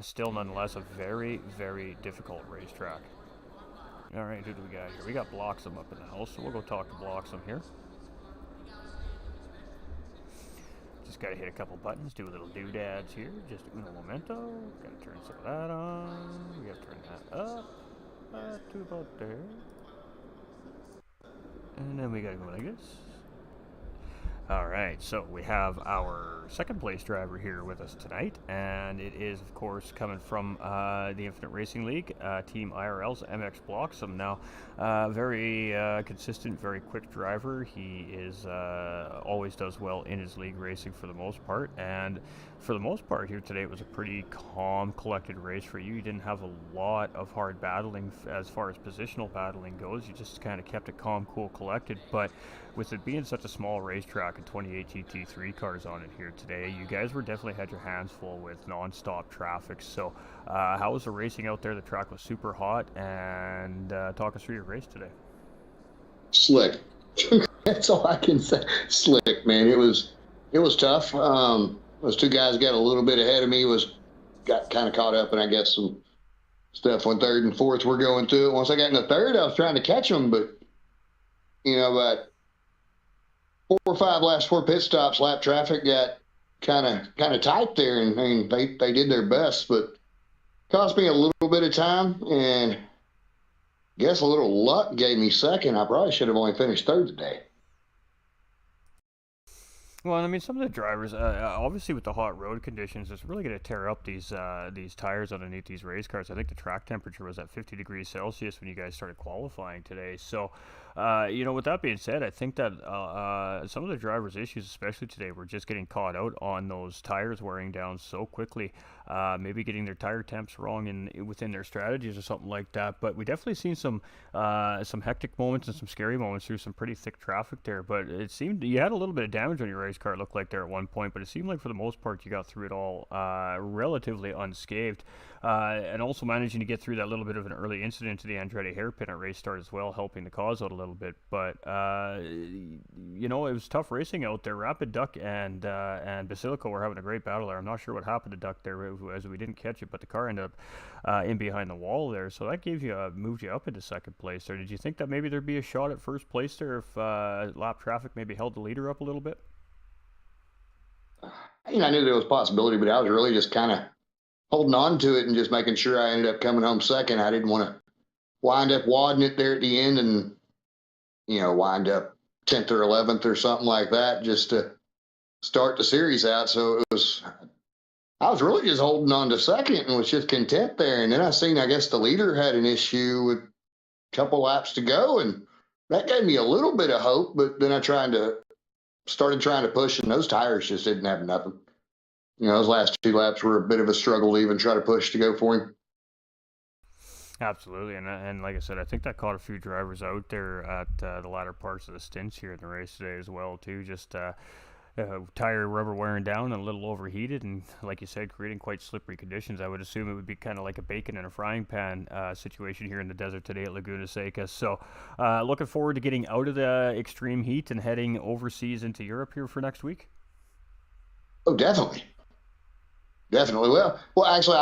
still nonetheless a very, very difficult racetrack. All right, who do we got here? We got Bloxham up in the house, so we'll go talk to Bloxham here. Just gotta hit a couple buttons, do a little doodads here. Just uno momento. Gotta turn some of that on. We gotta turn that up to about there. And then we gotta go like this. Alright, so we have our second place driver here with us tonight, and it is, of course, coming from the Infinite Racing League, Team IRL's MX Bloxham. Now, very consistent, very quick driver. He is always does well in his league racing for the most part, and for the most part here today, it was a pretty calm, collected race for you. You didn't have a lot of hard battling as far as positional battling goes. You just kind of kept it calm, cool, collected, but with it being such a small racetrack and 28 GT3 cars on it here today, you guys were definitely had your hands full with non-stop traffic. So how was the racing out there? The track was super hot, and talk us through your race today. Slick. That's all I can say. Slick, man. It was tough. Those two guys got a little bit ahead of me, got kind of caught up, and I guess some stuff when third and fourth were going through it. Once I got in the third, I was trying to catch them, but about 4 or 5 last 4 pit stops, lap traffic got kind of tight there, and I mean, they did their best, but cost me a little bit of time, and I guess a little luck gave me second. I probably should have only finished third today. Well, I mean, some of the drivers, obviously with the hot road conditions, it's really going to tear up these tires underneath these race cars. I think the track temperature was at 50 degrees Celsius when you guys started qualifying today. So, with that being said, I think that some of the drivers' issues, especially today, were just getting caught out on those tires wearing down so quickly. Maybe getting their tire temps wrong within their strategies or something like that. But we definitely seen some hectic moments and some scary moments through some pretty thick traffic there. But it seemed you had a little bit of damage on your race car, it looked like there at one point. But it seemed like for the most part you got through it all relatively unscathed. And also managing to get through that little bit of an early incident to the Andretti hairpin at race start as well, helping the cause out a little bit. But it was tough racing out there. Rapid Duck and Basilico were having a great battle there. I'm not sure what happened to Duck there as we didn't catch it, but the car ended up in behind the wall there. So that moved you up into second place there. Did you think that maybe there'd be a shot at first place there if lap traffic maybe held the leader up a little bit? I knew there was a possibility, but I was really just kind of holding on to it and just making sure I ended up coming home second. I didn't want to wind up wadding it there at the end and, wind up 10th or 11th or something like that just to start the series out. So I was really just holding on to second and was just content there. And then I guess the leader had an issue with a couple laps to go, and that gave me a little bit of hope, but then I started trying to push, and those tires just didn't have nothing. Those last 2 laps were a bit of a struggle to even try to push to go for him. Absolutely, and like I said, I think that caught a few drivers out there at the latter parts of the stints here in the race today as well, too. Just tire rubber wearing down and a little overheated, and like you said, creating quite slippery conditions. I would assume it would be kind of like a bacon in a frying pan situation here in the desert today at Laguna Seca. So looking forward to getting out of the extreme heat and heading overseas into Europe here for next week. Oh, definitely. Well, actually,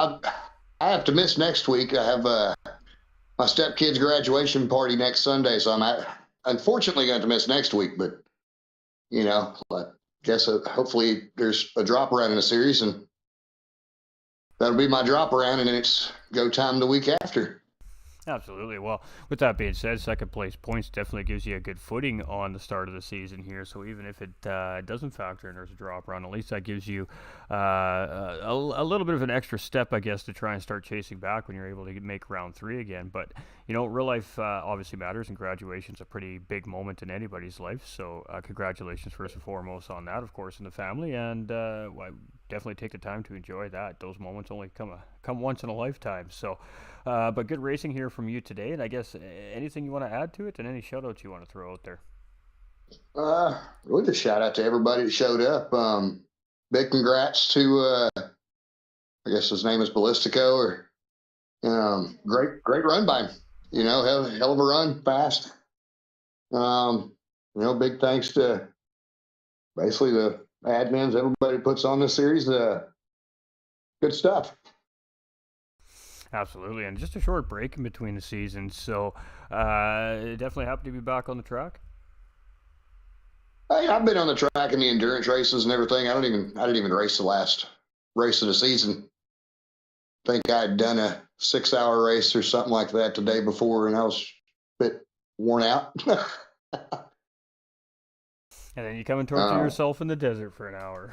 I have to miss next week. I have my stepkid's graduation party next Sunday, so I'm unfortunately going to miss next week. But I guess hopefully there's a drop around in the series, and that'll be my drop around, and then it's go time the week after. Absolutely. Well, with that being said, second place points definitely gives you a good footing on the start of the season here. So even if it doesn't factor in there's a drop run, at least that gives you a little bit of an extra step, I guess, to try and start chasing back when you're able to make round 3 again. But, real life obviously matters, and graduation's a pretty big moment in anybody's life. So congratulations first and foremost on that, of course, in the family. And definitely take the time to enjoy that. Those moments only come once in a lifetime. So, but good racing here from you today. And I guess anything you want to add to it, and any shout outs you want to throw out there? Really just shout out to everybody that showed up. Big congrats to, I guess his name is Ballistico, or great run by him. Hell of a run, fast. Big thanks to basically the admins, everybody puts on this series. Good stuff. Absolutely, and just a short break in between the seasons, so definitely happy to be back on the track. Hey, I've been on the track in the endurance races and everything. I didn't even race the last race of the season. I think I had done a 6-hour race or something like that the day before, and I was a bit worn out. And then you come and torture Uh, yourself in the desert for an hour.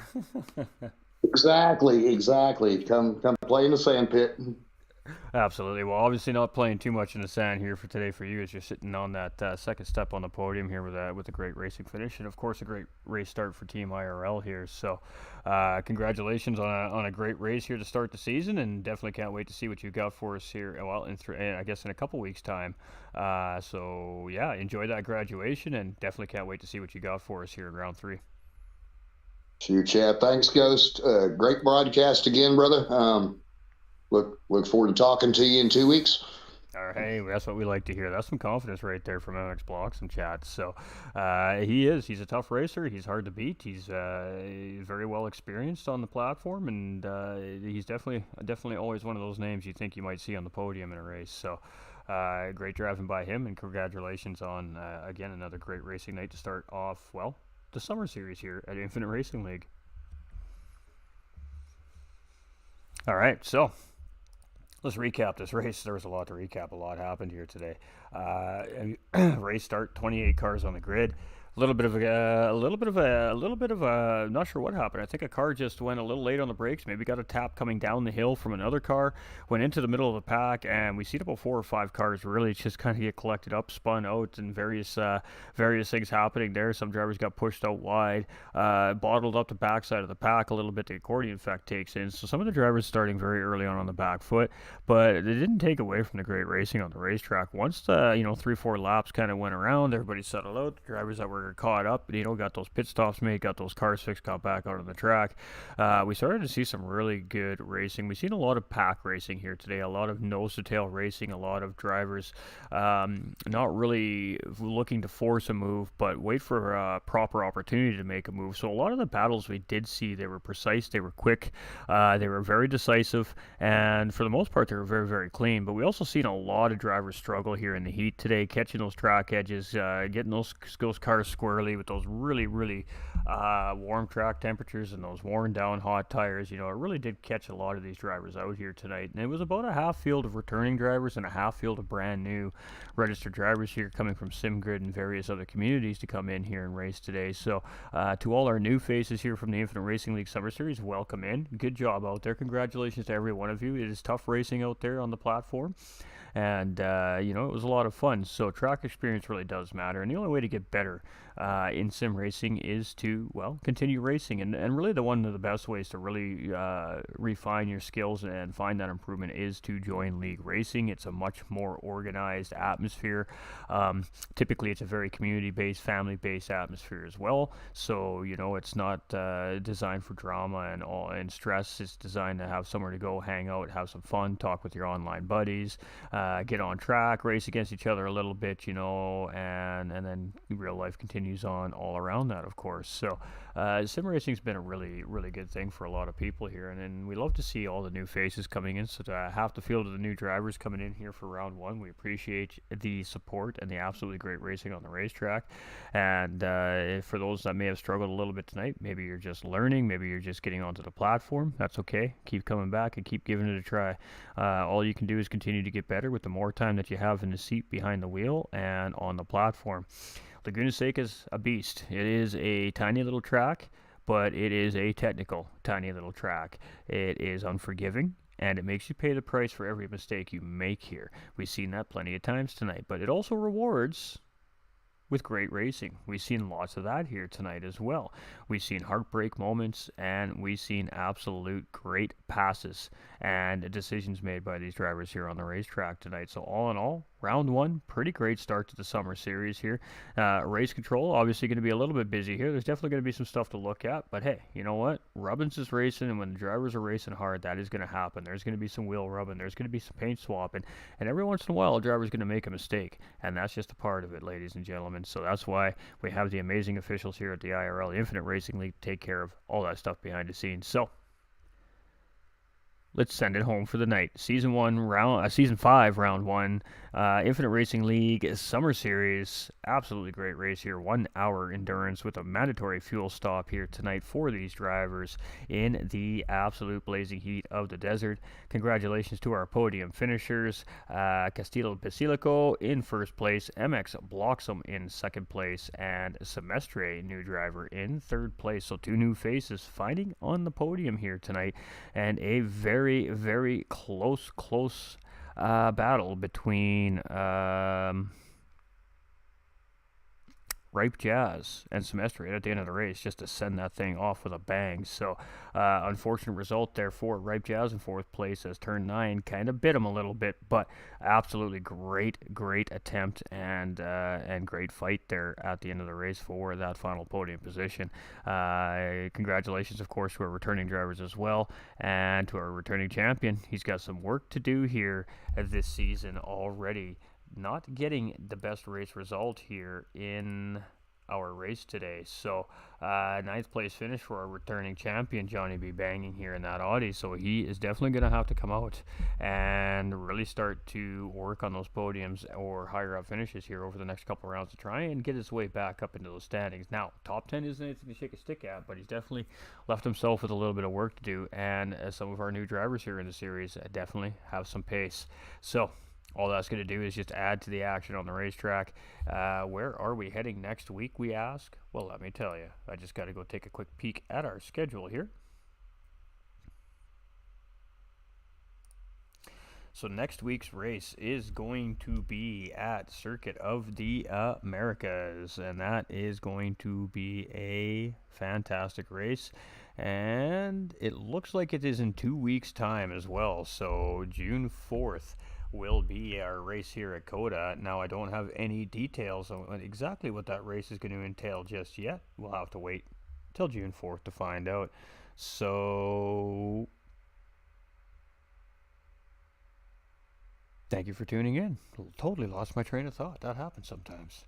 exactly. Come play in the sand pit. Absolutely. Well, obviously not playing too much in the sand here for today for you, as you're sitting on that second step on the podium here with a great racing finish, and of course a great race start for Team IRL here. So, congratulations on a great race here to start the season, and definitely can't wait to see what you got for us here. Well, I guess in a couple weeks' time. So yeah, enjoy that graduation, and definitely can't wait to see what you got for us here in round 3. Shoot, Chad. Thanks, Ghost. Great broadcast again, brother. Look forward to talking to you in 2 weeks. All right, hey, that's what we like to hear. That's some confidence right there from MX Blocks and Chats. So he's a tough racer. He's hard to beat. He's very well experienced on the platform, and he's definitely always one of those names you think you might see on the podium in a race. So great driving by him, and congratulations on again another great racing night to start off the summer series here at Infinite Racing League. All right, so let's recap this race. There was a lot to recap. A lot happened here today. Race start, 28 cars on the grid. A little bit of a, not sure what happened. I think a car just went a little late on the brakes, maybe got a tap coming down the hill from another car, went into the middle of the pack, and we see about 4 or 5 cars really just kind of get collected up, spun out, and various things happening there. Some drivers got pushed out wide, bottled up the backside of the pack a little bit. The accordion effect takes in, so some of the drivers starting very early on the back foot, but it didn't take away from the great racing on the racetrack. Once the 3-4 laps kind of went around, everybody settled out. The drivers that were caught up, got those pit stops made, got those cars fixed, got back out on the track. We started to see some really good racing. We've seen a lot of pack racing here today, a lot of nose-to-tail racing, a lot of drivers not really looking to force a move, but wait for a proper opportunity to make a move. So a lot of the battles we did see, they were precise, they were quick, they were very decisive, and for the most part, they were very, very clean. But we also seen a lot of drivers struggle here in the heat today, catching those track edges, getting those cars squarely with those really, really warm track temperatures and those worn down hot tires. It really did catch a lot of these drivers out here tonight. And it was about a half field of returning drivers and a half field of brand new registered drivers here coming from SimGrid and various other communities to come in here and race today. So to all our new faces here from the Infinite Racing League Summer Series, welcome in. Good job out there. Congratulations to every one of you. It is tough racing out there on the platform. And, it was a lot of fun. So track experience really does matter. And the only way to get better in sim racing is to, continue racing. And really one of the best ways to really refine your skills and find that improvement is to join league racing. It's a much more organized atmosphere. Typically, it's a very community-based, family-based atmosphere as well. So, it's not designed for drama and stress. It's designed to have somewhere to go, hang out, have some fun, talk with your online buddies, get on track, race against each other a little bit, and then real life continues on all around that, of course. So sim racing's been a really, really good thing for a lot of people here, and we love to see all the new faces coming in. So to half the field of the new drivers coming in here for round 1, we appreciate the support and the absolutely great racing on the racetrack. And for those that may have struggled a little bit tonight, maybe you're just learning, maybe you're just getting onto the platform, that's okay. Keep coming back and keep giving it a try. All you can do is continue to get better with the more time that you have in the seat behind the wheel and on the platform. Laguna Seca is a beast. It is a tiny little track, but it is a technical tiny little track. It is unforgiving, and it makes you pay the price for every mistake you make here. We've seen that plenty of times tonight, but it also rewards with great racing. We've seen lots of that here tonight as well. We've seen heartbreak moments, and we've seen absolute great passes and decisions made by these drivers here on the racetrack tonight. So all in all, round 1, pretty great start to the summer series here. Race control, obviously going to be a little bit busy here. There's definitely going to be some stuff to look at, but hey, you know what? Rubbins is racing, and when the drivers are racing hard, that is going to happen. There's going to be some wheel rubbing. There's going to be some paint swapping, and every once in a while, a driver's going to make a mistake, and that's just a part of it, ladies and gentlemen. So that's why we have the amazing officials here at the IRL, the Infinite Racing League, to take care of all that stuff behind the scenes. So let's send it home for the night. Season 5, round 1, Infinite Racing League Summer Series. Absolutely great race here. 1 hour endurance with a mandatory fuel stop here tonight for these drivers in the absolute blazing heat of the desert. Congratulations to our podium finishers. Castillo Basilico in first place, MX Bloxham in second place, and Semestre, new driver, in third place. So 2 new faces fighting on the podium here tonight, and a very, very close battle between Ripe Jazz and Semestre at the end of the race, just to send that thing off with a bang. So unfortunate result there for Ripe Jazz in fourth place, as turn 9 kind of bit him a little bit, but absolutely great attempt and great fight there at the end of the race for that final podium position. Congratulations, of course, to our returning drivers as well, and to our returning champion. He's got some work to do here this season already. Not getting the best race result here in our race today. So 9th place finish for our returning champion, Johnny B. Banging, here in that Audi. So he is definitely going to have to come out and really start to work on those podiums or higher up finishes here over the next couple rounds to try and get his way back up into those standings. Now, top 10 isn't anything to shake a stick at, but he's definitely left himself with a little bit of work to do. And some of our new drivers here in the series definitely have some pace. So all that's going to do is just add to the action on the racetrack. Where are we heading next week, we ask? Well, let me tell you. I just got to go take a quick peek at our schedule here. So next week's race is going to be at Circuit of the Americas, and that is going to be a fantastic race. And it looks like it is in 2 weeks' time as well, so June 4th. Will be our race here at COTA. Now, I don't have any details on exactly what that race is going to entail just yet. We'll have to wait till June 4th to find out. So, thank you for tuning in. Totally lost my train of thought. That happens sometimes.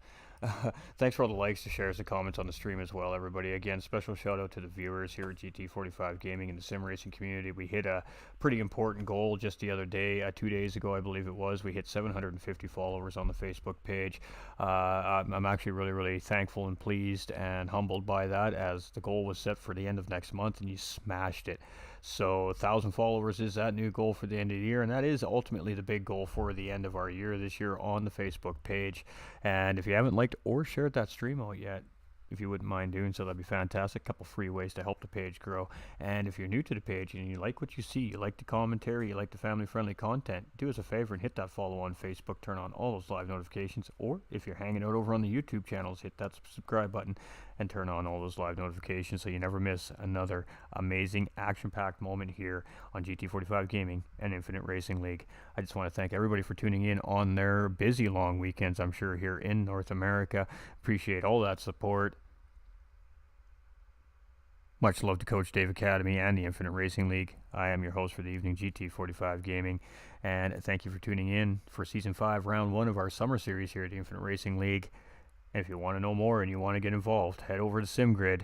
Thanks for all the likes, the shares, the comments on the stream as well, everybody. Again, special shout out to the viewers here at GT45 Gaming and the sim racing community. We hit a pretty important goal just the other day, 2 days ago, I believe it was. We hit 750 followers on the Facebook page. I'm actually really thankful and pleased and humbled by that, as the goal was set for the end of next month and you smashed it. So 1,000 followers is that new goal for the end of the year, and that is ultimately the big goal for the end of our year this year on the Facebook page. And if you haven't liked or shared that stream out yet, if you wouldn't mind doing so, that'd be fantastic. A couple free ways to help the page grow. And if you're new to the page and you like what you see, you like the commentary, you like the family-friendly content, do us a favor and hit that follow on Facebook, turn on all those live notifications, or if you're hanging out over on the YouTube channels, hit that subscribe button and turn on all those live notifications so you never miss another amazing action-packed moment here on GT45 Gaming and Infinite Racing League. I just want to thank everybody for tuning in on their busy long weekends, I'm sure, here in North America. Appreciate all that support. Much love to Coach Dave Academy and the Infinite Racing League. I am your host for the evening, GT45 Gaming, and thank you for tuning in for Season 5, Round 1 of our summer series here at the Infinite Racing League. And if you want to know more and you want to get involved, head over to SimGrid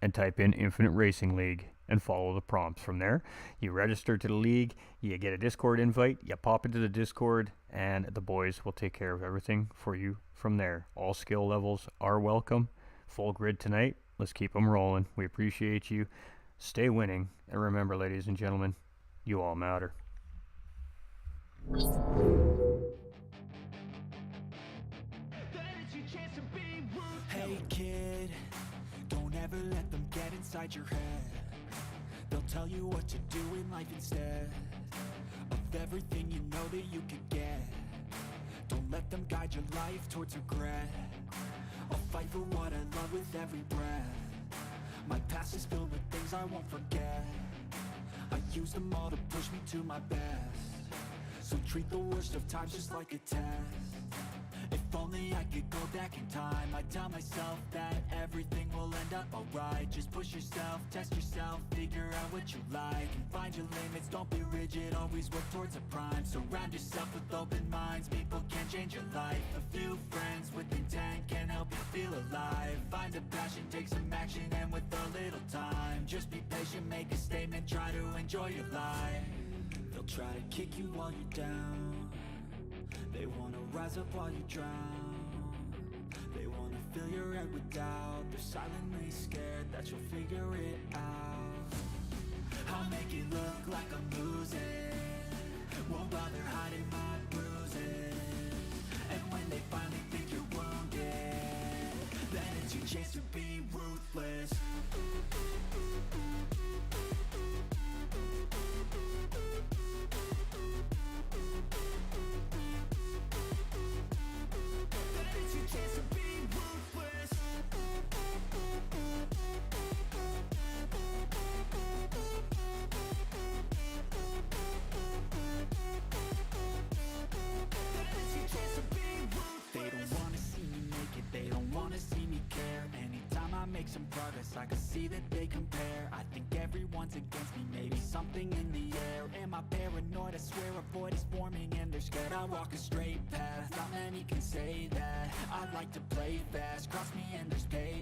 and type in Infinite Racing League and follow the prompts. From there, you register to the league, you get a Discord invite, you pop into the Discord, and the boys will take care of everything for you from there. All skill levels are welcome. Full grid tonight. Let's keep them rolling. We appreciate you. Stay winning. And remember, ladies and gentlemen, you all matter. Hey kid, don't ever let them get inside your head. They'll tell you what to do in life instead of everything you know that you could get. Don't let them guide your life towards regret. I'll fight for what I love with every breath. My past is filled with things I won't forget. I use them all to push me to my best. So treat the worst of times just like a test. If only I could go back in time, I'd tell myself that everything will end up alright. Just push yourself, test yourself, figure out what you like, and find your limits, don't be rigid, always work towards a prime. Surround yourself with open minds, people can change your life. A few friends with intent can help you feel alive. Find a passion, take some action, and with a little time, just be patient, make a statement, try to enjoy your life. They'll try to kick you while you're down. They wanna rise up while you drown. They wanna fill your head with doubt. They're silently scared that you'll figure it out. I'll make it look like I'm losing. Won't bother hiding my bruises. And when they finally think you're wounded, then it's your chance to be ruthless. Then it's your chance to be ruthless. They don't wanna see me make it, they don't wanna see me care. Anytime I make some progress, I can see that they compare. I think everyone's against me, maybe something in the air. Am I paranoid? I swear a void is forming and they're scared. I walk a straight path, not many can say that. I like to play fast, cross me and there's pay.